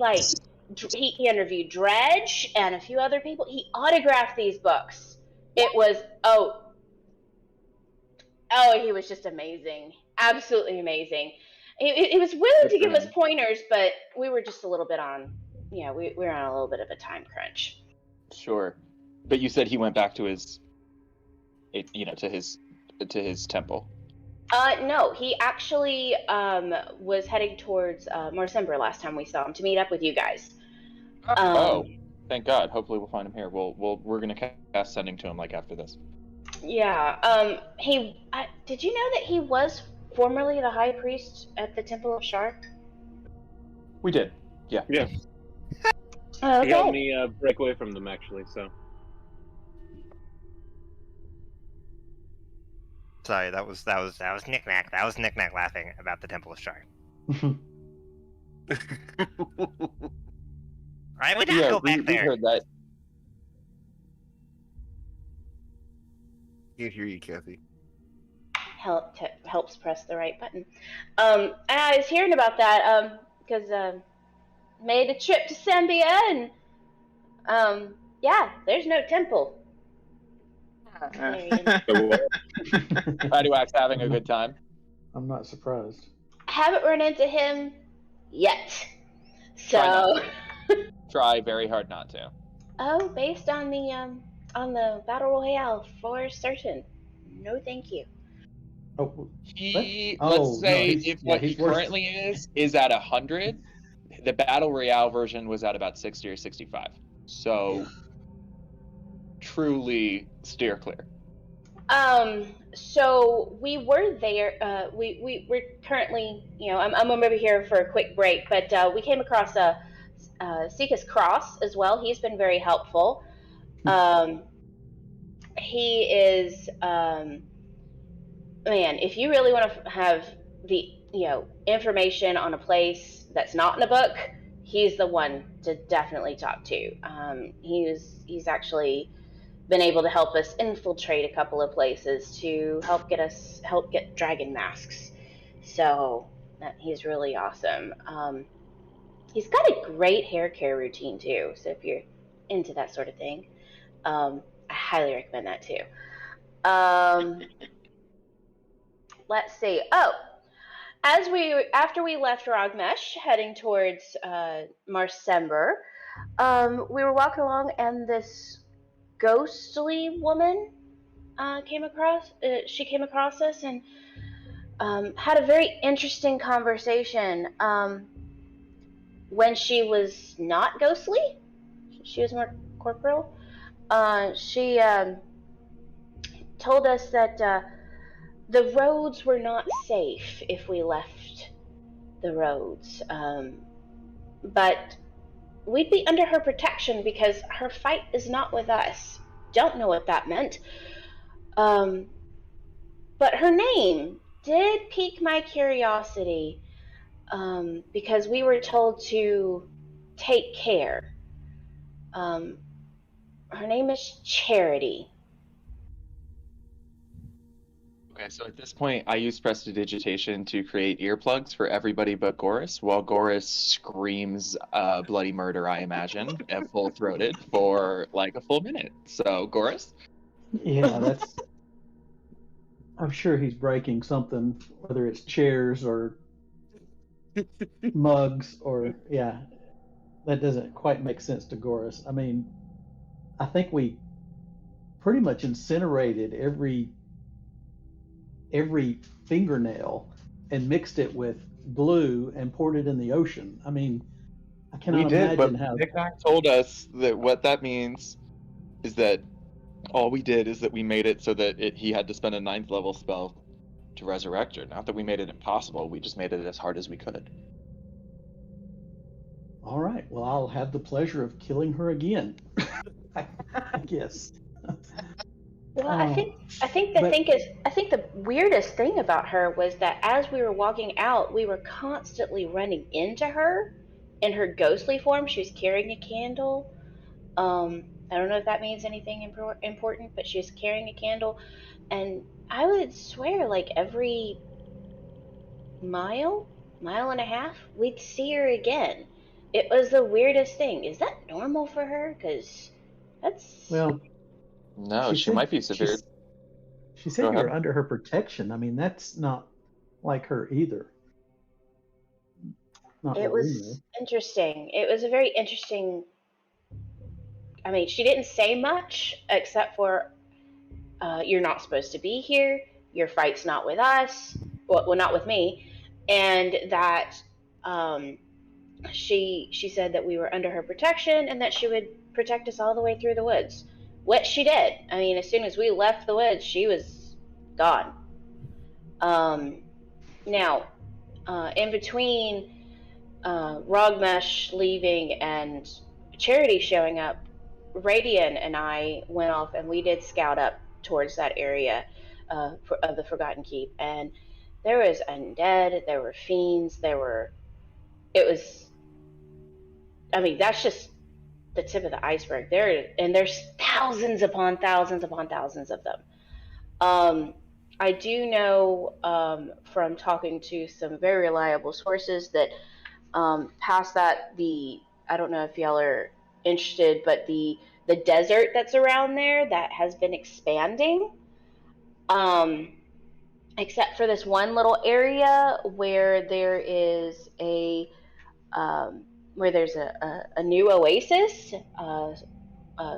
interviewed Dredge and a few other people. He autographed these books. It was he was just amazing, absolutely amazing. He was willing to give us pointers, but we were just a little bit on, we were on a little bit of a time crunch. Sure, but you said he went back to his, to his temple. No, he actually was heading towards Morcember last time we saw him, to meet up with you guys. Thank God. Hopefully we'll find him here. We're gonna cast sending to him after this. Yeah. Did you know that he was formerly the high priest at the Temple of Shar? We did. Yeah. Yeah. Okay. He helped me break away from them, actually. So. Sorry, that was Knick-Knack. That was Knick-Knack laughing about the Temple of Shar. Right, we gotta go back there. We heard that. Can't hear you, Kathy. Helps press the right button. And I was hearing about that. because made a trip to Zambia and yeah, there's no temple. Pattywack's having a good time. I'm not surprised. I haven't run into him yet, so Try very hard not to. Oh, based on the battle royale, for certain. No, thank you. Oh, Let's say if what he currently is at 100. The battle royale version was at about 60 or 65. So truly steer clear. So we were there. We're currently, I'm over here for a quick break, but we came across Sika's Cross as well. He's been very helpful. He is, man, if you really want to have the, information on a place that's not in a book, he's the one to definitely talk to. He's actually been able to help us infiltrate a couple of places to help get dragon masks. So he's really awesome. He's got a great hair care routine too. So if you're into that sort of thing, I highly recommend that too. Let's see. Oh, after we left Rogmesh, heading towards Marsember, we were walking along, and this ghostly woman came across us and had a very interesting conversation. When she was not ghostly, she was more corporeal. She told us that the roads were not safe if we left the roads, but we'd be under her protection because her fight is not with us. Don't know what that meant. But her name did pique my curiosity, because we were told to take care. Her name is Charity. Okay, so at this point, I use prestidigitation to create earplugs for everybody but Goris, while Goris screams bloody murder, I imagine, and full-throated for like a full minute. So, Goris? Yeah, that's... I'm sure he's breaking something, whether it's chairs or mugs or... Yeah, that doesn't quite make sense to Goris. I mean, I think we pretty much incinerated every fingernail and mixed it with glue and poured it in the ocean. I mean, I cannot imagine how... Nick told us that what that means is that all we did is that we made it so that he had to spend a 9th level spell to resurrect her. Not that we made it impossible, we just made it as hard as we could. All right, well, I'll have the pleasure of killing her again. I guess. Well, I think the weirdest thing about her was that as we were walking out, we were constantly running into her in her ghostly form. She was carrying a candle. I don't know if that means anything important, but she was carrying a candle, and I would swear, like every mile and a half, we'd see her again. It was the weirdest thing. Is that normal for her? Because that's... Well... No, she might be severe. She said you were under her protection. I mean, that's not like her either. It was interesting. It was a very interesting... I mean, she didn't say much except for, you're not supposed to be here. Your fight's not with us. Well, not with me. And that she said that we were under her protection and that she would protect us all the way through the woods. What she did. I mean, as soon as we left the woods, she was gone. Now, in between Rogmesh leaving and Charity showing up, Radian and I went off and we did scout up towards that area of the Forgotten Keep, and there was undead, there were fiends, I mean, that's just the tip of the iceberg. There's thousands upon thousands upon thousands of them. I do know from talking to some very reliable sources that Past that, I don't know if y'all are interested, but the desert that's around there that has been expanding. Except for this one little area where there is where there's a new oasis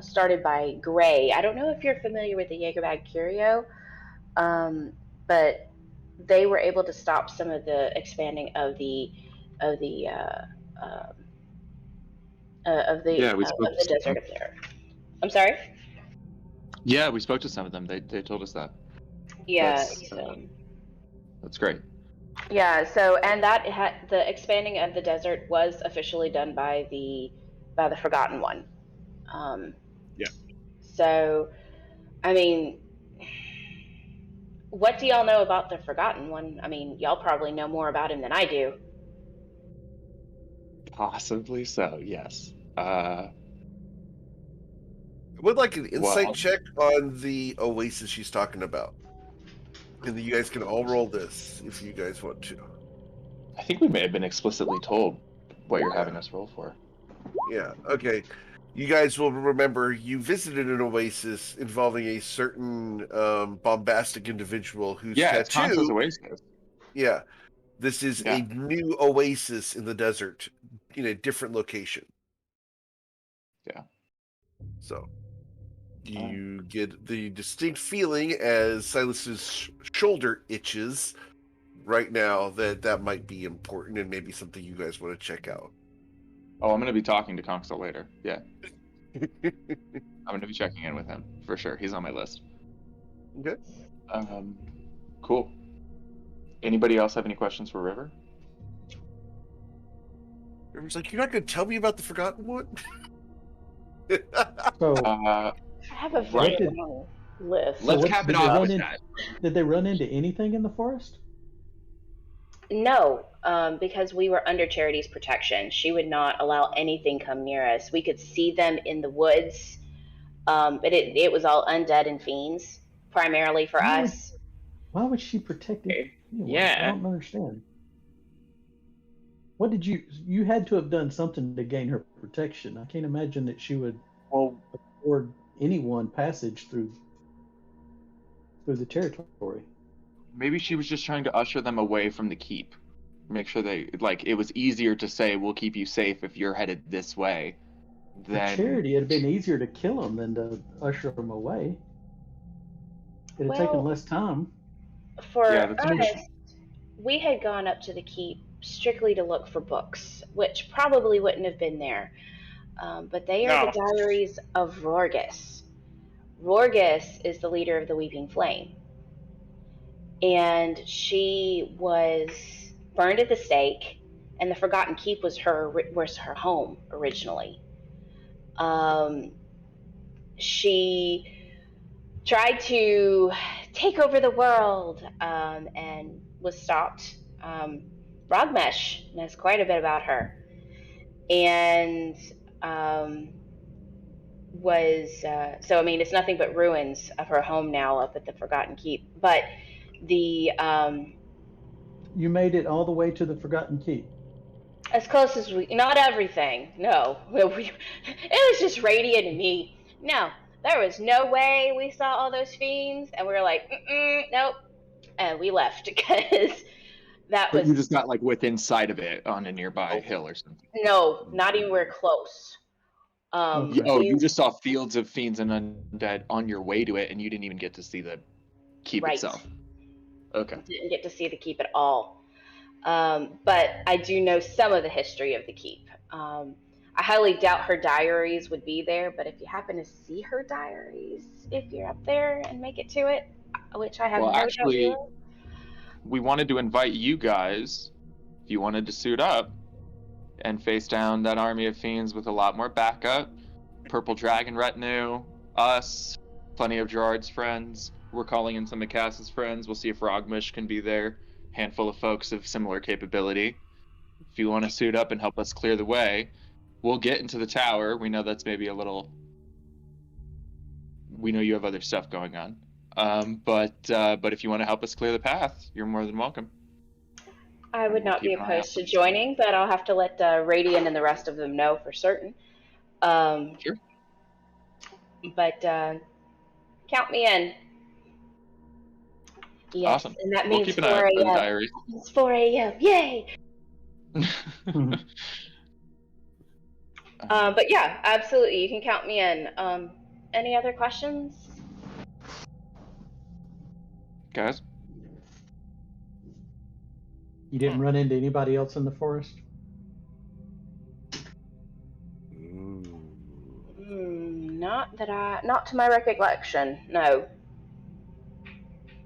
started by Gray. I don't know if you're familiar with the Jägerbag Curio, but they were able to stop some of the expanding of the desert up there. I'm sorry. Yeah, we spoke to some of them. They told us that. Yeah. That's great. Yeah. So, and the expanding of the desert was officially done by the Forgotten One. Yeah. So, I mean, what do y'all know about the Forgotten One? I mean, y'all probably know more about him than I do. Possibly so, yes. I would like an insight check on the oasis she's talking about. And you guys can all roll this if you guys want to. I think we may have been explicitly told what you're having us roll for. Yeah, okay. You guys will remember you visited an oasis involving a certain bombastic individual whose it's tattoo... Hanzo's oasis. Yeah. This is a new oasis in the desert in a different location. Yeah. So you get the distinct feeling as Silas's shoulder itches right now that might be important and maybe something you guys want to check out. Oh, I'm going to be talking to Conxel later. Yeah. I'm going to be checking in with him for sure. He's on my list. Okay. Cool. Anybody else have any questions for River? River's like, you're not going to tell me about the Forgotten One? So, I have a very long list. Let's cap it off with that. Did they run into anything in the forest? No, because we were under Charity's protection. She would not allow anything come near us. We could see them in the woods, but it was all undead and fiends, primarily for us. Why would she protect it? Anyway? Yeah. I don't understand. What did you had to have done something to gain her protection. I can't imagine that she would afford anyone passage through the territory. Maybe she was just trying to usher them away from the keep. Make sure it was easier to say, we'll keep you safe if you're headed this way. For Charity, it'd have been easier to kill them than to usher them away. It'd have taken less time. For us, we had gone up to the keep strictly to look for books, which probably wouldn't have been there. But they are the diaries of Rorgus. Rorgus is the leader of the Weeping Flame. And she was burned at the stake, and the Forgotten Keep was her home originally. She tried to take over the world and was stopped. Rogmesh knows quite a bit about her, and so I mean, it's nothing but ruins of her home now up at the Forgotten Keep. But you made it all the way to the Forgotten Keep. As close as not everything. No, it was just Radiant and me. No, there was no way we saw all those fiends, and we were like, nope, and we left because that was. But you just got within sight of it on a nearby hill or something. No, not anywhere close. You just saw fields of fiends and undead on your way to it, and you didn't even get to see the keep itself. Okay. Didn't get to see the keep at all. But I do know some of the history of the keep. I highly doubt her diaries would be there, but if you happen to see her diaries, if you're up there and make it to it, which I have no doubt you will. We wanted to invite you guys, if you wanted to suit up, and face down that army of fiends with a lot more backup. Purple Dragon retinue, us, plenty of Gerard's friends. We're calling in some of Cass's friends. We'll see if Rogmish can be there. Handful of folks of similar capability. If you want to suit up and help us clear the way, we'll get into the tower. We know that's maybe a little... We know you have other stuff going on. But if you want to help us clear the path, you're more than welcome. I would We'll not be keep an eye out opposed for to the joining, but I'll have to let Radiant and the rest of them know for certain. Sure. But count me in. Yes, Awesome. and that We'll means keep an eye 4 out for the a.m. diary. It's 4 a.m. Yay! But yeah, absolutely, you can count me in. Any other questions? Guys? You didn't run into anybody else in the forest? Not to my recollection, no.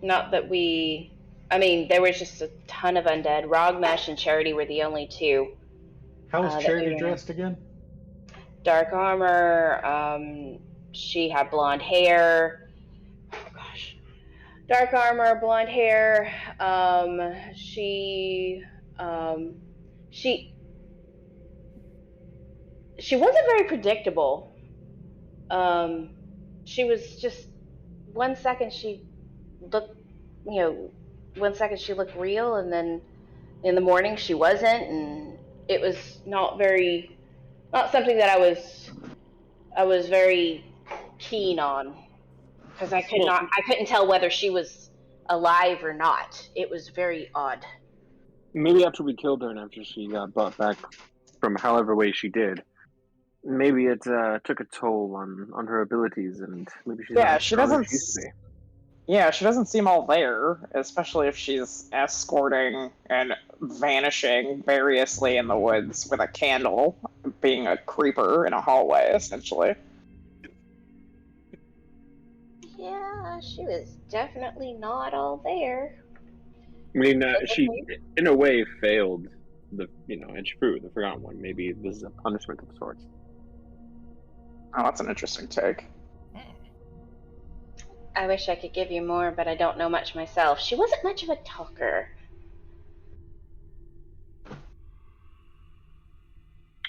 Not that we, I mean, there was just a ton of undead. Rogmesh and Charity were the only two. How was that Charity we dressed again? Dark armor, she had blonde hair. Oh gosh. Dark armor, blonde hair. She wasn't very predictable. She was just, one second she looked, one second she looked real, and then in the morning she wasn't, and it was not something that I was very keen on, because I couldn't tell whether she was alive or not. It was very odd. Maybe after we killed her and after she got brought back from however way she did, maybe it took a toll on her abilities, and maybe she's not as she strong doesn't. as she used to be. Yeah, she doesn't seem all there, especially if she's escorting and vanishing variously in the woods with a candle, being a creeper in a hallway, essentially. Yeah, she was definitely not all there. I mean, she, in a way, failed the, and Shrew, the Forgotten One. Maybe this is a punishment of sorts. Oh, that's an interesting take. I wish I could give you more, but I don't know much myself. She wasn't much of a talker.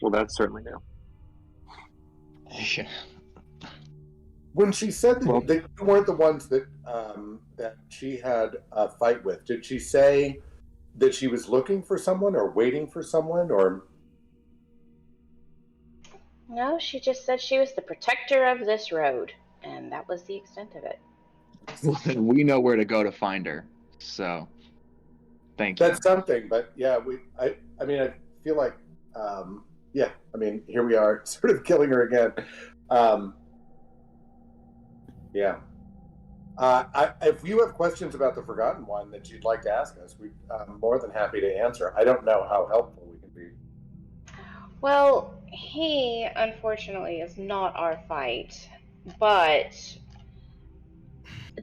Well, that's certainly new. Yeah. When she said that they weren't the ones that that she had a fight with, did she say that she was looking for someone or waiting for someone, or? No, she just said she was the protector of this road, and that was the extent of it. Well, then we know where to go to find her. So, thank you. That's something, but yeah, I mean, I feel like, yeah, I mean, here we are, sort of killing her again. Yeah. If you have questions about the Forgotten One that you'd like to ask us, I'm more than happy to answer. I don't know how helpful we can be. Well, he, unfortunately, is not our fight, but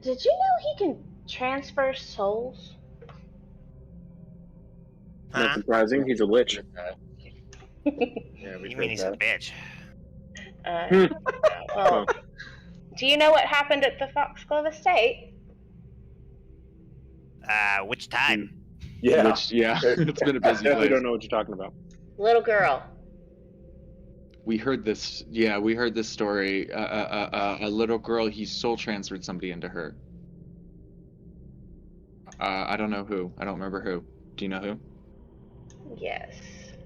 did you know he can transfer souls? Not surprising, he's a lich. Yeah, you mean he's a bitch? Well, do you know what happened at the Foxglove Estate? Which time? Yeah. It's been a busy I place. don't know what you're talking about. Little girl. We heard this. Yeah, we heard this story. A little girl. He soul transferred somebody into her. I don't know who. I don't remember who. Do you know who? Yes,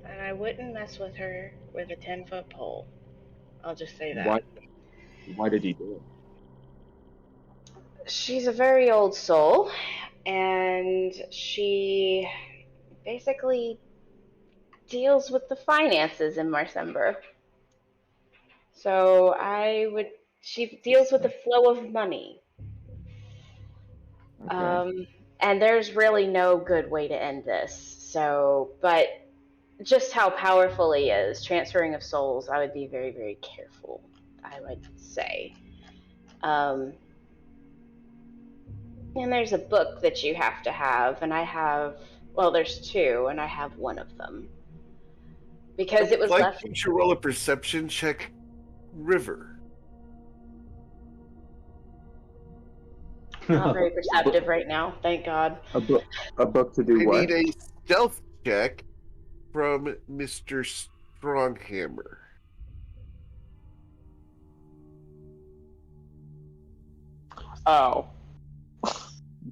and I wouldn't mess with her with a 10-foot pole. I'll just say that. Why did he do it? She's a very old soul, and she basically deals with the finances in Marsember. So she deals with the flow of money. Okay. And there's really no good way to end this. So, but just how powerful he is, transferring of souls, I would be very, very careful, I would say. And there's a book that you have to have, and I have, well, there's two, and I have one of them. Because it was left. You should roll a perception check, River. Not very perceptive right now, thank God. A book to do what? I need a stealth check from Mr. Stronghammer. Oh.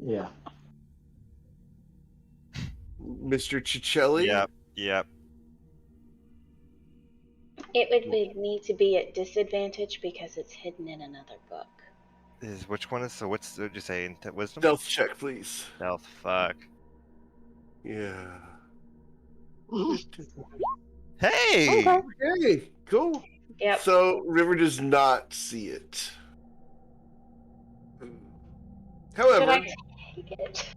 Yeah. Mr. Cicelli? Yep. It would need to be at disadvantage because it's hidden in another book. Which one is, so what's, did you say, wisdom? Stealth check, please. Stealth, fuck. Yeah. Hey! Okay, cool. Yep. So, River does not see it. Should However, I take it?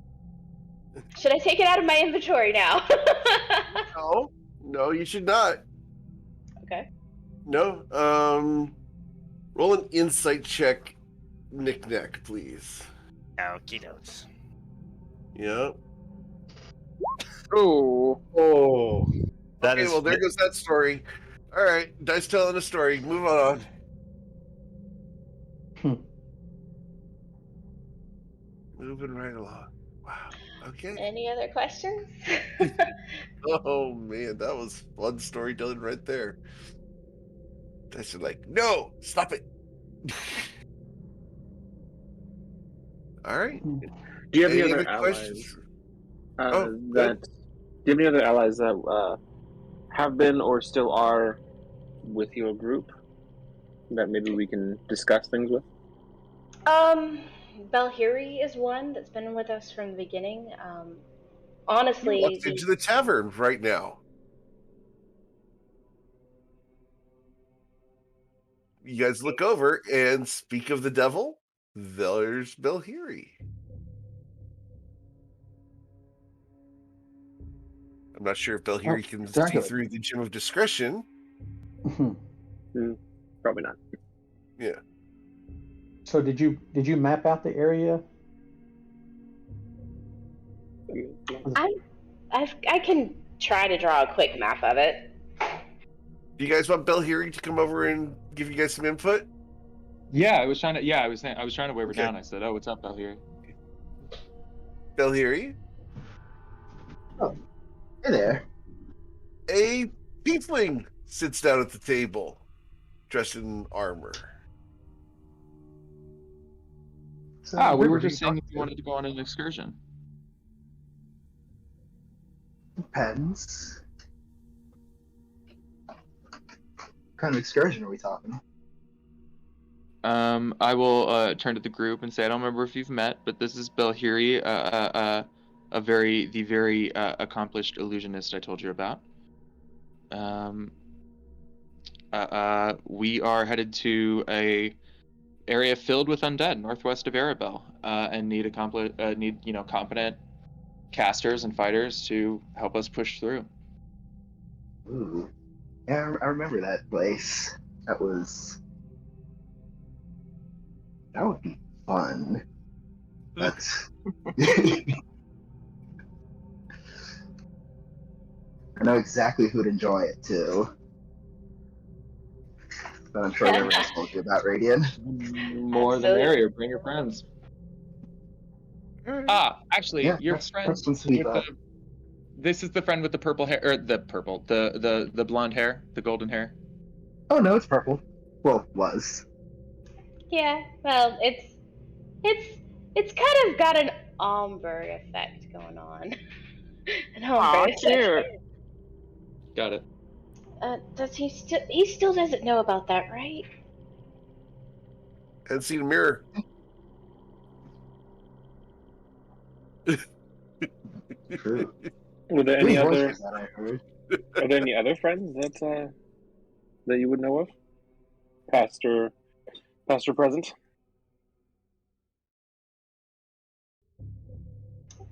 Should I take it out of my inventory now? no, you should not. Okay. No. Roll an insight check, Knick-Knack, please. Okie dokes. Yep. Oh. That Okay, is well, there goes that story. All right, dice telling a story. Move on. Moving right along. Wow. Okay. Any other questions? Oh man, that was fun storytelling right there. Dice are like, no, stop it. All right. Do you have any Any other other allies? questions? Do you have any other allies that have been or still are with your group that maybe we can discuss things with? Belhiri is one that's been with us from the beginning. Honestly, He walks into the tavern right now. You guys look over and speak of the devil. There's Belhiri. I'm not sure if Belhiri can see through the gem of discretion. Probably not. Yeah. So did you map out the area? I can try to draw a quick map of it. Do you guys want Belhiri to come over and give you guys some input? Yeah, I was trying to wave her down. I said, "Oh, what's up, Belhiri?" Belhiri? Oh, hey there. A tiefling sits down at the table, dressed in armor. So we were just saying if you wanted to go on an excursion. Depends. What kind of excursion are we talking? I will turn to the group and say, I don't remember if you've met, but this is Belhiri, the very accomplished illusionist I told you about. We are headed to a area filled with undead northwest of Arabelle, and need competent casters and fighters to help us push through. Ooh, yeah, I remember that place. That would be fun. That's I know exactly who'd enjoy it too. But I'm sure everyone else told you about Radiant. More the merrier. Bring your friends. Actually, Yeah, your that's friend sweet with this is the friend with the purple hair, or the blonde hair, the golden hair. Oh no, it's purple. Well, was. Yeah, well, it's kind of got an ombre effect going on. An ombre effect. Got it. Does he still doesn't know about that, right? And seen a mirror. True. Were there any Are other friends that you would know of? Past or present?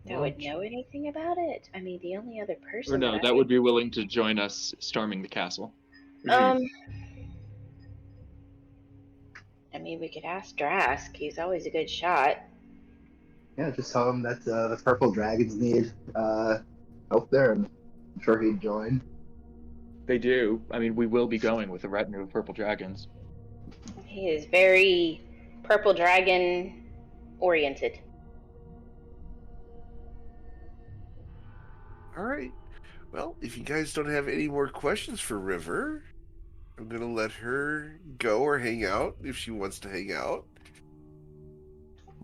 That would know anything about it? I mean, the only other person. Or no, that would be willing to join us storming the castle. I mean, we could ask Drask. He's always a good shot. Yeah, just tell him that the purple dragons need help there, and I'm sure he'd join. They do. I mean, we will be going with a retinue of purple dragons. He is very purple dragon oriented. All right. Well, if you guys don't have any more questions for River, I'm going to let her go or hang out if she wants to hang out.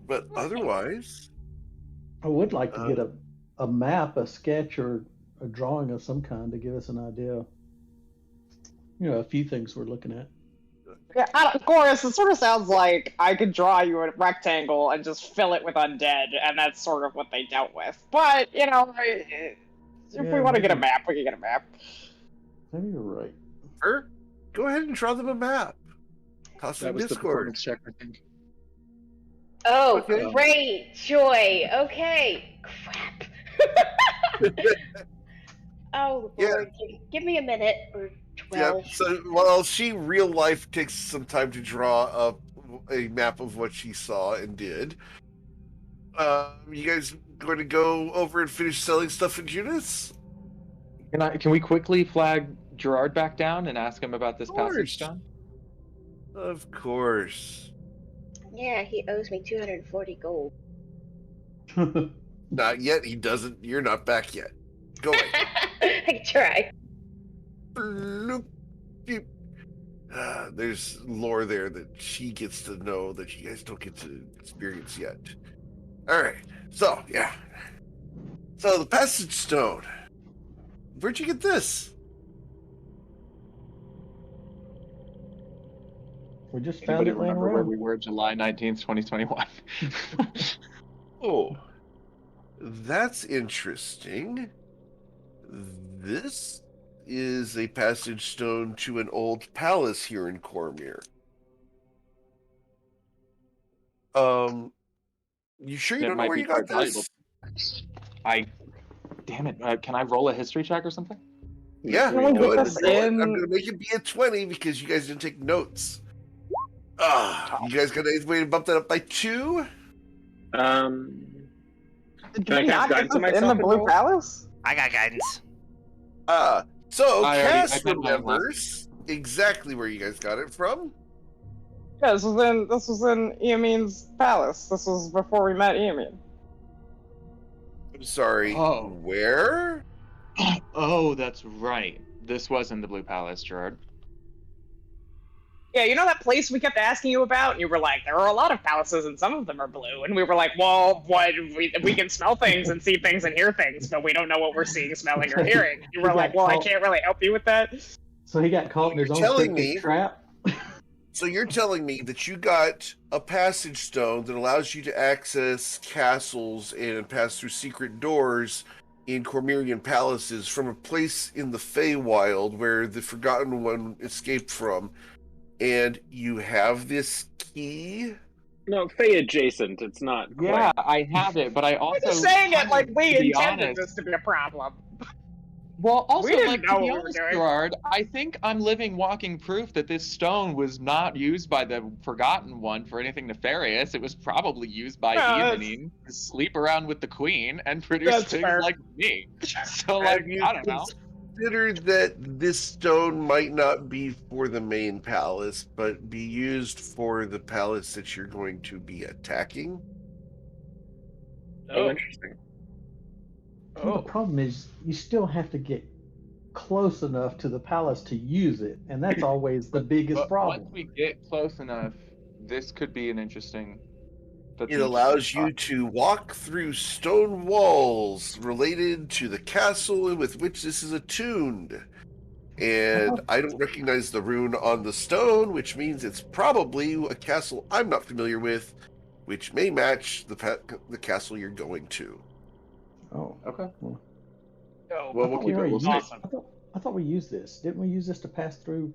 But otherwise... I would like to get a map, a sketch, or a drawing of some kind to give us an idea. A few things we're looking at. Yeah, Chorus, it sort of sounds like I could draw you a rectangle and just fill it with undead, and that's sort of what they dealt with. But, if we want to get a map, we can get a map. Maybe you're right. Sure. Go ahead and draw them a map. Toss it in That was the Discord. performance check, I think. Oh, Okay. great joy. Okay. Crap. Oh, Yeah. Lord. Give me a minute or 12. Yeah, so while she real life takes some time to draw up a map of what she saw and did, you guys going to go over and finish selling stuff in Judas? Can we quickly flag Gerard back down and ask him about this passage stone? Of course. Yeah, he owes me 240 gold. Not yet. He doesn't. You're not back yet. Go away. I try. There's lore there that she gets to know that you guys don't get to experience yet. All right. So, yeah. So, the passage stone. Where'd you get this? We just found Anybody it laying remember where around. we were July 19th, 2021? Oh, that's interesting. This is a passage stone to an old palace here in Cormyr. You sure you It don't know might where be you got quite this? Damn it. Can I roll a history check or something? Yeah, Can we go get ahead this and roll it. in? I'm going to make it be a 20 because you guys didn't take notes. You guys got any way to bump that up by 2? Did Can I we cast not get guidance on this in the myself at Blue all? Palace? I got guidance. So I Cass did mine last. remembers exactly where you guys got it from. Yeah, this was in Eamin's palace. This was before we met Eamin. I'm sorry. Oh. Where? Oh, that's right. This was in the Blue Palace, Gerard. Yeah, you know that place we kept asking you about? And you were like, there are a lot of palaces and some of them are blue. And we were like, well, what? We can smell things and see things and hear things, but we don't know what we're seeing, smelling, or hearing. You were like, well, I can't really help you with that. So he got caught in his own telling cryptic me- trap. So you're telling me that you got a passage stone that allows you to access castles and pass through secret doors in Cormyrian palaces from a place in the Feywild where the Forgotten One escaped from, and you have this key? No, Fey adjacent. It's not. Yeah, I have it, but I also. You're just saying it like we to be intended honest- this to be a problem. Well, also, We didn't like, know to be what we were honest, doing. Gerard, I think I'm living walking proof that this stone was not used by the Forgotten One for anything nefarious. It was probably used by No, Evening to sleep around with the Queen and produce That's things fair. like me. So, like, Have you I don't know. considered that this stone might not be for the main palace, but be used for the palace that you're going to be attacking? Oh, interesting. Well, the problem is you still have to get close enough to the palace to use it, and that's always the biggest But problem. once we get close enough, this could be an interesting. It allows you to walk through stone walls related to the castle with which this is attuned. And I don't recognize the rune on the stone, which means it's probably a castle I'm not familiar with, which may match the castle you're going to. Oh, Okay. Well, Oh, Well, I we'll thought keep it. already We'll used- see. I thought we used this. Didn't we use this to pass through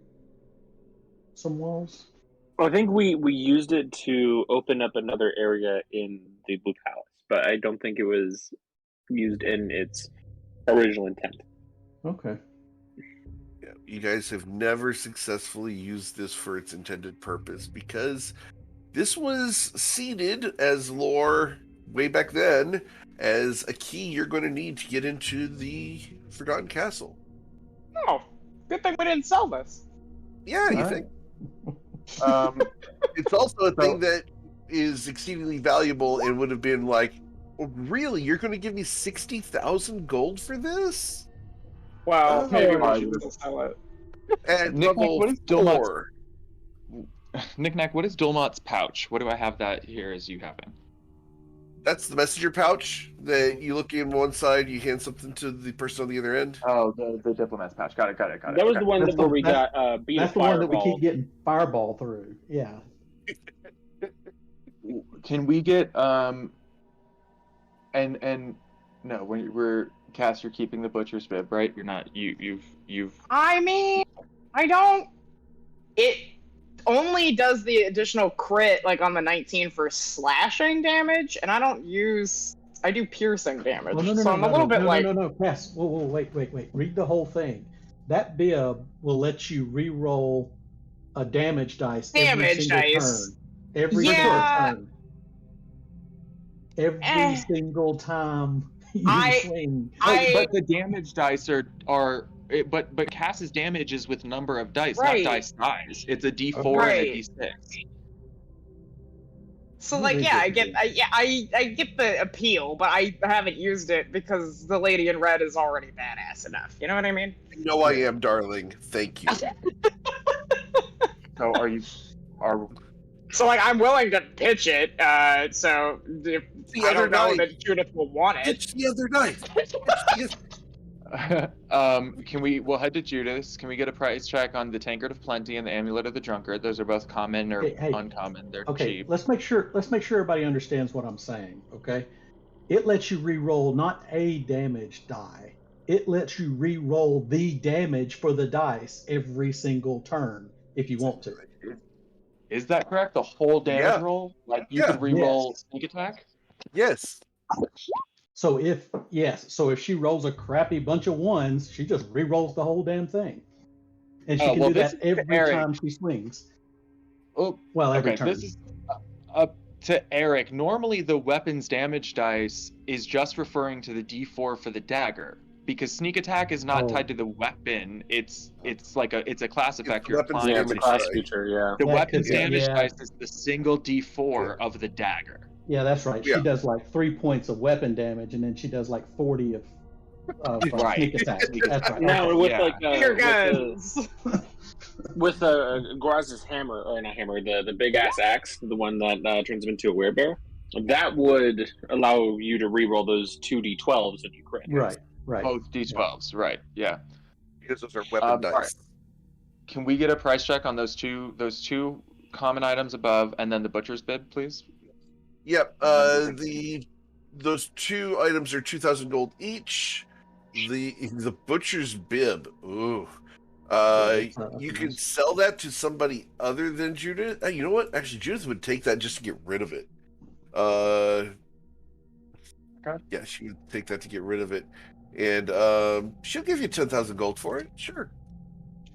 some walls? I think we used it to open up another area in the Blue Palace, but I don't think it was used in its original intent. Okay. Yeah, you guys have never successfully used this for its intended purpose because this was seeded as lore way back then as a key you're going to need to get into the Forgotten Castle. Oh, good thing we didn't sell this. Yeah, you All think? It's also a thing that is exceedingly valuable and would have been like, oh, really? You're going to give me 60,000 gold for this? Well, maybe Oh, we should just sell it. At Nick, level what is Dilmot's- 4. Knick-knack, what is Dulmot's pouch? What do I have that here as you have it? That's the messenger pouch that you look in one side, you hand something to the person on the other end. Oh, the diplomat's pouch. Got it. That was the one That's where we that's- got beat That's a the one that we fireball. keep getting fireball through. Yeah. Can we get and no, we're Cass, you're keeping the butcher's bib, right? You're not. You've. I mean, I don't. It only does the additional crit like on the 19 for slashing damage, and I don't use. I do piercing damage, so I'm a little bit like. No. Yes. Whoa, wait. Read the whole thing. That bib will let you re-roll a damage dice every single turn. Every single turn. Every single time you swing. But the damage dice are but Cass's damage is with number of dice, not dice size. It's a D4 and a D6. So like, yeah, I get the appeal, but I haven't used it because the lady in red is already badass enough. You know what I mean? You know I am, darling. Thank you. So So like, I'm willing to pitch it. So if, I don't know that Judith will want it. It's the other night. We'll head to Judas. Can we get a price check on the Tankard of Plenty and the Amulet of the Drunkard? Those are both common or uncommon. They're cheap. Let's make sure everybody understands what I'm saying, okay? It lets you re-roll not a damage die. It lets you re-roll the damage for the dice every single turn if you want to. Is that correct? The whole damage roll? Like you could re-roll sneak attack? Yes. So if she rolls a crappy bunch of ones, she just re-rolls the whole damn thing. And she can do that every time she swings. Oh, well, every turn. This is up to Eric. Normally the weapons damage dice is just referring to the D4 for the dagger. Because sneak attack is not tied to the weapon. It's like a class effect you're applying. Yeah, it's a class feature, yeah. The weapons damage dice is the single D4 of the dagger. Yeah, that's right. She does like 3 points of weapon damage, and then she does like 40 of sneak attack. That's right. Now with with Graz's hammer, or not hammer, the big ass axe, the one that turns him into a werebear, that would allow you to re-roll those 2d12s if you crit. Right. Both D12s, right? Yeah. Because those are weapon dice. Right. Can we get a price check on those two common items above, and then the butcher's bib, please? Yep. Those two items are 2,000 gold each. The butcher's bib. Ooh. You can sell that to somebody other than Judith. You know what? Actually, Judith would take that just to get rid of it. Yeah, she would take that to get rid of it. And she'll give you 10,000 gold for it. Sure.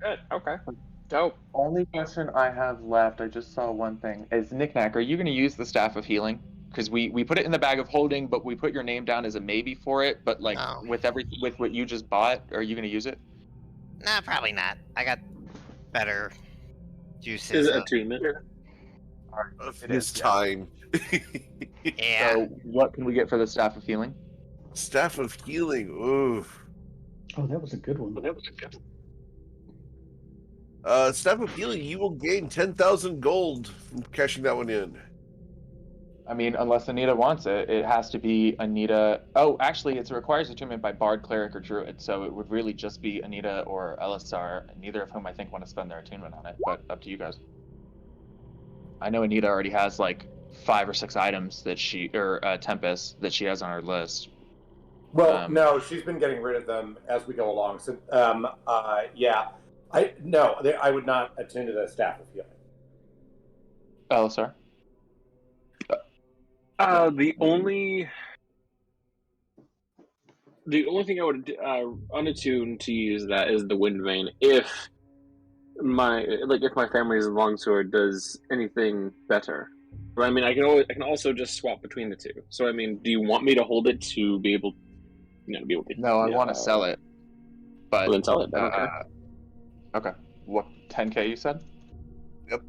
Good. Okay. Dope. Only question I have left, I just saw one thing, is Knickknack, are you going to use the Staff of Healing? Because we put it in the bag of holding, but we put your name down as a maybe for it. But like with what you just bought, are you going to use it? Nah, probably not. I got better juices. Is it attunement? This time. Yeah. So what can we get for the Staff of Healing? Staff of Healing. Ooh. Oh, that was a good one. Staff of Healing, you will gain 10,000 gold from cashing that one in. I mean, unless Anita wants it, it has to be Anita. Oh, actually, it requires attunement by Bard, Cleric, or Druid, so it would really just be Anita or Elisar, neither of whom I think want to spend their attunement on it, but up to you guys. I know Anita already has like 5 or 6 items that Tempest, that she has on her list. Well, no, she's been getting rid of them as we go along. So, yeah. I would not attune to the Staff of Healing. Elisar? The only thing I would unattune to use that is the Wind Vein. If my family's longsword does anything better, but I mean, I can also just swap between the two. So I mean, do you want me to hold it to be able, to be able to? No, I want to sell it. But then sell it. Okay. Okay. What 10K you said? Yep.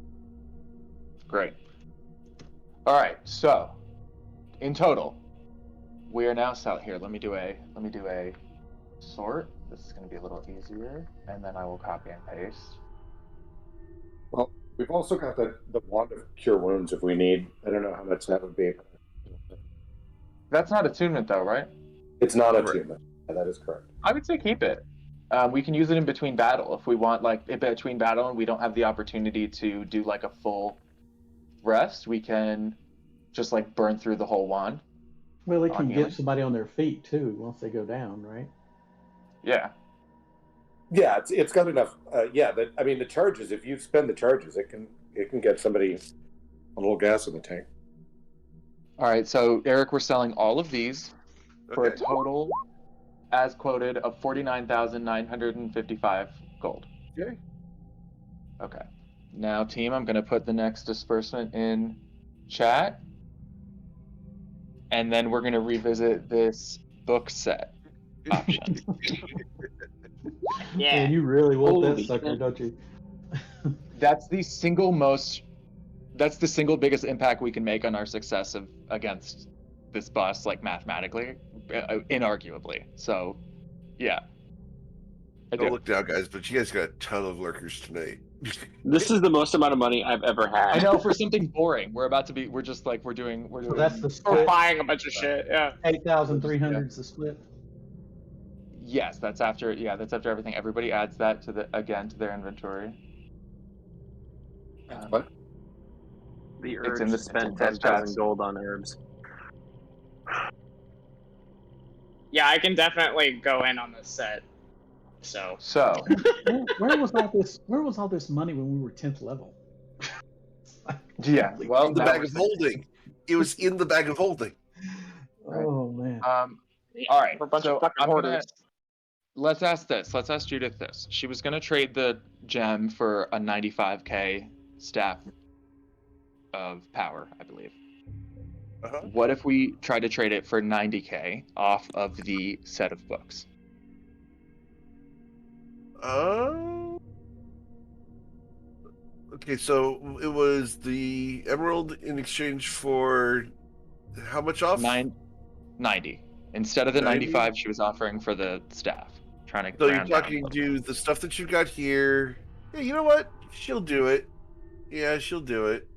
Great. All right. So, in total, we are now selling here. Let me do a sort. This is going to be a little easier, and then I will copy and paste. Well, we've also got the Wand of Cure Wounds if we need. I don't know how much that would be. That's not attunement, though, right? It's not attunement. Yeah, that is correct. I would say keep it. We can use it in between battle if we want, like in between battle, and we don't have the opportunity to do like a full rest. We can just like burn through the whole wand. Well, it can get somebody on their feet too once they go down, right? Yeah. Yeah, it's got enough. The charges. If you spend the charges, it can get somebody a little gas in the tank. All right, so Eric, we're selling all of these for a total, as quoted, of 49,955 gold. Okay. Okay. Now, team, I'm going to put the next disbursement in chat, and then we're going to revisit this book set option. Yeah. Man, you really want that sucker, don't you? That's the single biggest impact we can make on our success against this boss, like mathematically, inarguably. So, yeah. Don't look down, guys, but you guys got a ton of lurkers tonight. This is the most amount of money I've ever had. I know, for something boring. We're doing. So that's the split. We're buying a bunch of shit. Yeah. 8,300 is the split. Yes, that's after everything. Everybody adds that to their inventory. What? The It's urge in the to spend press 10,000 gold on herbs. Yeah, I can definitely go in on this set. So where was all this money when we were 10th level? Yeah, well, in the bag of holding. It was in the bag of holding. Oh man. All right. We're a bunch So of fucking hoarders. let's ask Judith this. She was gonna trade the gem for a 95k staff of power, I believe. Uh-huh. What if we try to trade it for 90k off of the set of books? Okay, so it was the emerald in exchange for how much off? 90. Instead of the 90? 95, she was offering for the staff. Trying to. So you're round down talking a to the stuff that you got here. Yeah, you know what? She'll do it. Yeah, she'll do it.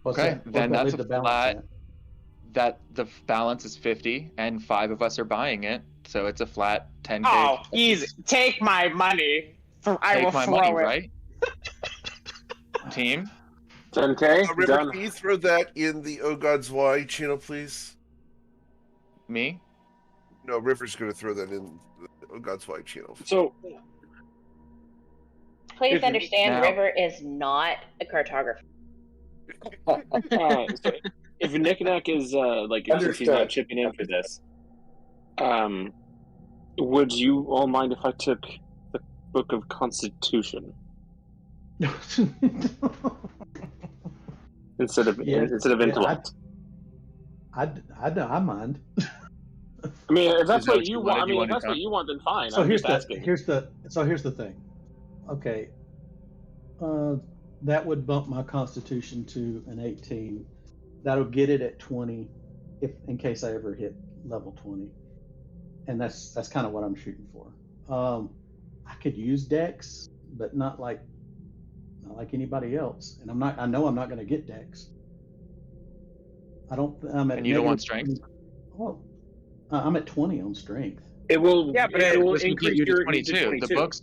Okay, then that's a flat. That the balance is 50, and 5 of us are buying it, so it's a flat 10k. Oh, easy. Take my money. I will Take my throw money, it. right? Team. 10k. River, Done. can you throw that in the Oh God's Why channel, please? Me? No, River's going to throw that in the Oh God's Why channel. So, Please understand, now- River is not a cartographer. so if Nick is since he's not chipping in for this, would you all mind if I took the Book of Constitution instead of intellect? I mind. I mean, if that's that what what you you want, wanted? You if that's wanted what you want, then fine. So I'm here's just the asking. thing. Okay, that would bump my Constitution to an 18. That'll get it at 20, in case I ever hit level 20, and that's kind of what I'm shooting for. I could use Dex, but not like anybody else, and I know I'm not going to get Dex. And you don't want strength? Well, I'm at 20 on strength. It will. Yeah, but it will This would get increase you to your 22. The books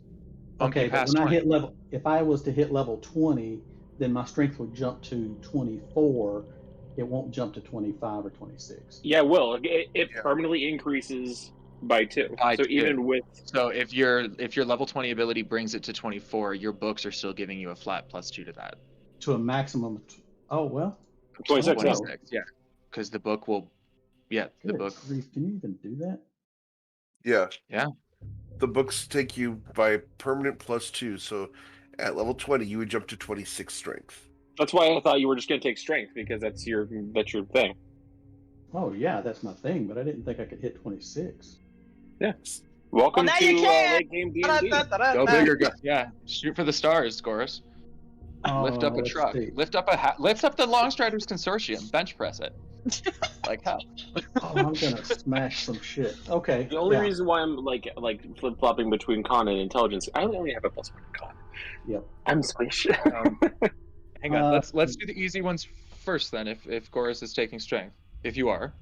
bump Okay, you but past when 20. I hit level, if I was to hit level 20, then my strength would jump to 24. It won't jump to 25 or 26. Yeah, it will. It permanently increases by 2. By So 2. even with So if your level 20 ability brings it to 24, your books are still giving you a flat +2 to that. To a maximum of, oh, well. 26, 26, yeah. Because the book will, the Good book. grief, can you even do that? Yeah. Yeah. The books take you by permanent +2, so at level 20, you would jump to 26 strength. That's why I thought you were just going to take strength, because that's your thing. Oh, yeah, that's my thing, but I didn't think I could hit 26. Yeah. Welcome now to you can. late game D&D. Go bigger, go. Yeah. Shoot for the stars, Scorus. Lift up a let's truck. see. Lift up the Long Striders Consortium. Bench press it. Like how? Oh, I'm gonna smash some shit. Okay. The only yeah. reason why I'm like flip flopping between con and intelligence, I only have a +1 in con. Yep. I'm squish. Hang on. Let's do the easy ones first then, if Goris is taking strength. If you are.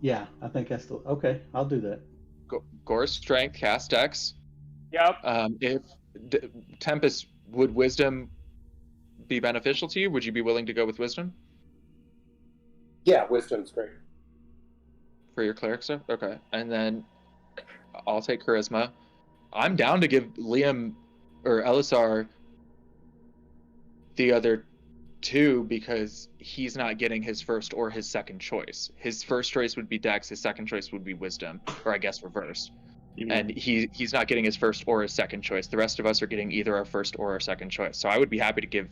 Yeah, I think that's the okay. I'll do that. Goris strength, cast Dex. Yep. If Tempest, would wisdom be beneficial to you? Would you be willing to go with wisdom? Yeah, wisdom's great. For your cleric stuff? Okay. And then I'll take charisma. I'm down to give Liam or Elisar the other two because he's not getting his first or his second choice. His first choice would be Dex, his second choice would be wisdom, or I guess reversed. Mm-hmm. And he's not getting his first or his second choice. The rest of us are getting either our first or our second choice. So I would be happy to give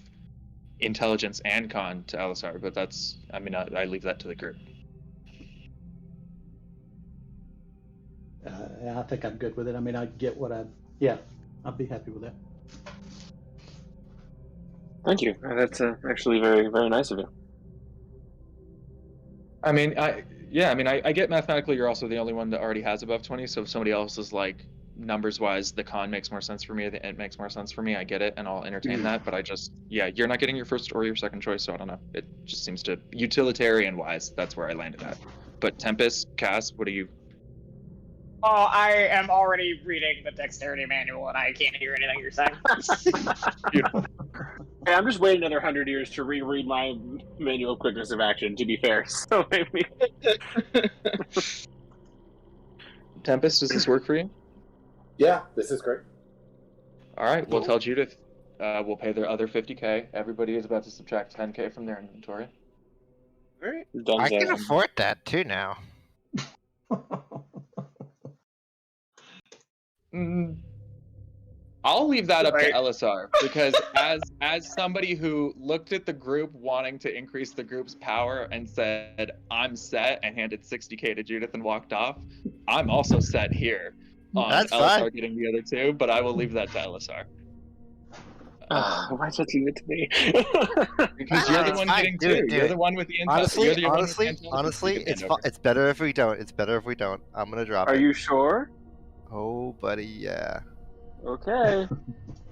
intelligence and con to Elisar, but that's, I mean, I leave that to the group. I think I'm good with it. I mean, I get what I'd be happy with that. Thank you. That's actually very, very nice of you. I mean, I get mathematically you're also the only one that already has above 20, so if somebody else is like, numbers-wise, the con makes more sense for me, the int makes more sense for me, I get it, and I'll entertain that, but I just, you're not getting your first or your second choice, so I don't know. It just seems to, utilitarian-wise, that's where I landed at. But Tempest, Cass, what do you... Oh, I am already reading the dexterity manual, and I can't hear anything you're saying. Beautiful. Hey, I'm just waiting another 100 years to reread my manual of quickness of action, to be fair. So maybe. Tempest, does this work for you? Yeah, this is great. All right, we'll tell Judith we'll pay their other 50k. Everybody is about to subtract 10k from their inventory. All right. I can afford that too now. I'll leave that up to Elisar because as somebody who looked at the group wanting to increase the group's power and said I'm set and handed 60k to Judith and walked off, I'm also set here on That's Elisar fine. getting the other two, but I will leave that to Elisar. Why did you leave it to me? Because you're the one getting two. You're the one with the intel. Honestly, it's better if we don't. It's better if we don't. I'm gonna drop it. Are you sure? Oh, buddy, yeah. Okay.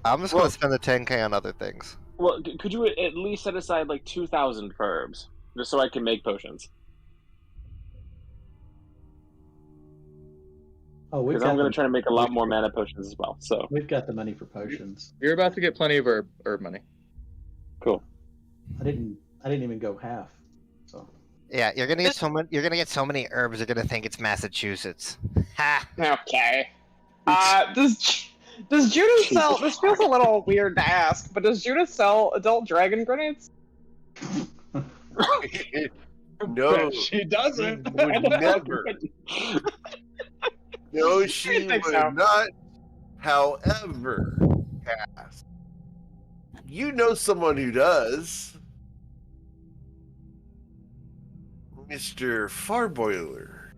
I'm just gonna spend the 10k on other things. Well, could you at least set aside like 2,000 for herbs, just so I can make potions? Oh, because I'm going to try to make a lot more mana potions as well. So we've got the money for potions. You're about to get plenty of herb money. Cool. I didn't even go half. So yeah, you're gonna get so many. You're gonna get so many herbs. You're gonna think it's Massachusetts. Ha. Okay. Does Judith sell? This feels a little weird to ask, but does Judith sell adult dragon grenades? No, she doesn't. Would never. No, she would not. However, Cass, you know someone who does. Mr. Farboiler.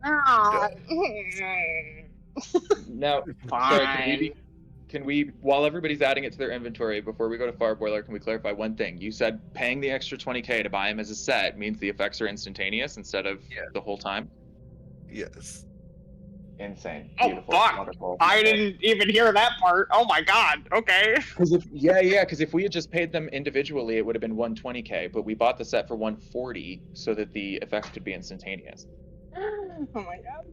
Now, sorry, can we, while everybody's adding it to their inventory, before we go to Farboiler, can we clarify one thing? You said paying the extra 20k to buy him as a set means the effects are instantaneous instead of the whole time? Yes. Insane. Oh, beautiful, fuck. wonderful. I didn't even hear that part. Oh my god. Okay. Because if we had just paid them individually, it would have been 120k, but we bought the set for 140 so that the effects could be instantaneous. Oh my god.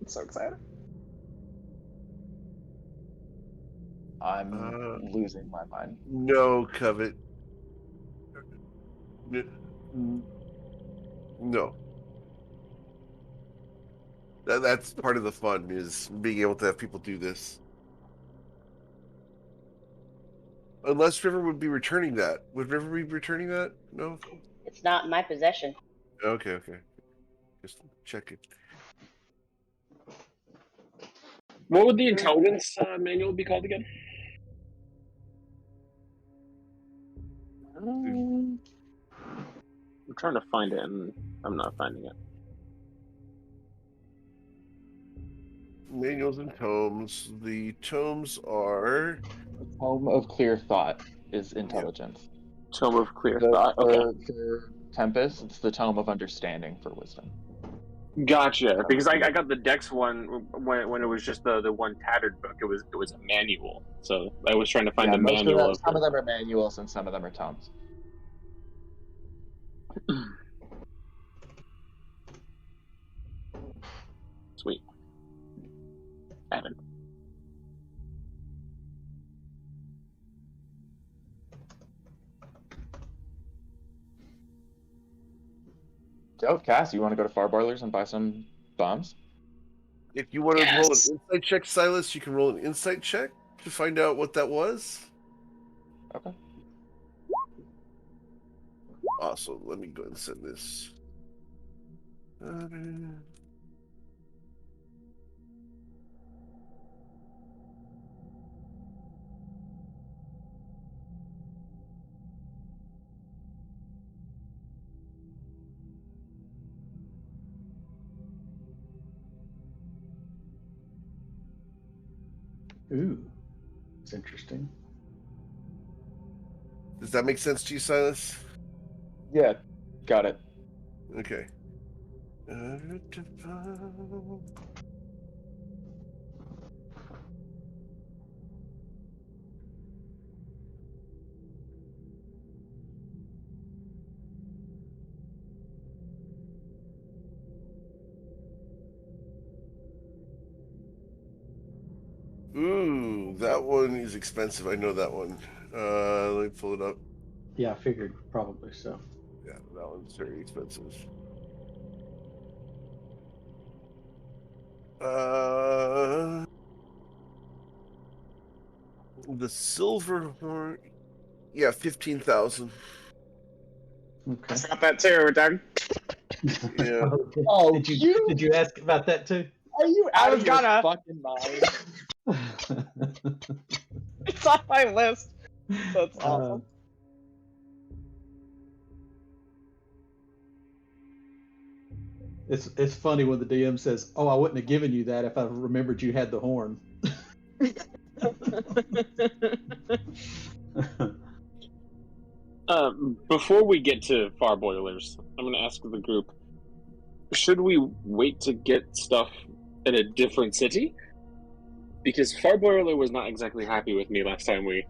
I'm so excited. I'm losing my mind. No, Covet. No. That's part of the fun, is being able to have people do this. Unless River would be returning that. Would River be returning that? No? It's not in my possession. Okay. Just check it. What would the intelligence manual be called again? I'm trying to find it, and I'm not finding it. Manuals and tomes. The tomes are... The Tome of Clear Thought is intelligence. Tome of Clear Thought. Okay. For Tempest, it's the Tome of Understanding for wisdom. Gotcha. Because I got the Dex one when it was just the one tattered book. It was a manual. So I was trying to find the manual. Some of them are manuals and some of them are tomes. Sweet. Evan. Oh, Cass, you want to go to Far Boilers and buy some bombs? If you want to roll an Yes. insight check, Silas, you can roll an insight check to find out what that was. Okay. Awesome. Let me go ahead and send this. Ooh, it's interesting. Does that make sense to you, Silas? Yeah, got it. Okay. Ooh, that one is expensive. I know that one. Let me pull it up. Yeah, I figured probably so. Yeah, that one's very expensive. The silver horn. Yeah, 15,000. Okay. I got that too, Doug. Yeah. Oh, did you ask about that too? Are you I out was of your gonna. fucking mind? It's on my list. That's awesome. It's funny when the DM says, "Oh, I wouldn't have given you that if I remembered you had the horn." Before we get to Far Boilers, I'm going to ask the group: should we wait to get stuff in a different city? Because Far Boiler was not exactly happy with me last time we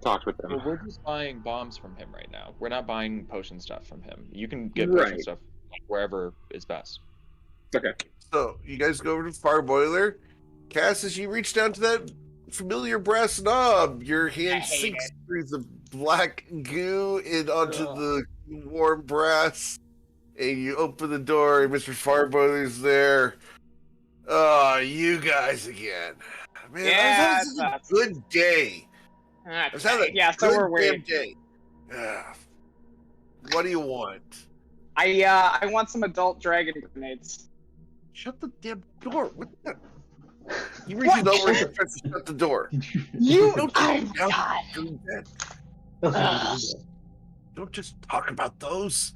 talked with them. Well, we're just buying bombs from him right now. We're not buying potion stuff from him. You can get Right. potion stuff wherever is best. Okay. So you guys go over to Fire Boiler. Cass, as you reach down to that familiar brass knob, your hand sinks through the black goo and onto the warm brass, and you open the door, and Mr. Fire Boiler's there. Oh, you guys again. Man, I was having such a good day. I was having a good damn day. What do you want? I want some adult dragon grenades. Shut the damn door. What the? He reaches over and tries to shut the door. You don't God. Don't just talk about those.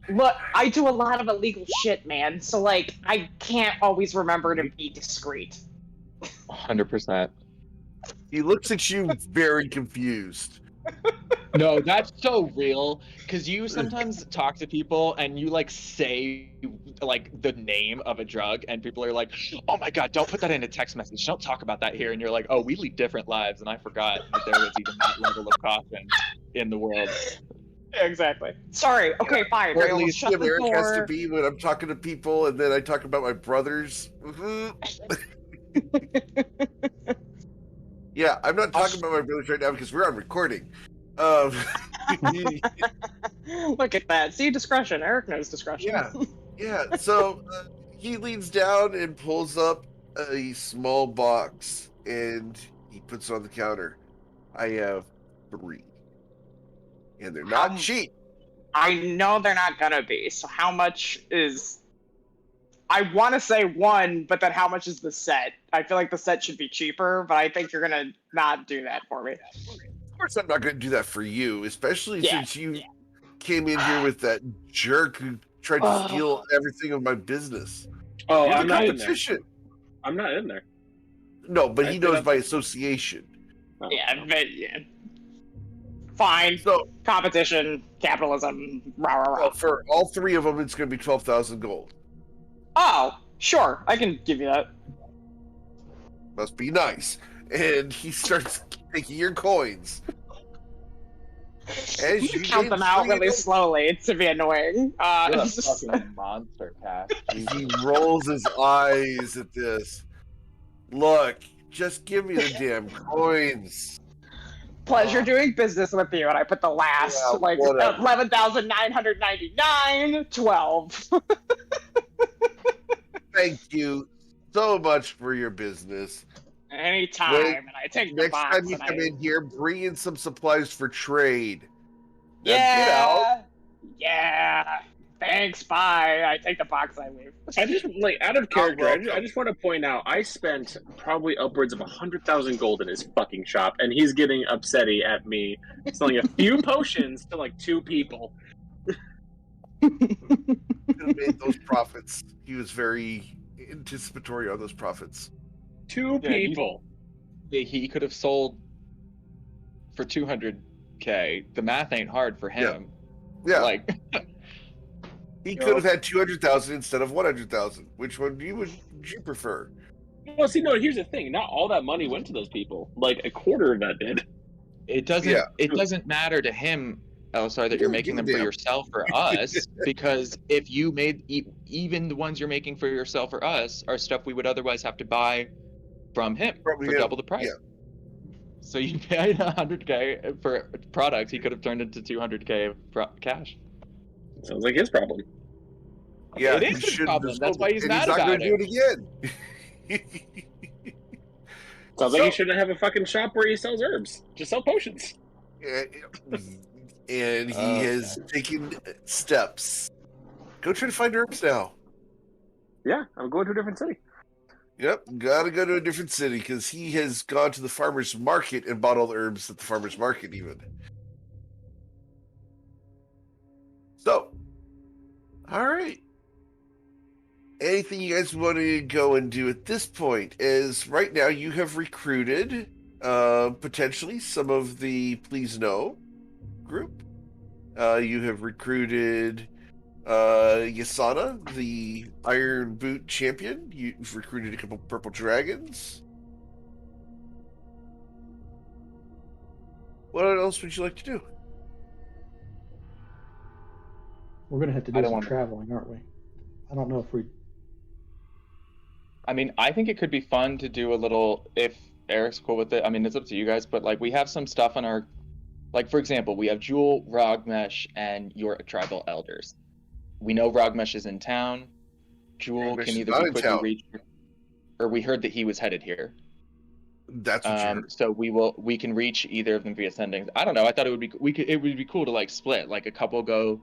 Look, I do a lot of illegal shit, man. So like, I can't always remember to be discreet. 100%. He looks at you very confused. No, that's so real. Because you sometimes talk to people and you like say like the name of a drug, and people are like, "Oh my god, don't put that in a text message. Don't talk about that here." And you're like, "Oh, we lead different lives," and I forgot that there was even that level of caution in the world. Exactly. Sorry. Okay, fine. Or I at will least shut the Eric has to door. be when I'm talking to people, and then I talk about my brothers. Yeah, I'm not talking about my brothers right now because we're on recording. Look at that. See, discretion. Eric knows discretion. Yeah. So he leans down and pulls up a small box, and he puts it on the counter. I have 3, and they're not cheap. I know they're not gonna be. So how much is? I want to say 1, but then how much is the set? I feel like the set should be cheaper, but I think you're gonna not do that for me. Of course, I'm not going to do that for you, especially since you came in here with that jerk who tried to steal everything of my business. Oh, You're I'm the not in competition. there. I'm not in there. No, but he knows by association. Yeah, but yeah. Fine. So competition, capitalism, rah rah rah. Well, for all 3 of them, it's going to be 12,000 gold. Oh, sure, I can give you that. Must be nice. And he starts taking your coins. As you count gain them out really freedom, slowly to be annoying. You're a Just- fucking monster, Cash. he rolls his eyes at this. Look, just give me the damn coins. pleasure doing business with you, and I put the last Yeah, whatever. 11,999, 12. Thank you so much for your business. Anytime, Wait, and I take the Next box. time you and come I... in here, bring in some supplies for trade. Now get out. Yeah. Thanks. Bye. I take the box. I leave. I just out of character. I welcome. just want to point out I spent probably upwards of 100,000 gold in his fucking shop, and he's getting upsetty at me selling a few potions to like 2 people. Could have made those profits. He was very anticipatory on those profits. 2 people. He could have sold for 200k. The math ain't hard for him. Yeah. Like He could have had 200,000 instead of 100,000. Which one would you prefer? Well, see, no. Here's the thing. Not all that money went to those people. Like a quarter of that did. it doesn't. Yeah. It doesn't matter to him, Elisar, that you're making them for yourself or us, because if you made even the ones you're making for yourself or us are stuff we would otherwise have to buy from him for double the price. Yeah. So you paid 100k for products he could have turned into 200k cash. Sounds like his problem. Yeah, It he is his shouldn't problem. have That's sold why he's and mad not about gonna do it again. Sounds like he shouldn't have a fucking shop where he sells herbs. Just sell potions. And he has taken steps. Go try to find herbs now. Yeah, I'm going to a different city. Yep, gotta go to a different city because he has gone to the farmer's market and bought all the herbs at the farmer's market even. So, all right. Anything you guys want to go and do at this point is right now you have recruited potentially some of the Please No group. You have recruited Yasana, the Iron Boot champion. You've recruited a couple purple dragons. What else would you like to do? We're going to have to do some traveling, aren't we? I don't know if we... I mean, I think it could be fun to do a little, if Eric's cool with it. I mean, it's up to you guys, but like we have some stuff on our, like for example, we have Jewel, Rogmesh, and your tribal elders. We know Rogmesh is in town. Jewel Rogmesh can is either not be in quickly town. reached, or we heard that he was headed here. That's what you heard. So we can reach either of them via sendings. I don't know. I thought it would be it would be cool to like split, like a couple go,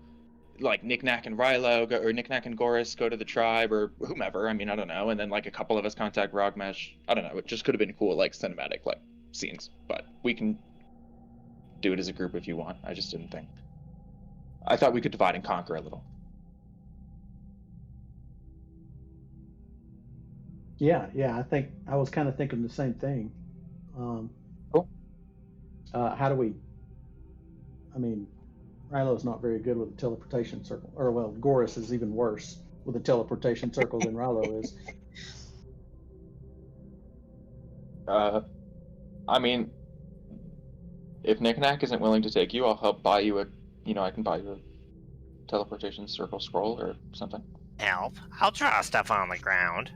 like Knick-Knack and Rilo go, or Knick-Knack and Goris go to the tribe or whomever. I mean, I don't know. And then like a couple of us contact Rogmesh. I don't know. It just could have been cool, like cinematic, like scenes. But we can do it as a group if you want. I just didn't think. I thought we could divide and conquer a little. Yeah, I think I was kind of thinking the same thing. Cool. How do we? I mean, Rilo's not very good with the teleportation circle, or well, Goris is even worse with the teleportation circle than Rilo is. I mean, if Knick-Knack isn't willing to take you, I'll help buy you I can buy you a teleportation circle scroll or something. Help. I'll draw stuff on the ground.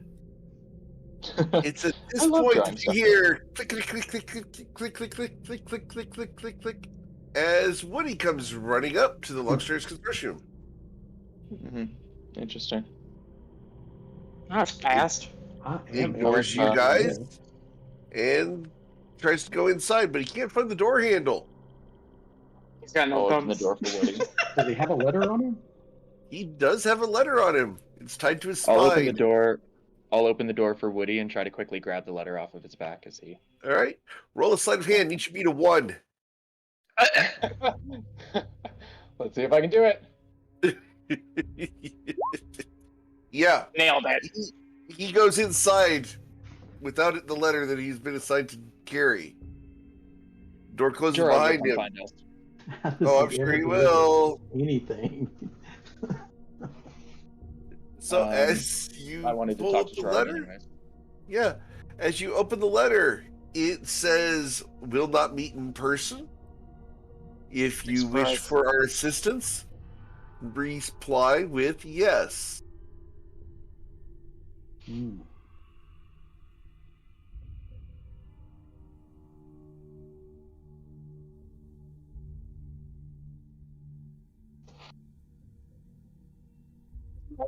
It's at this point that you hear click, click, click, click, click, click, click, click, click, click, click, click, click, click, as Woody comes running up to the Longstairs consortium. Interesting. That's fast. He ignores you guys and tries to go inside, but he can't find the door handle. He's got no open the door for Woody. Does he have a letter on him? He does have a letter on him. It's tied to his spine. I'll open the door for Woody and try to quickly grab the letter off of its back as he. All right. Roll a sleight of hand. Each should beat a 1. Let's see if I can do it. Yeah. Nailed it. He goes inside without the letter that he's been assigned to carry. Door closes Sure, behind him. find us. Oh, I'm sure he will. Anything. So as you I wanted to pull talk up to the Charlie letter, anyways. yeah, as you open the letter, it says "will not meet in person." If you wish for our assistance, reply with yes. I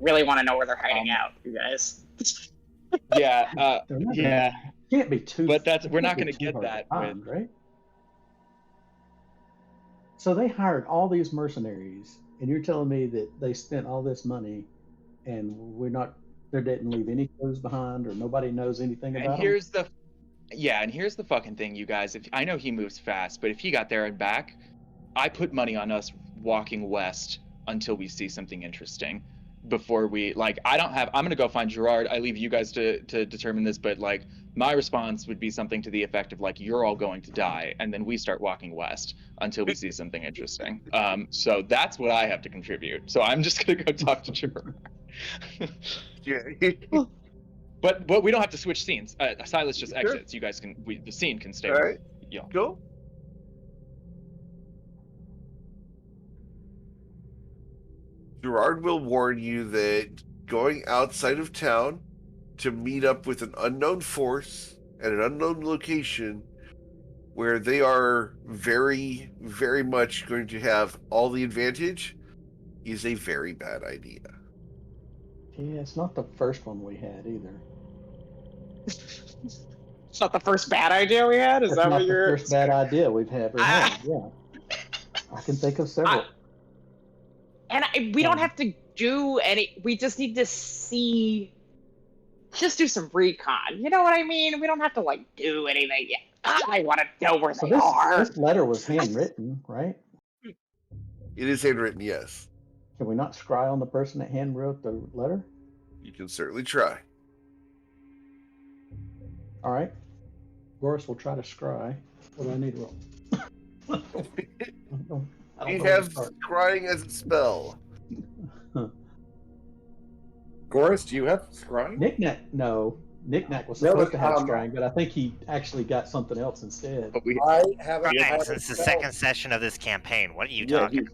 really want to know where they're hiding out, you guys. Yeah, yeah. Can't be too. But we're not going to get that with... right? So they hired all these mercenaries, and you're telling me that they spent all this money, and they didn't leave any clues behind, or nobody knows anything about them? And here's the fucking thing, you guys. I know he moves fast, but if he got there and back, I put money on us walking west until we see something interesting. Before we I'm gonna go find Gerard. I leave you guys to determine this, but my response would be something to the effect of you're all going to die, and then we start walking west until we see something interesting. So that's what I have to contribute. So I'm just gonna go talk to Gerard. But we don't have to switch scenes. Silas just exits. You guys the scene can stay. All right. Yeah. Go. Gerard will warn you that going outside of town to meet up with an unknown force at an unknown location where they are very, very much going to have all the advantage is a very bad idea. Yeah, it's not the first one we had either. It's not the first bad idea we had? Is that what you're... the first bad idea we've ever had, yeah. I can think of several. We don't have to do any... We just need to see... Just do some recon. You know what I mean? We don't have to, do anything yet. I want to know where they are. This letter was handwritten, right? It is handwritten, yes. Can we not scry on the person that handwrote the letter? You can certainly try. All right. Boris will try to scry. What do I need to roll? You have scrying as a spell. Goris, do you have scrying? Knick-Knack was supposed to have scrying, but I think he actually got something else instead. But I haven't. Since the second session of this campaign, what are you talking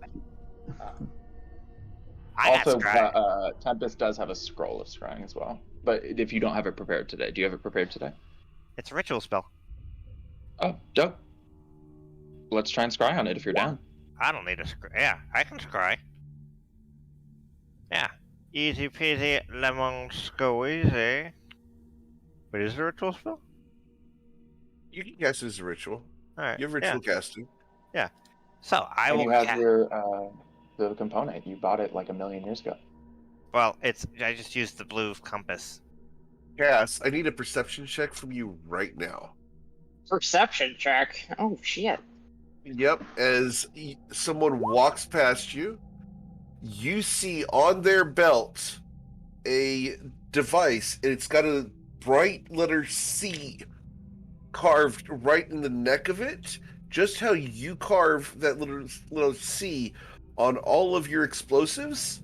about? Also, Tempest does have a scroll of scrying as well. But if you don't have it prepared today, do you have it prepared today? It's a ritual spell. Oh, dope. Let's try and scry on it if you're down. I don't need a scry. Yeah, I can scry. Yeah. Easy peasy lemon squeezy. Wait, is it a ritual spell? You can cast it as a ritual. Alright. You have ritual casting. Yeah. So I will. You have your the component. You bought it a million years ago. Well, I just used the blue compass. Cass, I need a perception check from you right now. Perception check? Oh, shit. Yep, as someone walks past you, you see on their belt a device, and it's got a bright letter C carved right in the neck of it, just how you carve that little C on all of your explosives,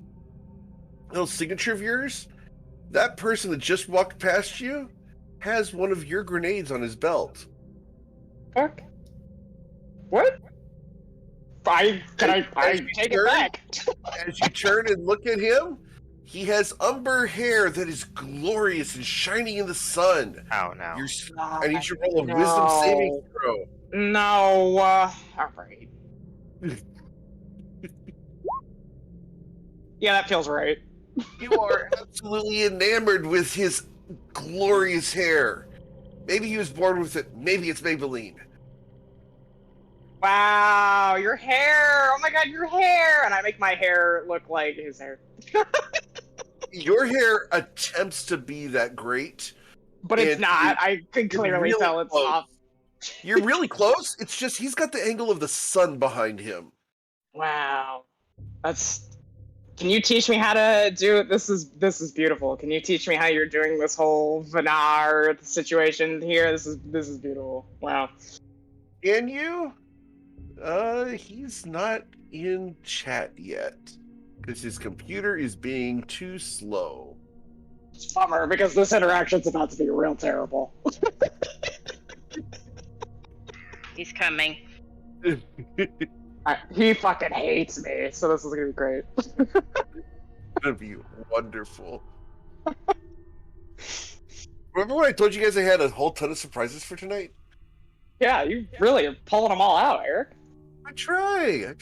little signature of yours. That person that just walked past you has one of your grenades on his belt. Fuck. What? I take it back. As you turn and look at him, he has umber hair that is glorious and shining in the sun. Oh, no. I need you to roll a wisdom saving throw. No. All right. Yeah, that feels right. You are absolutely enamored with his glorious hair. Maybe he was born with it. Maybe it's Maybelline. Wow, your hair! Oh my god, your hair! And I make my hair look like his hair. Your hair attempts to be that great. But it's not. I can clearly really tell it's not. You're really close. It's just he's got the angle of the sun behind him. Wow. Can you teach me how to do it? This is beautiful. Can you teach me how you're doing this whole Vanar situation here? This is beautiful. Wow. Can you? He's not in chat yet because his computer is being too slow. It's a bummer because this interaction's about to be real terrible. He's coming. He fucking hates me, so this is gonna be great. It's gonna be wonderful. Remember when I told you guys I had a whole ton of surprises for tonight? Yeah, you really are pulling them all out, Eric. I try.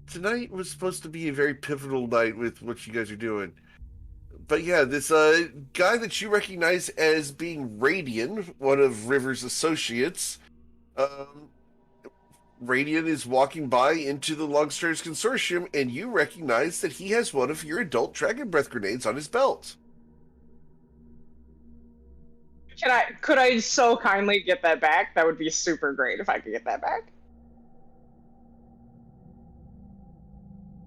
Tonight was supposed to be a very pivotal night with what you guys are doing. But yeah, this guy that you recognize as being Radian, one of River's associates, Radian is walking by into the Longstars Consortium, and you recognize that he has one of your adult Dragon Breath grenades on his belt. Could I so kindly get that back? That would be super great if I could get that back.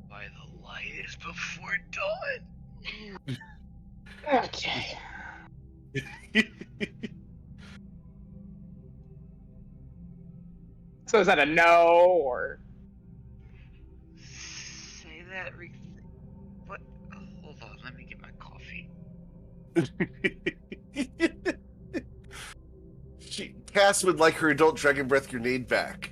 Why the light is before dawn. Okay. So is that a no, or? Say that. What? Hold on, let me get my coffee. Cass would like her adult Dragon Breath grenade back.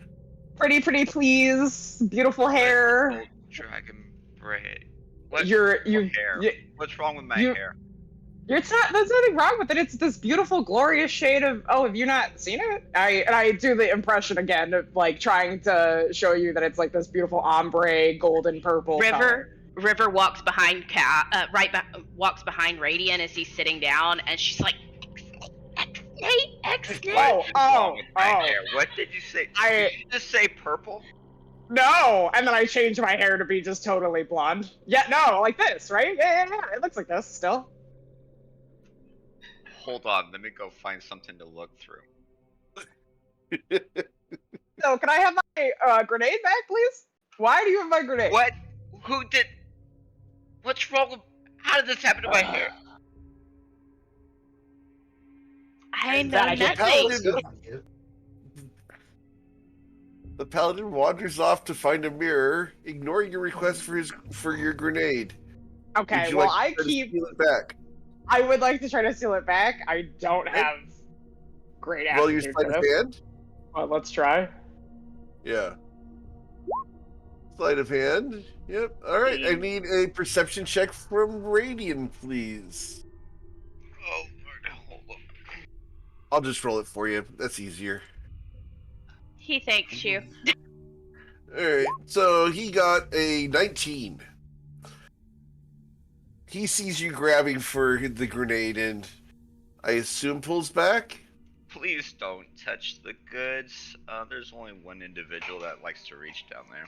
Pretty please. Beautiful hair. Dragon Breath. What's Hair. What's wrong with my hair? There's nothing wrong with it. It's this beautiful, glorious shade of. Oh, have you not seen it? I do the impression again of like trying to show you that it's like this beautiful ombre, golden purple. River walks behind walks behind Radian as he's sitting down, and she's like, "Excellent." Oh. What did you say? Did you just say purple? No, and then I changed my hair to be just totally blonde. Yeah, no, like this, right? Yeah. It looks like this still. Hold on, let me go find something to look through. So, can I have my grenade back, please? Why do you have my grenade? What? Who did? What's wrong with? How did this happen to my hair? I know nothing. The paladin wanders off to find a mirror, ignoring your request for your grenade. Okay, well, I keep it back. I would like to try to steal it back. I don't have great attitude. Roll your sleight of hand. Well, let's try. Yeah. Sleight of hand. Yep. All right. I need a perception check from Radian, please. Oh, hold on. I'll just roll it for you. That's easier. He thanks you. All right. So he got a 19. He sees you grabbing for the grenade and I assume pulls back? Please don't touch the goods. There's only one individual that likes to reach down there.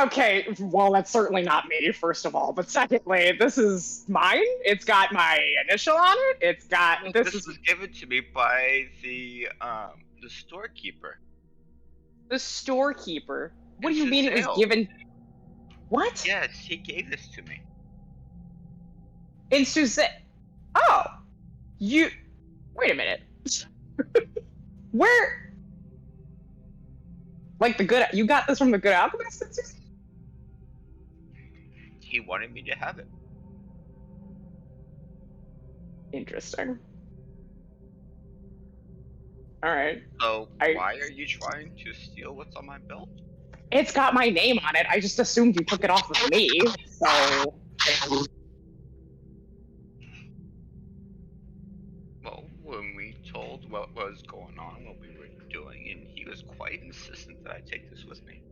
Okay, well, that's certainly not me, first of all. But secondly, this is mine. It's got my initial on it. It's got... This was given to me by the storekeeper. The storekeeper? What do you mean it was given... What? Yes, he gave this to me. In Suzette. Oh, you. Wait a minute. Where? Like the good. You got this from the Good Alchemist? He wanted me to have it. Interesting. All right. So why are you trying to steal what's on my belt? It's got my name on it. I just assumed you took it off of me. So. Well, when we told what was going on, what we were doing, and he was quite insistent that I take this with me.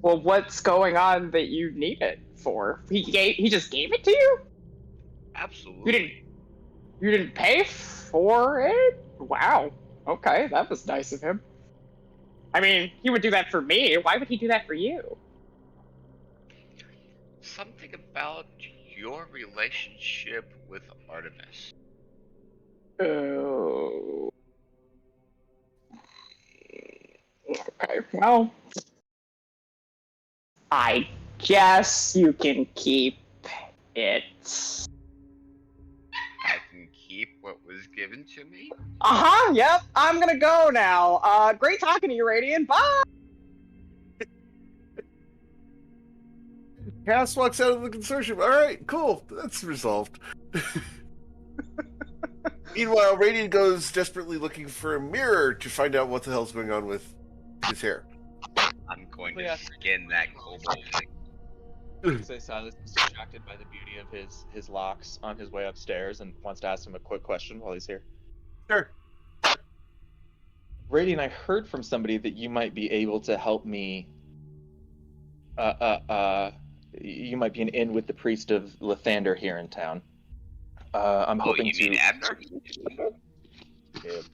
Well, what's going on that you need it for? He just gave it to you? Absolutely. You didn't pay for it? Wow. Okay, that was nice of him. I mean, he would do that for me. Why would he do that for you? Something about your relationship with Artemis. Oh. Okay, well, I guess you can keep it. I can keep what was given to me? Uh-huh, yep, I'm gonna go now. Great talking to you, Radiant. Bye! Cass walks out of the consortium. All right, cool. That's resolved. Meanwhile, Radiant goes desperately looking for a mirror to find out what the hell's going on with his hair. I'm going to skin that kobold. Say Silas is distracted by the beauty of his locks on his way upstairs and wants to ask him a quick question while he's here. Sure. Radiant, I heard from somebody that you might be able to help me. You might be an in with the priest of Lathander here in town. I'm hoping you mean Abner?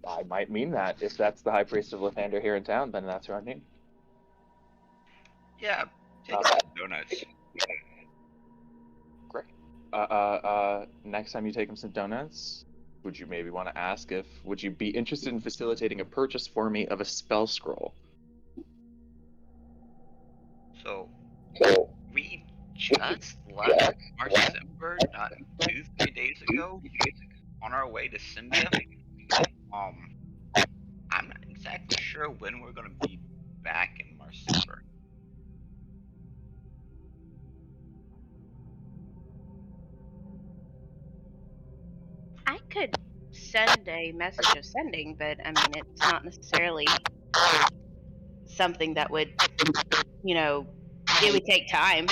I might mean that. If that's the high priest of Lathander here in town, then that's who I mean. Yeah, take some donuts. Great. Next time you take him some donuts, would you maybe want to ask would you be interested in facilitating a purchase for me of a spell scroll? So, we just left Marcember not 2-3 days ago on our way to Cynthia. I'm not exactly sure when we're gonna be back in Marcember. I could send a message of sending, but I mean, it's not necessarily something that would, it would take time.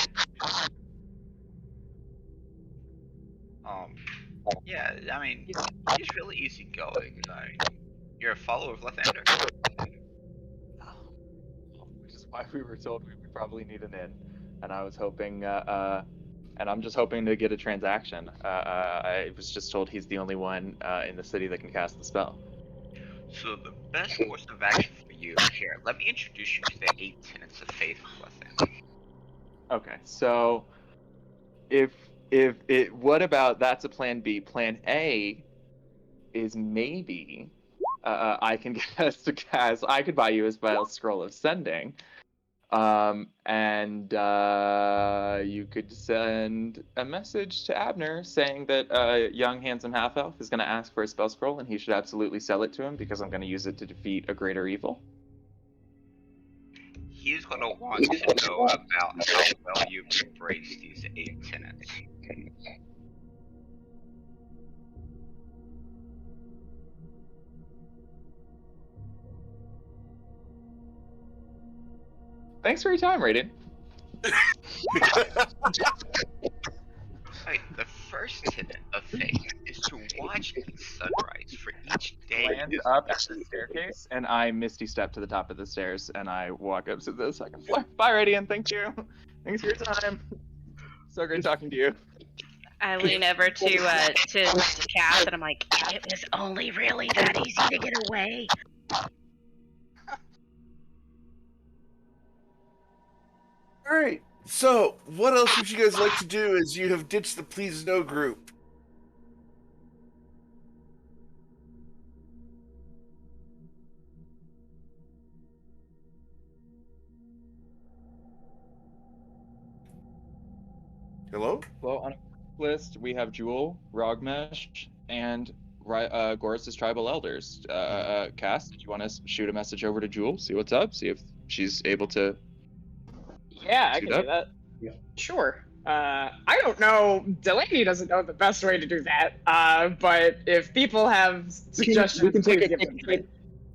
Yeah, I mean, he's really easygoing. You're a follower of Lathander? Which is why we were told we would probably need an inn, and I was hoping, and I'm just hoping to get a transaction. I was just told he's the only one in the city that can cast the spell. So the best course of action for you here, let me introduce you to the 8 tenets of faith of Lathander. Okay, so what about that's a plan B? Plan A is maybe I can get us to cast. I could buy you a spell scroll of sending, and you could send a message to Abner saying that a young handsome half elf is going to ask for a spell scroll, and he should absolutely sell it to him because I'm going to use it to defeat a greater evil. He's going to want to know about how well you've embraced these 8 tenets. Thanks for your time, Radiant. Right, the first tenet of faith is to watch the sunrise for each day. Land up at the staircase, and I misty step to the top of the stairs, and I walk up to the second floor. Bye, Radiant. Thank you. Thanks for your time. So great talking to you. I lean over to Cass, and I'm like, it was only really that easy to get away. All right. So, what else would you guys like to do as you have ditched the Please No group? Hello? Well, on a list, we have Jewel, Rogmesh, and Goris's tribal elders. Cass, do you want to shoot a message over to Jewel, see what's up, see if she's able to... Yeah, I can do that. Yeah. Sure. I don't know. Delaney doesn't know the best way to do that. But if people have suggestions, we can take please a give quick them. trip.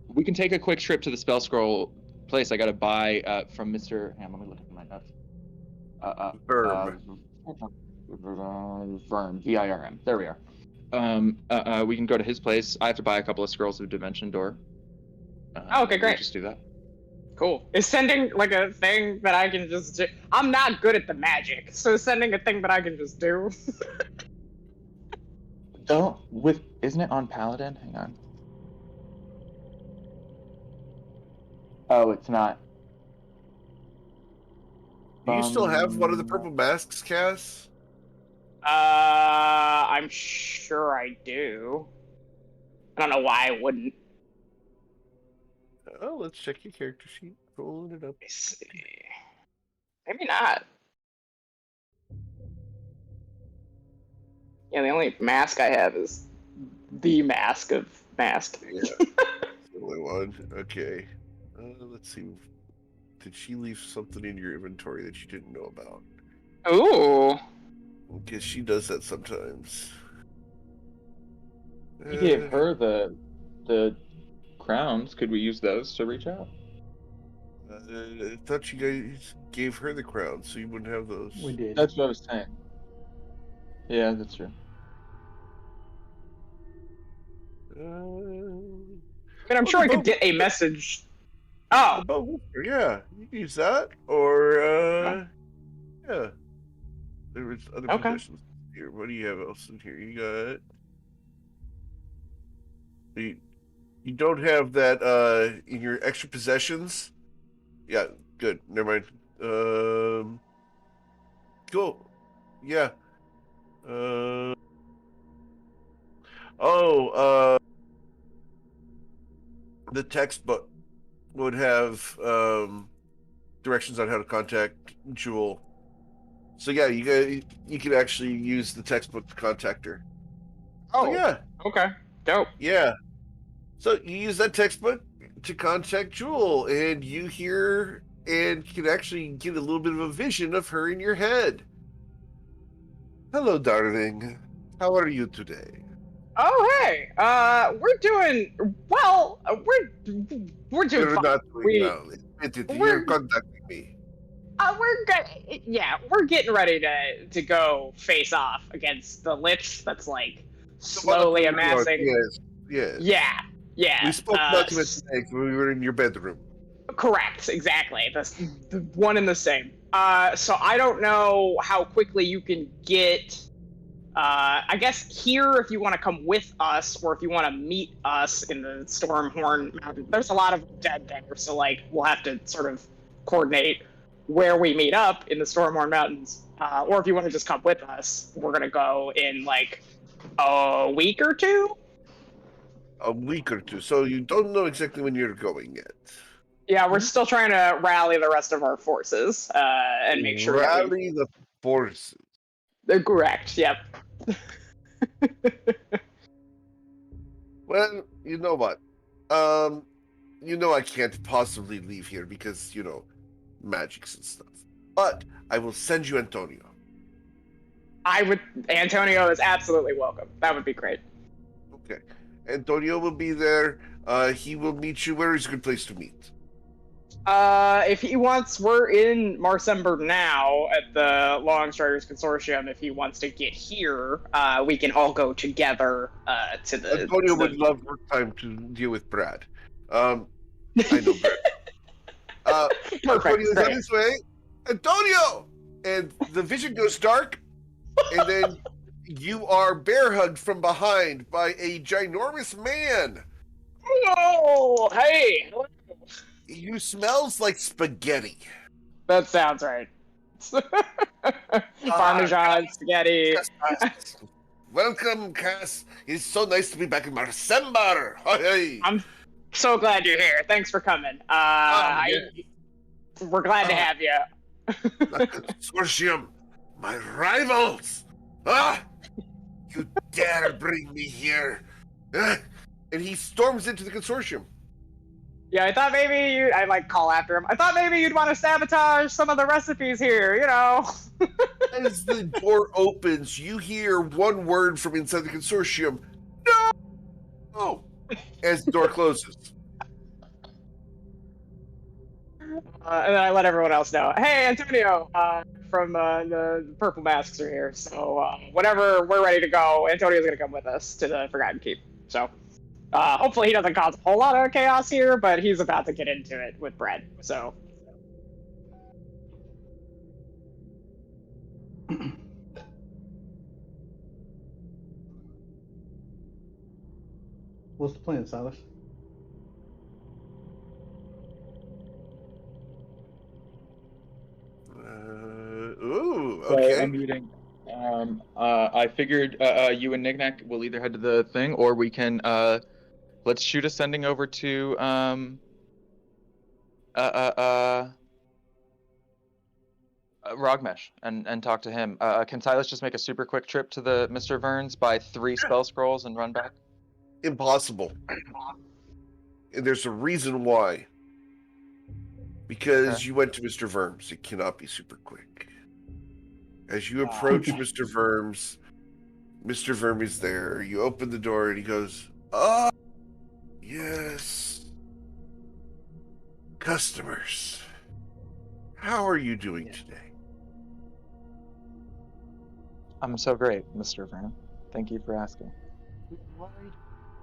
We can take a quick trip to the spell scroll place. I got to buy from Mr. Let me look at my notes. Virm. VIRM. There we are. We can go to his place. I have to buy a couple of scrolls of Dimension Door. Okay, great. Just do that. Cool. Is sending like a thing that I can just do? I'm not good at the magic, so sending a thing that I can just do. Isn't it on Paladin? Hang on. Oh, it's not. Do you still have one of the purple masks, Cass? I'm sure I do. I don't know why I wouldn't. Oh, let's check your character sheet. Pulling it up. Let's see. Maybe not. Yeah, the only mask I have is the mask of mask. Yeah, the only one. Okay. Let's see. Did she leave something in your inventory that you didn't know about? Ooh. Because she does that sometimes. You gave her the crowns. Could we use those to reach out? I thought you guys gave her the crown, so you wouldn't have those. We did. That's what I was saying. Yeah, that's true. I'm sure I could get a message. Oh, yeah, you can use that, or yeah. There was other possessions here. What do you have else in here? You got you don't have that in your extra possessions. Yeah, good. Never mind. Cool. Yeah. The textbook would have directions on how to contact Jewel. So yeah, you could actually use the textbook to contact her. Oh, so, yeah. Okay. Dope. Yeah. So you use that textbook to contact Jewel, and you hear and can actually get a little bit of a vision of her in your head. Hello, darling. How are you today? Oh, hey. We're doing well. We're doing You're fine. not doing well. You're contacting me. We're good. Yeah, we're getting ready to go face off against the Lich that's like slowly amassing. Yes. Yeah. We spoke about it today when we were in your bedroom. Correct. Exactly. The one and the same. So I don't know how quickly you can get. I guess here if you want to come with us, or if you want to meet us in the Stormhorn Mountain. There's a lot of dead there, so like we'll have to sort of coordinate where we meet up in the Stormhorn Mountains. Or if you want to just come with us, we're gonna go in like a week or two. A week or two. So you don't know exactly when you're going yet. Yeah, we're still trying to rally the rest of our forces and make sure. Rally the forces. They're correct. Yep. Well, you know what? I can't possibly leave here because, magics and stuff. But I will send you Antonio. Antonio is absolutely welcome. That would be great. Okay. Antonio will be there. He will meet you. Where is a good place to meet? If he wants, we're in Marsember now at the Longstriders Consortium. If he wants to get here, we can all go together to the. Antonio would love more time to deal with Brad. I know Brad. Antonio's on his way. Antonio! And the vision goes dark, and then you are bear hugged from behind by a ginormous man. Oh, hey! You smells like spaghetti. That sounds right. Parmesan spaghetti. Welcome, Cass. It's so nice to be back in Marsember. Hey. I'm so glad you're here. Thanks for coming. We're glad to have you. The consortium, my rivals. You dare bring me here. And he storms into the consortium. Yeah, I thought maybe I call after him. I thought maybe you'd want to sabotage some of the recipes here, As the door opens, you hear one word from inside the consortium. No! As the door closes. And then I let everyone else know. Hey, Antonio from the Purple Masks are here. So whenever we're ready to go, Antonio's going to come with us to the Forgotten Keep. So hopefully he doesn't cause a whole lot of chaos here, but he's about to get into it with Brad. So. What's the plan, Silas? Okay. I'm meeting. I figured you and Knickknack will either head to the thing, or we can let's shoot a sending over to Rogmesh and talk to him. Can Silas just make a super quick trip to the Mr. Verns, buy 3 spell scrolls, and run back? Impossible. And there's a reason why. Because you went to Mr. Verms. It cannot be super quick. As you approach Mr. Verms, Mr. Vermey's there. You open the door and he goes, "Ah, yes. Customers. How are you doing today?" I'm so great, Mr. Vernon. Thank you for asking. Would you like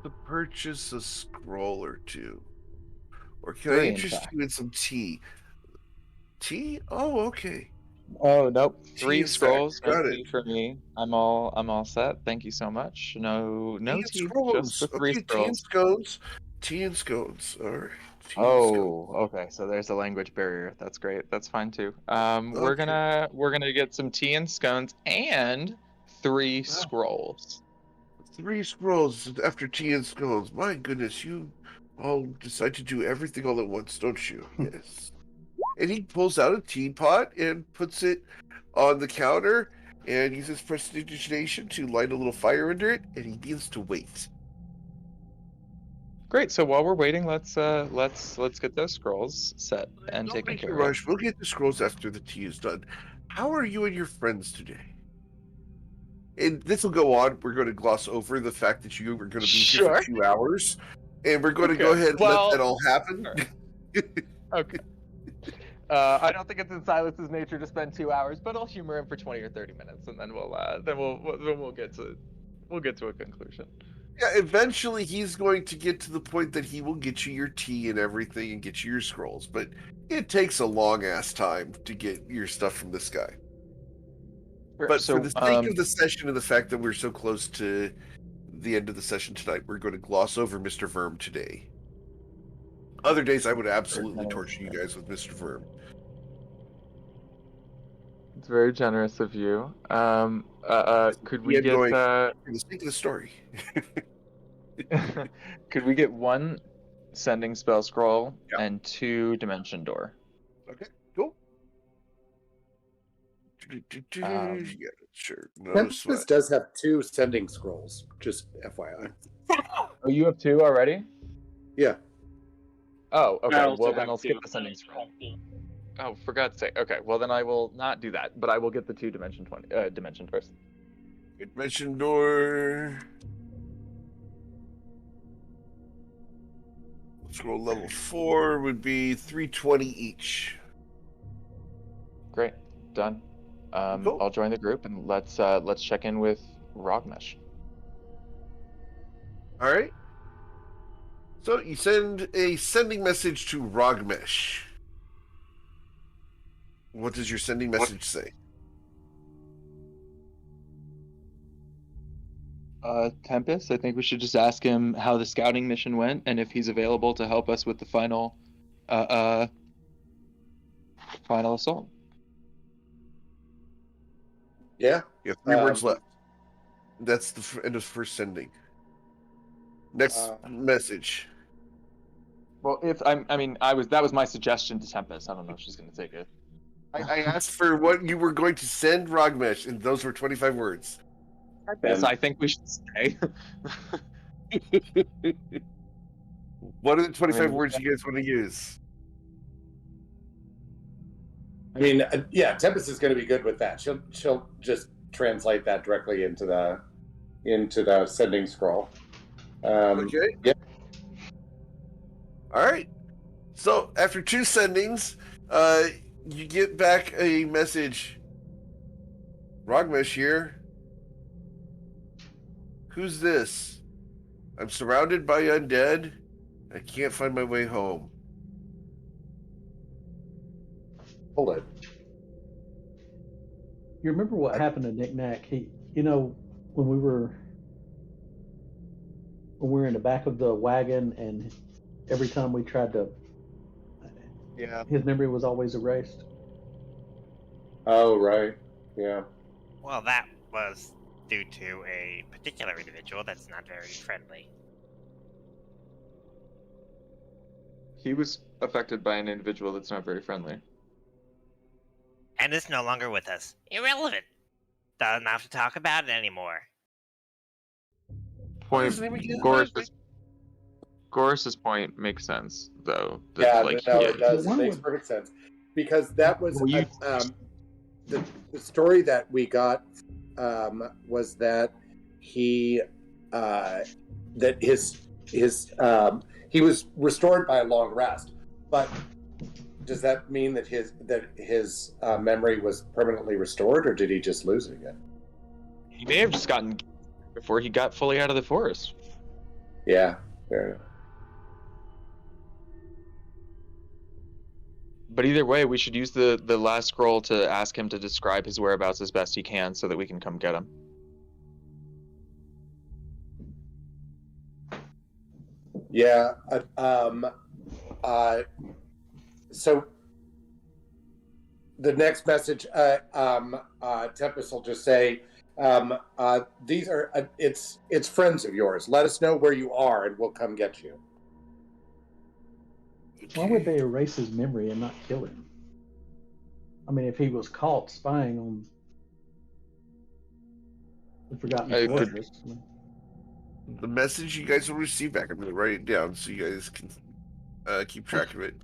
to purchase a scroll or two? Or can I 3, in interest fact. you in some tea? Tea? Oh, okay. Oh nope, Tea 3 and sack. scrolls. No Got it. tea for me. I'm all set. Thank you so much. No Tea and tea. scones. Just the 3 Okay, tea and scrolls. scones. Tea and scones. All right. Tea and scones. Oh, okay. So there's a language barrier. That's great. That's fine too. We're Okay. gonna get some tea and scones and 3 scrolls. 3 scrolls after tea and scones. My goodness, you all decide to do everything all at once, don't you? Yes. And he pulls out a teapot and puts it on the counter and uses prestidigitation to light a little fire under it, and he begins to wait. Great. So while we're waiting, let's get those scrolls set and Don't taken make a care of. rush. We'll get the scrolls after the tea is done. How are you and your friends today? And this will go on. We're going to gloss over the fact that you were going to be here for 2 hours, and we're going to go ahead and let that all happen. Okay. I don't think it's in Silas's nature to spend 2 hours, but I'll humor him for 20 or 30 minutes, and then we'll get to a conclusion. Yeah, eventually he's going to get to the point that he will get you your tea and everything and get you your scrolls, but it takes a long ass time to get your stuff from this guy. But So, for the sake of the session and the fact that we're so close to the end of the session tonight, we're going to gloss over Mr. Verm today. Other days I would absolutely torture you guys with Mr. Verm. It's very generous of you. Could we get for the sake of the story? Could we get 1 sending spell scroll and 2 dimension door? Okay, cool. Yeah, sure. No Tempest sweat. does have 2 sending scrolls, just FYI. Oh, you have 2 already? Yeah. Oh, okay. I also Well, then have I'll skip 2. the sending scroll. Oh, for God's sake. Okay, well then I will not do that, but I will get the 2 dimension doors. Dimension door. Scroll level 4 would be 320 each. Great, done. Cool. I'll join the group and let's check in with Rogmesh. All right. So you send a sending message to Rogmesh. What does your sending message say? Tempest, I think we should just ask him how the scouting mission went and if he's available to help us with the final assault. Yeah. You have 3 words left. That's the end of first sending. Next message. Well, that was my suggestion to Tempest. I don't know if she's going to take it. I asked for what you were going to send Rogmesh, and those were 25 words. Yes, I think we should stay. What are the 25 words you guys want to use? I mean, yeah, Tempest is going to be good with that. She'll just translate that directly into the sending scroll. Okay. Yeah. All right. So after 2 sendings, you get back a message. Rogmesh here. Who's this? I'm surrounded by undead. I can't find my way home. Hold it. You remember what happened to Nick Nack? When we were in the back of the wagon, and every time we tried to, his memory was always erased. Oh, right. Yeah. Well, that was due to a particular individual that's not very friendly. He was affected by an individual that's not very friendly. And is no longer with us. Irrelevant. Doesn't have to talk about it anymore. Goris's point makes sense, though. It does. It makes perfect sense. Because that was the story that we got was that he that his he was restored by a long rest, but does that mean that his memory was permanently restored, or did he just lose it again? He may have just gotten before he got fully out of the forest. Yeah, fair enough. But either way, we should use the last scroll to ask him to describe his whereabouts as best he can so that we can come get him. Yeah. So the next message, Tempest will just say, these are it's friends of yours. Let us know where you are, and we'll come get you. Why would they erase his memory and not kill him? I mean, if he was caught spying on the Forgotten Fortress. The message you guys will receive back, I'm going to write it down so you guys can keep track of it.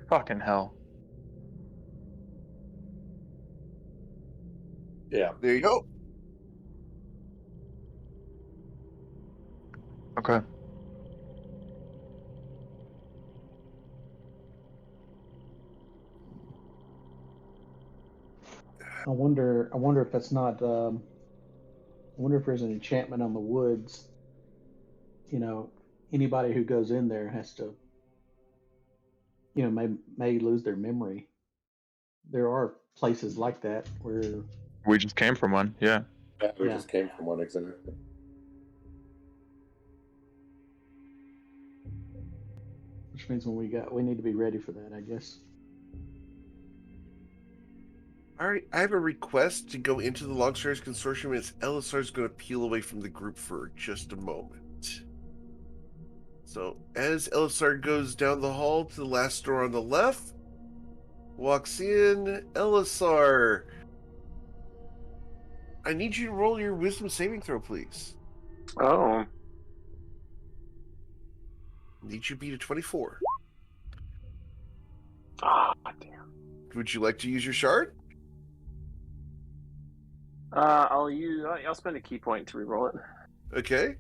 Fucking hell. Yeah. There you go. Okay. I wonder if that's not. I wonder if there's an enchantment on the woods. You know, anybody who goes in there has to, may lose their memory. There are places like that where we just came from one. Yeah. Yeah, we just came from one, exactly. Which means we need to be ready for that, I guess. All right, I have a request to go into the Longstars Consortium, as Elisar's going to peel away from the group for just a moment. So, as Elisar goes down the hall to the last door on the left, walks in, Elisar, I need you to roll your wisdom saving throw, please. Oh. Need you to beat a 24. Ah, damn. Would you like to use your shard? I'll spend a key point to reroll it. Okay.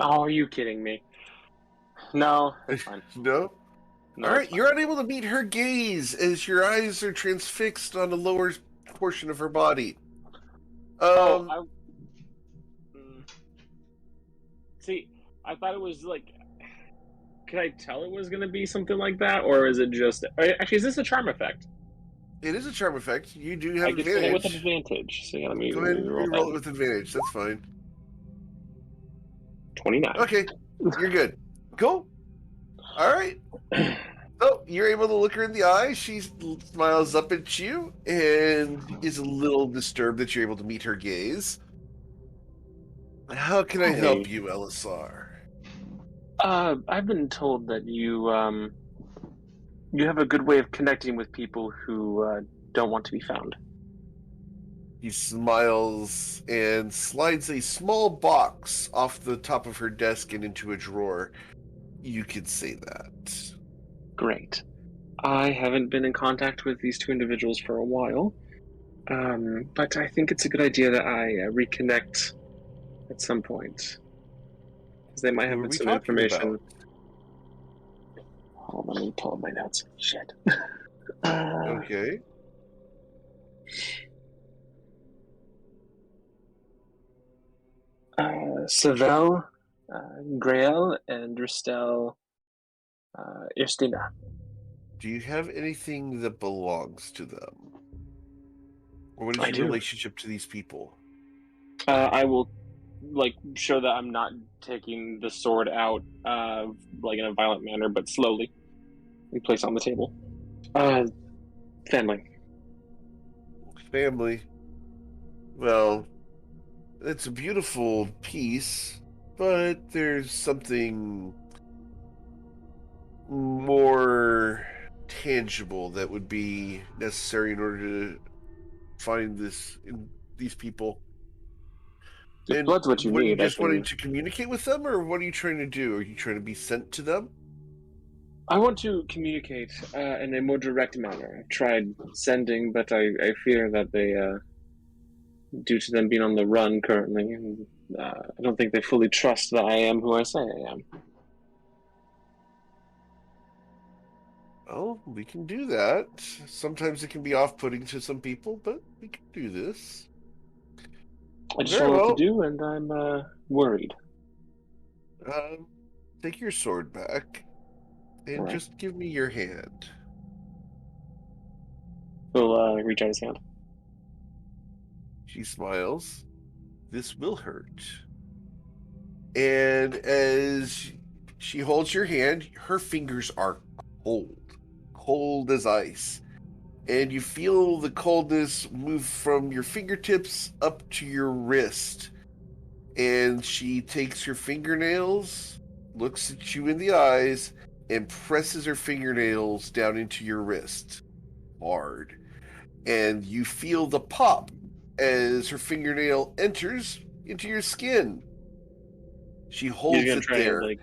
Oh, are you kidding me? No, that's fine. No? All right, you're unable to meet her gaze as your eyes are transfixed on the lower portion of her body. See, I thought it was like. Could I tell it was going to be something like that, or is it just? Actually, is this a charm effect? It is a charm effect. You do have advantage. I get with advantage. So yeah, let me go ahead and roll it with advantage. That's fine. 29. Okay, you're good. Cool. All right. So you're able to look her in the eye. She smiles up at you and is a little disturbed that you're able to meet her gaze. How can I help you, Elisar? I've been told that you have a good way of connecting with people who don't want to be found. He smiles and slides a small box off the top of her desk and into a drawer. You could say that. Great. I haven't been in contact with these two individuals for a while, but I think it's a good idea that I reconnect at some point. Because they might have some information. Hold on, let me pull up my notes. Shit. Okay. Savelle, Grael, and Dristel Irstina. Do you have anything that belongs to them? Or what is I your do. relationship to these people? I will like show that I'm not taking the sword out, like in a violent manner, but slowly, and place it on the table. Family. Family. Well, it's a beautiful piece, but there's something more tangible that would be necessary in order to find these people. If blood's what you need, you just wanting to communicate with them, or what are you trying to do? Are you trying to be sent to them? I want to communicate in a more direct manner. I've tried sending, but I fear that they, due to them being on the run currently, I don't think they fully trust that I am who I say I am. Well, we can do that. Sometimes it can be off-putting to some people, but we can do this. I just don't know what to do, and I'm worried. Take your sword back, and just give me your hand. He'll reach out his hand. She smiles. This will hurt. And as she holds your hand, her fingers are cold as ice. And you feel the coldness move from your fingertips up to your wrist. And she takes her fingernails, looks at you in the eyes, and presses her fingernails down into your wrist hard. And you feel the pop as her fingernail enters into your skin. She holds He's gonna it try there. to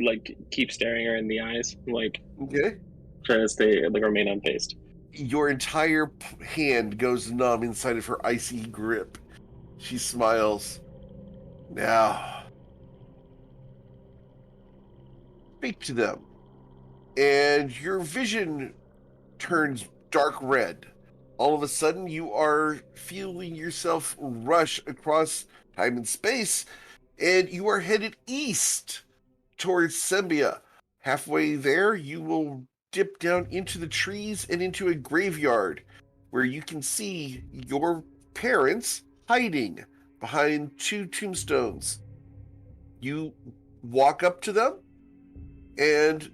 like keep staring her in the eyes, like okay, try to stay remain unfazed. Your entire hand goes numb inside of her icy grip. She smiles. Now, speak to them. And your vision turns dark red. All of a sudden, you are feeling yourself rush across time and space, and you are headed east towards Sembia. Halfway there, you will dip down into the trees and into a graveyard where you can see your parents hiding behind 2 tombstones. You walk up to them and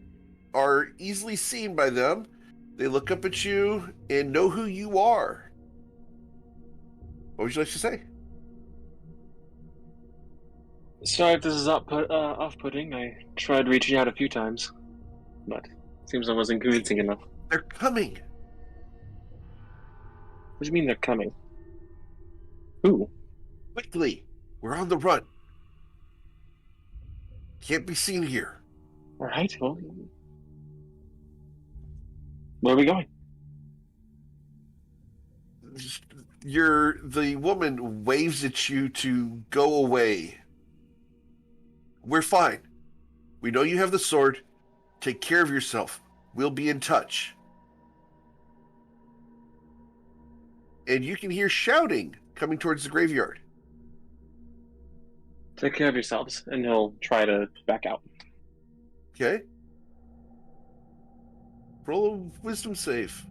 are easily seen by them. They look up at you and know who you are. What would you like to say? Sorry if this is off-putting. I tried reaching out a few times, but it seems I wasn't convincing enough. They're coming. What do you mean they're coming? Who? Quickly. We're on the run. Can't be seen here. All right, well, where are we going? The woman waves at you to go away. We're fine. We know you have the sword. Take care of yourself. We'll be in touch. And you can hear shouting coming towards the graveyard. Take care of yourselves, and he'll try to back out. Okay. Roll a wisdom save.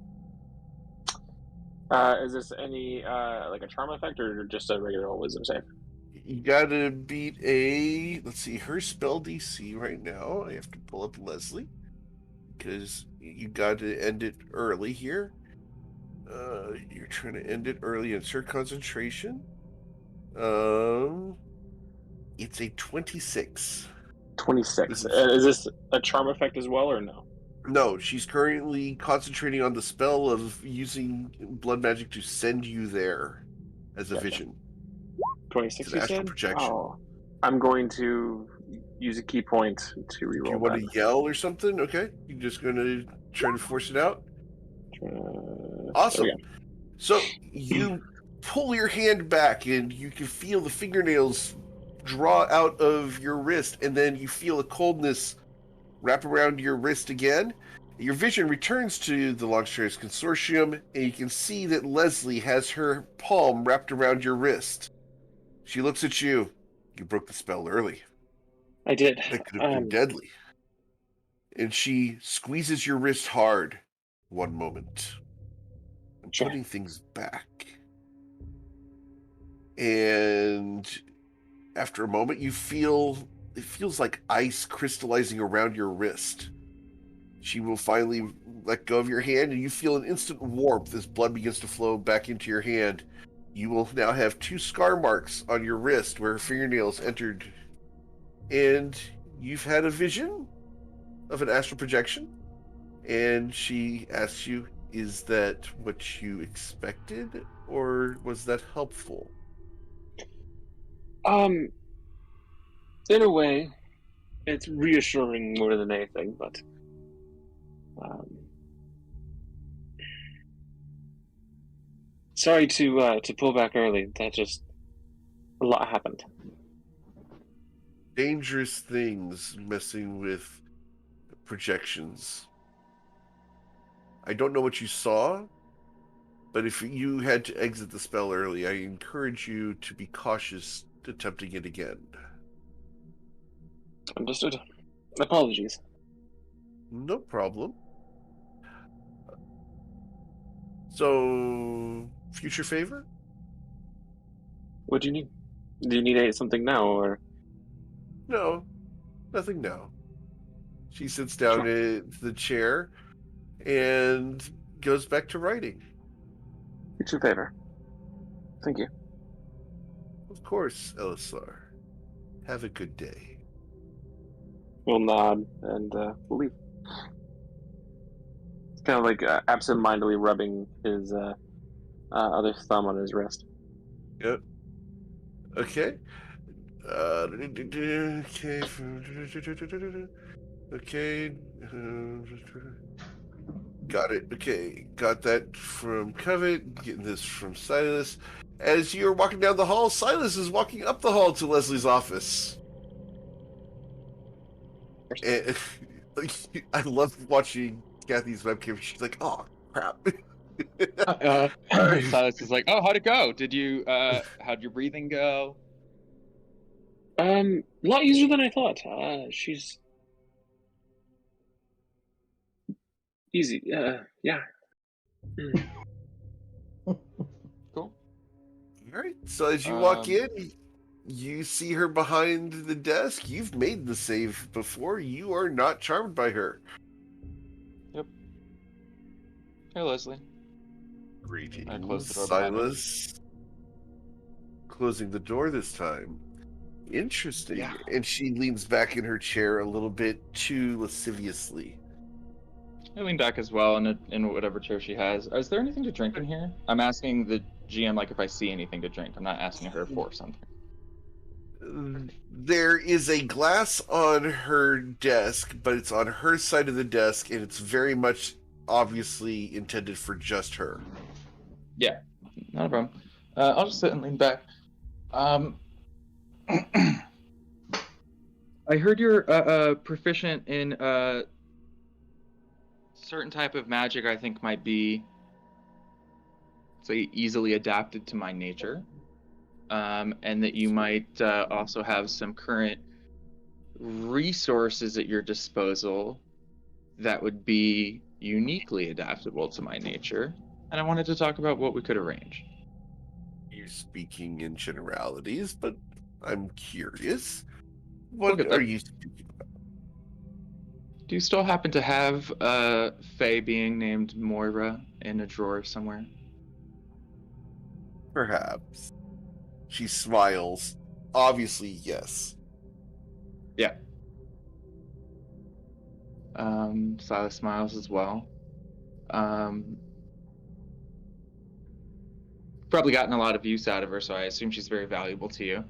Is this any like a charm effect or just a regular wisdom save? You gotta beat a, let's see, her spell DC right now. I have to pull up Leslie because you got to end it early here. You're trying to end it early. It's her concentration. It's a 26. 26. Is this a charm effect as well, or no? No, she's currently concentrating on the spell of using blood magic to send you there as a vision. 26, you said? Projection. Oh, I'm going to use a key point to reroll. Do you want to yell or something? Okay. You're just going to try to force it out? Awesome. So you pull your hand back and you can feel the fingernails draw out of your wrist, and then you feel a coldness wrap around your wrist again. Your vision returns to the Longstairs Consortium, and you can see that Leslie has her palm wrapped around your wrist. She looks at you. You broke the spell early. I did. That could have been deadly. And she squeezes your wrist hard. One moment. I'm putting things back. And after a moment, it feels like ice crystallizing around your wrist. She will finally let go of your hand, and you feel an instant warmth as blood begins to flow back into your hand. You will now have 2 scar marks on your wrist where her fingernails entered. And you've had a vision of an astral projection. And she asks you, is that what you expected, or was that helpful? In a way, it's reassuring more than anything, but sorry to pull back early. That just a lot happened. Dangerous things messing with projections. I don't know what you saw, but if you had to exit the spell early, I encourage you to be cautious attempting it again. Understood. Apologies. No problem. So, future favor? What do you need? Do you need something now, or? No, nothing now. She sits down in the chair and goes back to writing. Future favor. Thank you. Of course, Elisar. Have a good day. We'll nod and we'll leave. It's kind of like absent-mindedly rubbing his other thumb on his wrist. Yep. Okay. Okay. Okay. Got it. Okay. Got that from Covet. Getting this from Silas. As you're walking down the hall, Silas is walking up the hall to Leslie's office. And I love watching Kathy's webcam. She's like, "Oh crap." Silas is like, "Oh, how'd it go? Did you? How'd your breathing go?" A lot easier than I thought. She's easy. Yeah. Cool. All right. So as you walk in, you see her behind the desk. You've made the save before. You are not charmed by her. Yep. Hey, Leslie. Greetings, I closed the door behind me. Silas. Closing the door this time. Interesting. Yeah. And she leans back in her chair a little bit too lasciviously. I lean back as well in whatever chair she has. Is there anything to drink in here? I'm asking the GM like if I see anything to drink. I'm not asking her for something. There is a glass on her desk, but it's on her side of the desk, and it's very much obviously intended for just her. Yeah, not a problem. I'll just sit and lean back. I heard you're proficient in certain type of magic. I think might be, say, easily adapted to my nature. And that you might also have some current resources at your disposal that would be uniquely adaptable to my nature. And I wanted to talk about what we could arrange. You're speaking in generalities, but I'm curious. What are you speaking about? Do you still happen to have Faye being named Moira in a drawer somewhere? Perhaps. She smiles. Obviously, yes. Yeah. Silas smiles as well. Probably gotten a lot of use out of her, so I assume she's very valuable to you.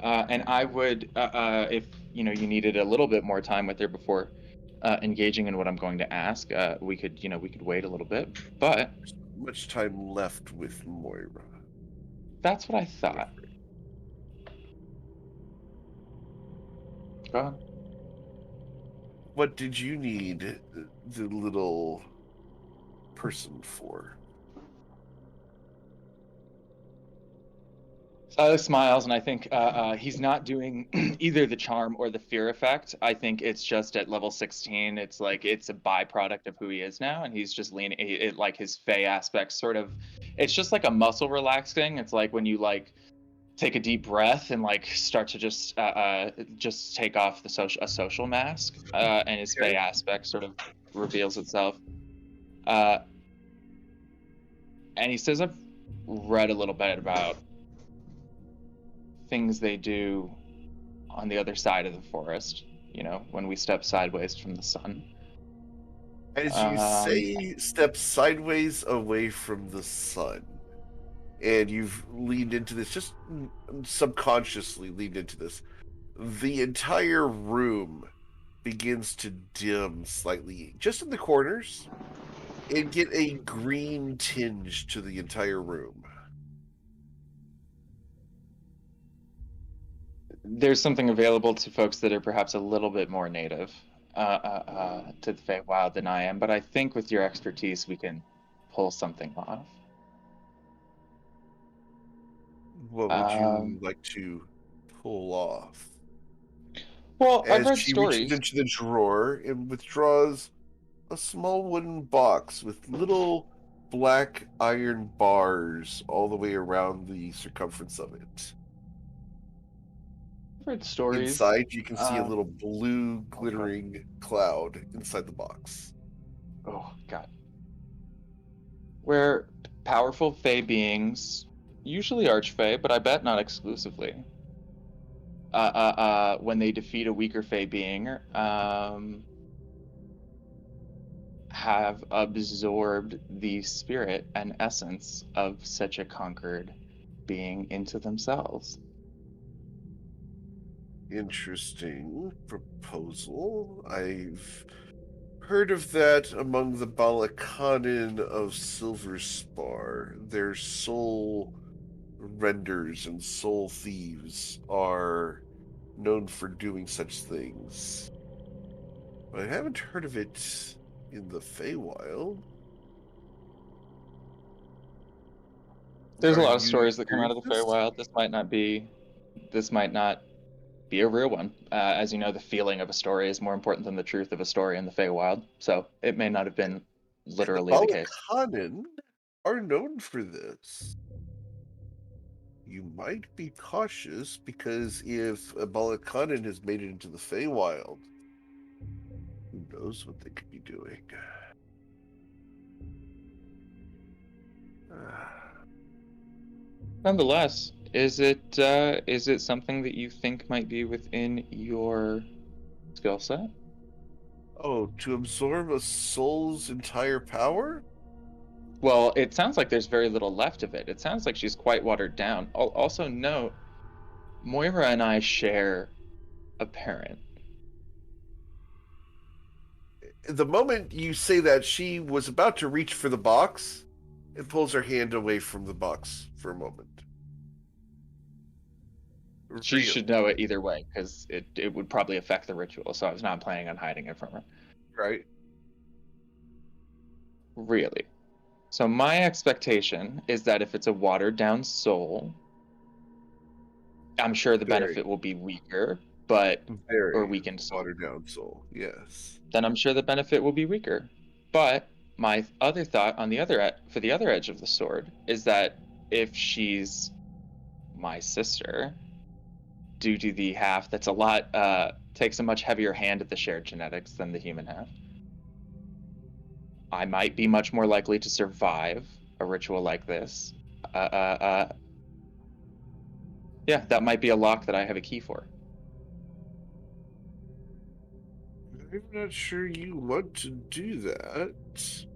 And I would, if you needed a little bit more time with her before engaging in what I'm going to ask, we could wait a little bit. But there's not much time left with Moira. That's what I thought. Go on. What did you need the little person for? Silas smiles, and I think he's not doing either the charm or the fear effect. I think it's just at level 16. It's like it's a byproduct of who he is now, and he's just leaning. Like his Fey aspect, sort of. It's just like a muscle relaxing. It's like when you take a deep breath and like start to just take off the social mask, and his fey aspect sort of reveals itself. And he says, I've read a little bit about things they do on the other side of the forest, when we step sideways from the sun. As you say, step sideways away from the sun, and you've leaned into this, just subconsciously leaned into this, the entire room begins to dim slightly, just in the corners, and get a green tinge to the entire room. There's something available to folks that are perhaps a little bit more native to the Feywild than I am, but I think with your expertise we can pull something off. What would you like to pull off? Well, I've read she stories. reaches into the drawer and withdraws a small wooden box with little black iron bars all the way around the circumference of it. I've read stories. Inside, you can see a little blue glittering cloud inside the box. Oh, God. Where powerful Fey beings, usually Archfey, but I bet not exclusively, when they defeat a weaker Fey being, have absorbed the spirit and essence of such a conquered being into themselves. Interesting proposal. I've heard of that among the Balakanin of Silver Spar. Their soul renders and soul thieves are known for doing such things. But I haven't heard of it in the Feywild. There's a lot of stories that come out of the Feywild. This might not be a real one. As you know, the feeling of a story is more important than the truth of a story in the Feywild. So it may not have been literally the case. Balakanin are known for this. You might be cautious, because if a Balakanin has made it into the Feywild, who knows what they could be doing. Nonetheless, is it something that you think might be within your skill set? Oh, to absorb a soul's entire power? Well, it sounds like there's very little left of it. It sounds like she's quite watered down. Also note, Moira and I share a parent. The moment you say that, she was about to reach for the box and pulls her hand away from the box for a moment. She should know it either way, because it would probably affect the ritual, so I was not planning on hiding it from her. Right. Really. So my expectation is that if it's a watered down soul, I'm sure the benefit will be weaker, or weakened soul. Watered down soul, yes. Then I'm sure the benefit will be weaker. But my other thought on for the other edge of the sword is that if she's my sister, due to the half that's takes a much heavier hand at the shared genetics than the human half, I might be much more likely to survive a ritual like this. Yeah, that might be a lock that I have a key for. I'm not sure you want to do that.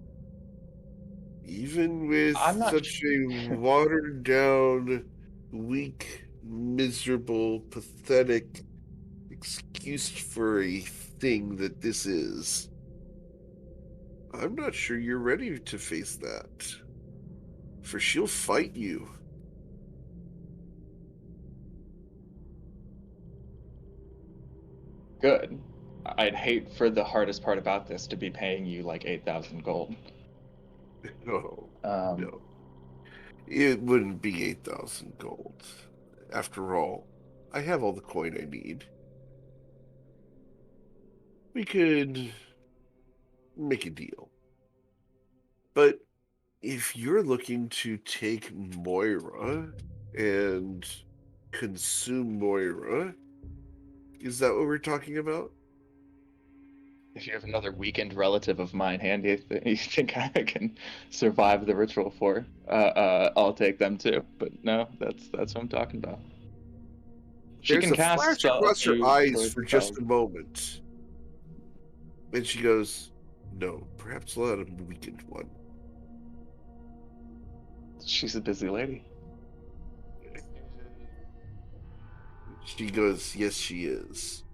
Even with such a watered down, weak, miserable, pathetic excuse for a thing that this is. I'm not sure you're ready to face that. For she'll fight you. Good. I'd hate for the hardest part about this to be paying you like 8,000 gold. No. No. It wouldn't be 8,000 gold. After all, I have all the coin I need. We could make a deal. But if you're looking to take Moira and consume Moira. Is that what we're talking about? If you have another weakened relative of mine handy that you think I can survive the ritual for, I'll take them too. But no, that's what I'm talking about. She There's can a cast flash spell, across her eyes for just spells. a moment. And she goes, no, perhaps not a weakened one. She's a busy lady. She goes, yes, she is.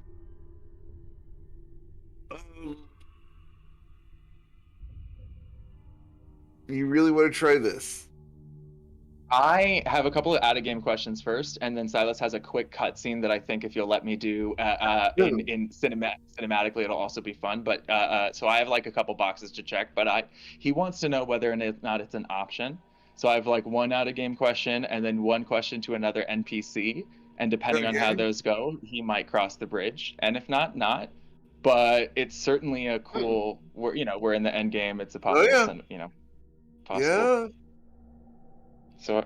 You really want to try this? I have a couple of out-of-game questions first, and then Silas has a quick cutscene that I think if you'll let me do in cinematically, it'll also be fun. But so I have like a couple boxes to check, but he wants to know whether or not it's an option. So I have like one out-of-game question, and then one question to another NPC, and depending on how those go, he might cross the bridge, and if not, not. But it's certainly a cool. We're in the end game. It's a possible. Possible. Yeah.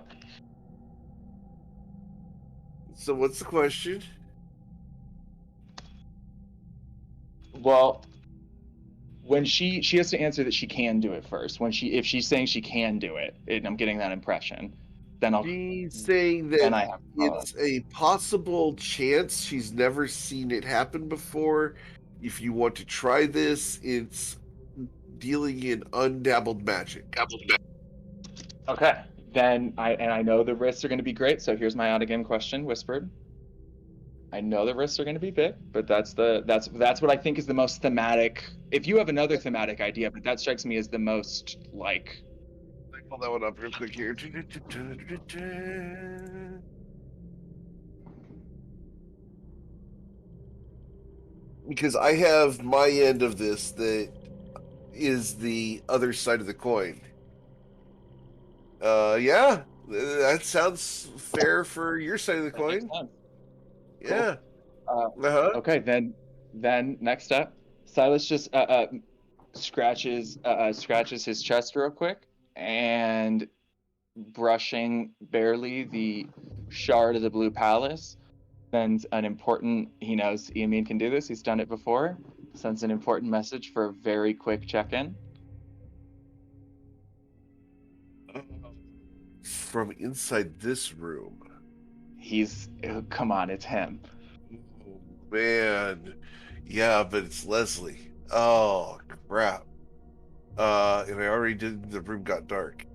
So what's the question? Well, when she has to answer that she can do it first. If she's saying she can do it, and I'm getting that impression, then she's saying that it's a possible chance. She's never seen it happen before. If you want to try this, it's dealing in undabbled magic. Okay. Then I know the risks are going to be great. So here's my out-of-game question, whispered. I know the risks are going to be big, but that's what I think is the most thematic. If you have another thematic idea, but that strikes me as the most like. Let me pull that one up real quick here. Because I have my end of this that is the other side of the coin. Yeah, that sounds fair for your side of the coin. Yeah. Cool. Okay, then next up, Silas just scratches his chest real quick and brushing barely the shard of the Blue Palace sends an important. He knows Eamon can do this. He's done it before. Sends an important message for a very quick check-in. From inside this room. Come on, it's him. Oh, man. Yeah, but it's Leslie. Oh, crap. And I already did, the room got dark.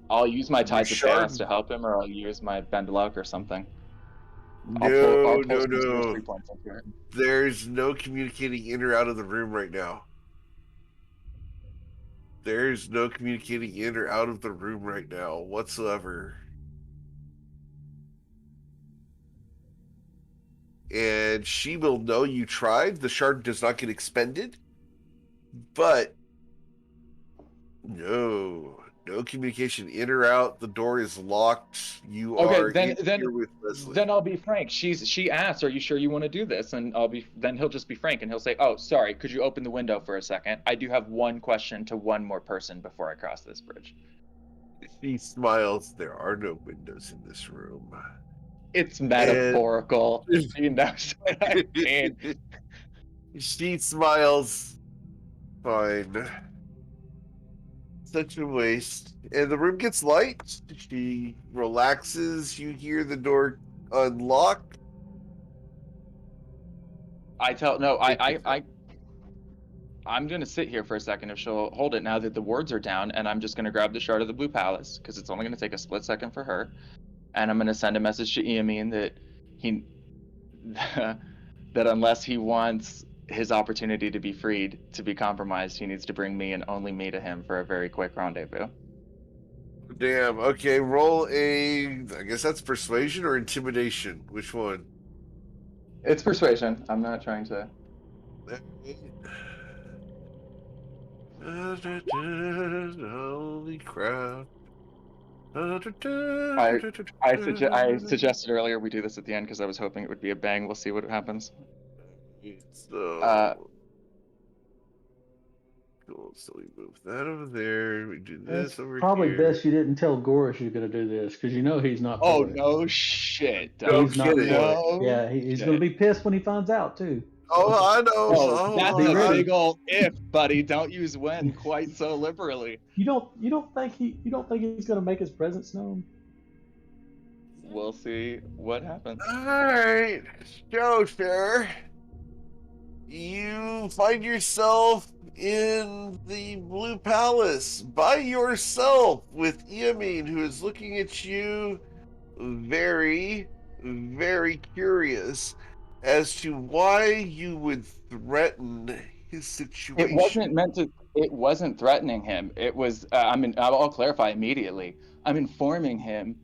I'll use my Tides of Chaos to help him, or I'll use my Bend Luck or something. No. There's no communicating in or out of the room right now. There's no communicating in or out of the room right now whatsoever. And she will know you tried. The shard does not get expended. But no communication in or out. The door is locked. You are here with Leslie. Then I'll be frank. She asks, "Are you sure you want to do this?" And then he'll just be frank and he'll say, "Oh, sorry. Could you open the window for a second? I do have one question to one more person before I cross this bridge." She smiles. There are no windows in this room. It's metaphorical. She knows what I mean. She smiles. Fine. Such a waste. And the room gets light. She relaxes. You hear the door unlock. I'm gonna sit here for a second if she'll hold it now that the words are down, and I'm just gonna grab the shard of the Blue Palace because it's only gonna take a split second for her, and I'm gonna send a message to Eamon that unless he wants his opportunity to be freed, to be compromised, he needs to bring me and only me to him for a very quick rendezvous. Damn. Okay, roll I guess that's persuasion or intimidation. Which one? It's persuasion. I'm not trying to. Holy crap. I suggested earlier we do this at the end because I was hoping it would be a bang. We'll see what happens. So, cool. So we move that over there. We do this It's over probably here. best you didn't tell Gorish you're going to do this because you know he's not Oh for it. no shit! No He's not kidding. for it. No Yeah, he's shit. going to be pissed when he finds out too. Oh, I know. Oh, that's Be a ready. big old if, buddy. Don't use when quite so liberally. You don't think he's going to make his presence known? We'll see what happens. All right, Joker. You find yourself in the Blue Palace by yourself with Iamin, who is looking at you very, very curious as to why you would threaten his situation. It wasn't threatening him. It was. I'll clarify immediately. I'm informing him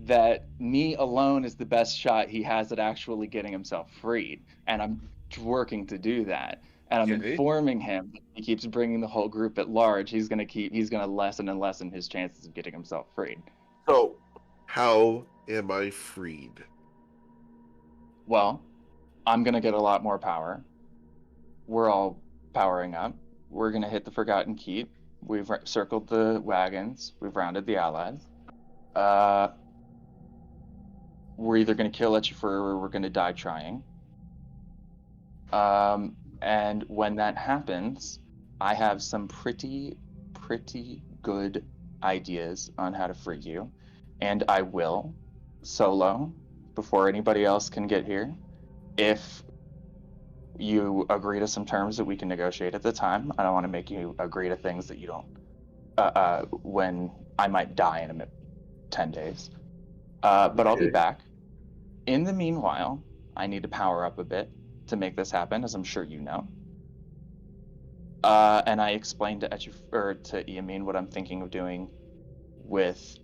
that me alone is the best shot he has at actually getting himself freed, and I'm working to do that. And I'm informing him that if he keeps bringing the whole group at large, he's gonna lessen and lessen his chances of getting himself freed. So, how am I freed? Well, I'm gonna get a lot more power. We're all powering up. We're gonna hit the Forgotten Keep. We've circled the wagons. We've rounded the allies. We're either gonna kill Echifer or we're gonna die trying. And when that happens, I have some pretty good ideas on how to free you, and I will solo before anybody else can get here. If you agree to some terms that we can negotiate at the time, I don't want to make you agree to things that you don't. When I might die in 10 days, but I'll be back. In the meanwhile, I need to power up a bit to make this happen, as I'm sure you know. And I explained to Iamin what I'm thinking of doing with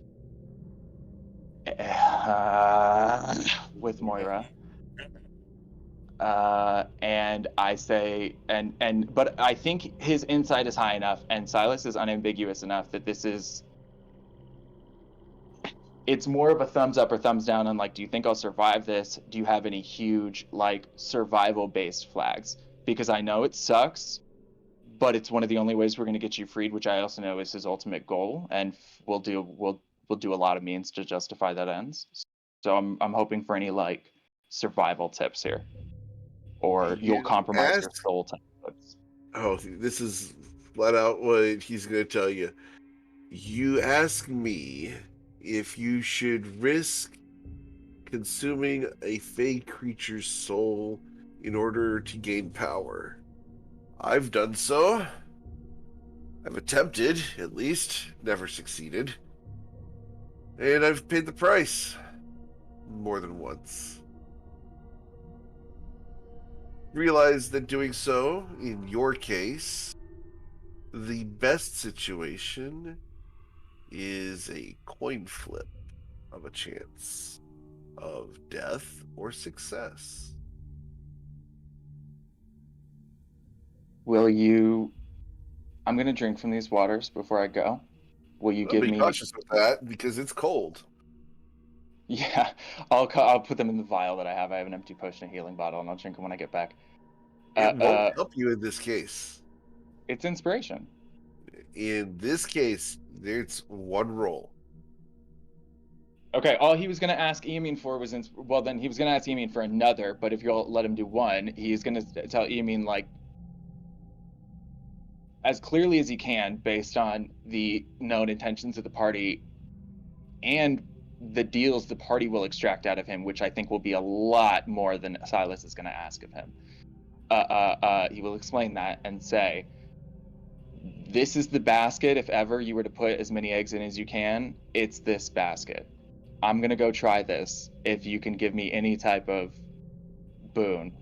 Moira. And I say, but I think his insight is high enough, and Silas is unambiguous enough that it's more of a thumbs up or thumbs down on, like, do you think I'll survive this? Do you have any huge, like, survival-based flags? Because I know it sucks, but it's one of the only ways we're going to get you freed, which I also know is his ultimate goal, and we'll do a lot of means to justify that ends. So I'm hoping for any, like, survival tips here, or you'll compromise your soul tips. Oh, this is flat out what he's going to tell you. You ask me if you should risk consuming a fey creature's soul in order to gain power. I've done so. I've attempted, at least, never succeeded. And I've paid the price more than once. Realize that doing so, in your case, the best situation is a coin flip of a chance of death or success. Will you? I'm gonna drink from these waters before I go. Will you give me? Be cautious with that because it's cold. Yeah, I'll put them in the vial that I have. I have an empty potion of healing bottle, and I'll drink them when I get back. It won't help you in this case. It's inspiration. In this case, it's one roll. Okay, all he was going to ask Iamin for was... well, then he was going to ask Iamin for another, but if you'll let him do one, he's going to tell Iamin, like, as clearly as he can, based on the known intentions of the party and the deals the party will extract out of him, which I think will be a lot more than Silas is going to ask of him. He will explain that and say, this is the basket. If ever you were to put as many eggs in as you can, it's this basket. I'm going to go try this. If you can give me any type of boon,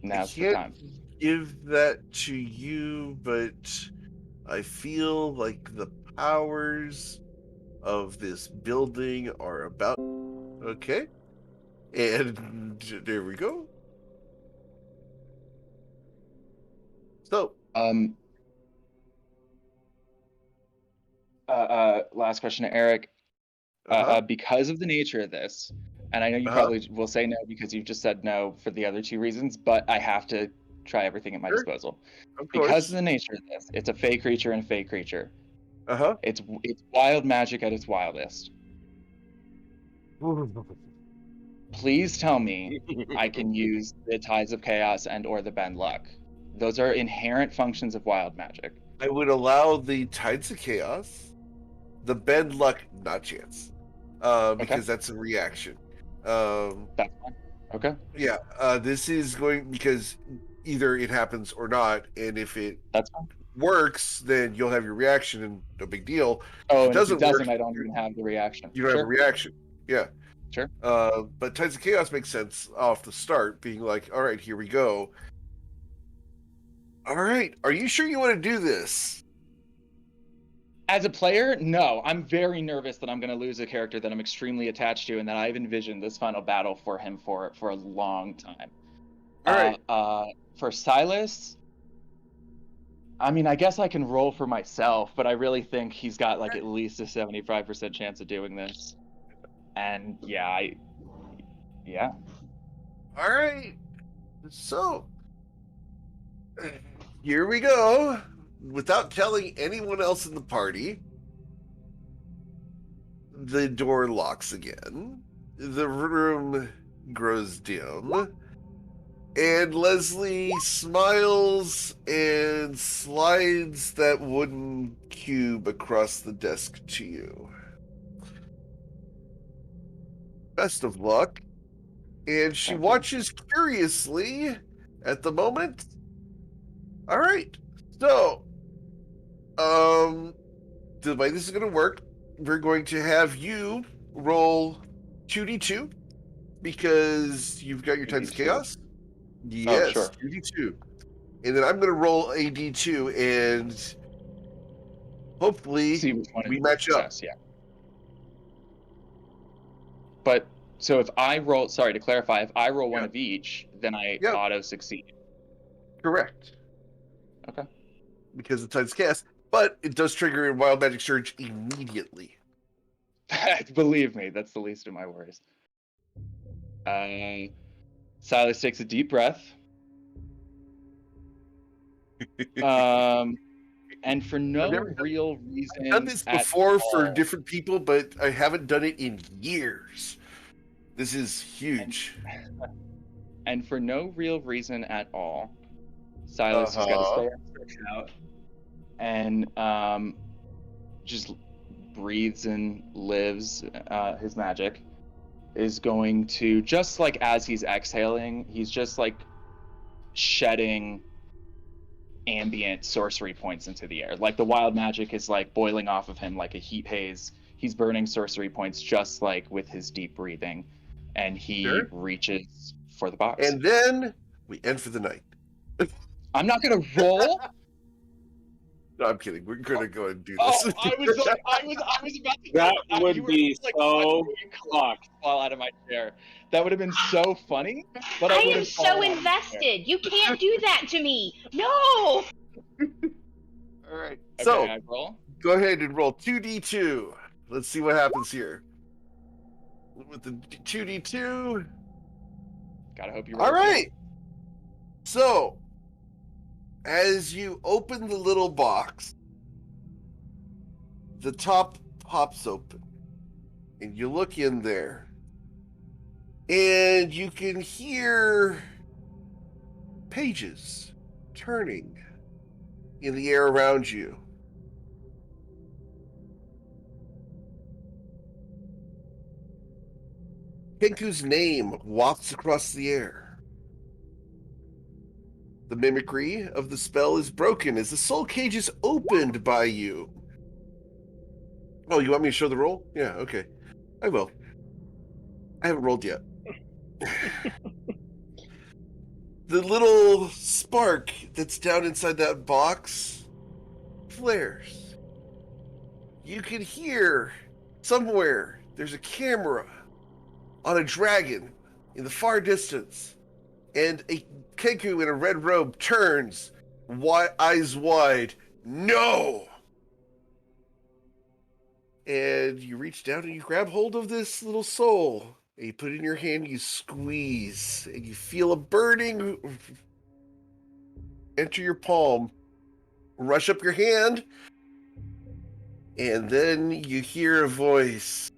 now's the time. Give that to you, but I feel like the powers of this building are about... Okay. And there we go. So, last question to Eric. Because of the nature of this, and I know you probably will say no because you've just said no for the other two reasons, but I have to try everything at my disposal. Of Because course. of the nature of this, it's a fey creature and a fey creature. Uh-huh. It's wild magic at its wildest. Please tell me I can use the Tides of Chaos and or the Bend Luck. Those are inherent functions of wild magic. I would allow the Tides of Chaos, the Bend Luck, not chance, because that's a reaction. That's fine. Okay. Yeah, this is going because either it happens or not, and if it works, then you'll have your reaction and no big deal. Oh, if and if it doesn't, I don't even have the reaction. You don't have a reaction. Yeah. Sure. But Tides of Chaos makes sense off the start, being like, all right, here we go. All right, are you sure you want to do this? As a player, no. I'm very nervous that I'm going to lose a character that I'm extremely attached to and that I've envisioned this final battle for him for a long time. All right. For Silas, I mean, I guess I can roll for myself, but I really think he's got like at least a 75% chance of doing this. And yeah. All right. So, here we go. Without telling anyone else in the party, the door locks again. The room grows dim. And Leslie smiles and slides that wooden cube across the desk to you. Best of luck. And she watches curiously at the moment. All right. So, the way this is going to work, we're going to have you roll 2d2 because you've got your Tides of Chaos. Yes, sure. 2d2. And then I'm going to roll a d2 and hopefully see which one we match up. Yeah. But so if I roll, sorry to clarify, if I roll one of each, then I auto succeed. Correct. Okay. Because the Tides of Chaos, but it does trigger a Wild Magic Surge immediately. Believe me, that's the least of my worries. Silas takes a deep breath. And for no real reason. I've done this before for different people, but I haven't done it in years. This is huge. And for no real reason at all, Silas has got to stay out and just breathes and lives his magic. Is going to, just like as he's exhaling, he's just like shedding ambient sorcery points into the air. Like the wild magic is like boiling off of him like a heat haze. He's burning sorcery points just like with his deep breathing. And he reaches for the box. And then we end for the night. I'm not going to roll. No, I'm kidding. We're going to go and do this. Oh, I was about to. That would be so fucked. Fall out of my chair. That would have been so funny. But I am so invested. You can't do that to me. No. All right. Okay, So I roll. Go ahead and roll 2d2. Let's see what happens here. With the 2d2. Gotta hope you roll. All right. So, as you open the little box, the top pops open, and you look in there, and you can hear pages turning in the air around you. Kenku's name wafts across the air. The mimicry of the spell is broken as the soul cage is opened by you. Oh, you want me to show the roll? Yeah, okay. I will. I haven't rolled yet. The little spark that's down inside that box flares. You can hear somewhere there's a camera on a dragon in the far distance, and a Kenku in a red robe turns, eyes wide, no! And you reach down and you grab hold of this little soul, and you put it in your hand, you squeeze, and you feel a burning enter your palm, rush up your hand, and then you hear a voice.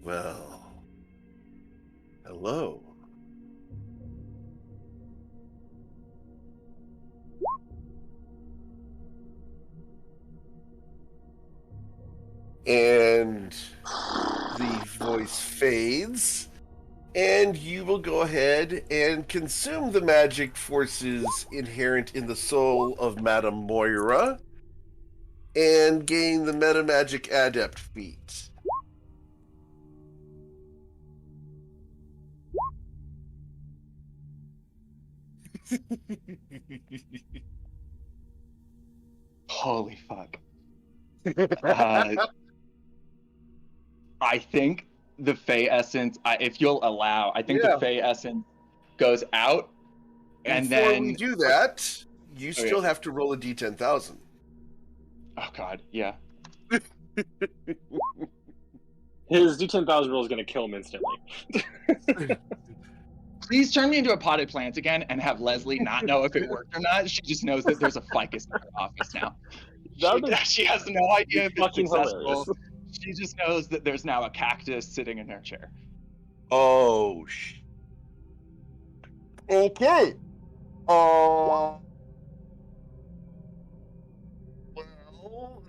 Well, hello. And the voice fades, and you will go ahead and consume the magic forces inherent in the soul of Madame Moira and gain the Meta Magic Adept feat. Holy fuck. I think the Fey Essence, if you'll allow, I think the Fey Essence goes out, and Before then... we do that, you still have to roll a d10,000. Oh god, yeah. His D10,000 roll is going to kill him instantly. Please turn me into a potted plant again and have Leslie not know if it worked or not. She just knows that there's a ficus in her office now. She has no idea if it's successful. Hilarious. She just knows that there's now a cactus sitting in her chair. Oh, okay. Well,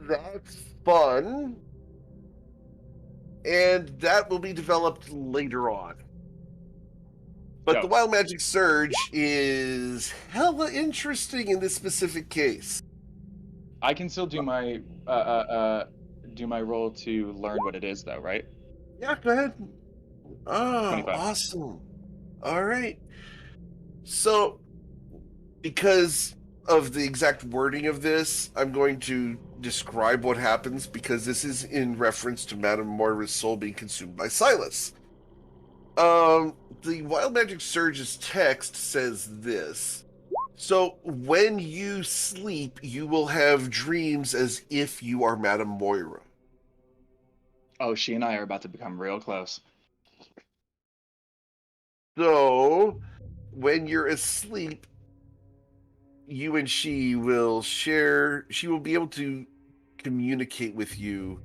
that's fun. And that will be developed later on. But the Wild Magic Surge is hella interesting in this specific case. I can still do my roll to learn what it is, though, right? Yeah, go ahead. Oh, 25. Awesome. All right. So, because of the exact wording of this, I'm going to describe what happens because this is in reference to Madame Moira's soul being consumed by Silas. The Wild Magic Surge's text says this. So, when you sleep, you will have dreams as if you are Madame Moira. Oh, she and I are about to become real close. So, when you're asleep, you and she will share, she will be able to communicate with you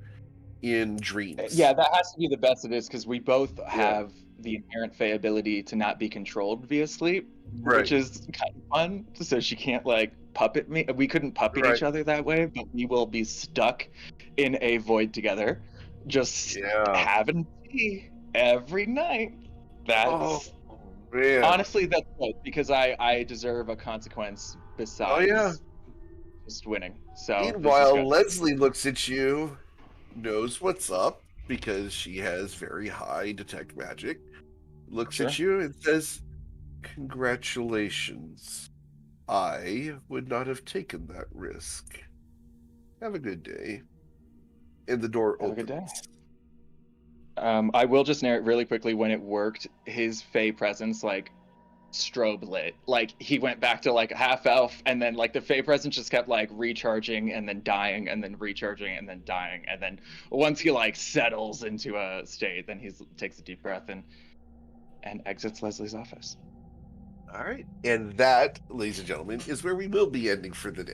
in dreams. Yeah, that has to be the best it is because we both have the inherent Fey ability to not be controlled via sleep, which is kind of fun. So she can't like puppet me. We couldn't puppet each other that way, but we will be stuck in a void together, just having tea every night. That's honestly that's good because I deserve a consequence besides just winning. So meanwhile, Leslie looks at you, knows what's up because she has very high detect magic, looks at you and says, "Congratulations. I would not have taken that risk. Have a good day." And the door opens. Have a good day. I will just narrate really quickly when it worked. His Fey presence like strobe lit. Like he went back to like half elf, and then like the Fey presence just kept like recharging and then dying and then recharging and then dying, and then once he like settles into a state, then he takes a deep breath and exits Leslie's office. All right, and that, ladies and gentlemen, is where we will be ending for the day.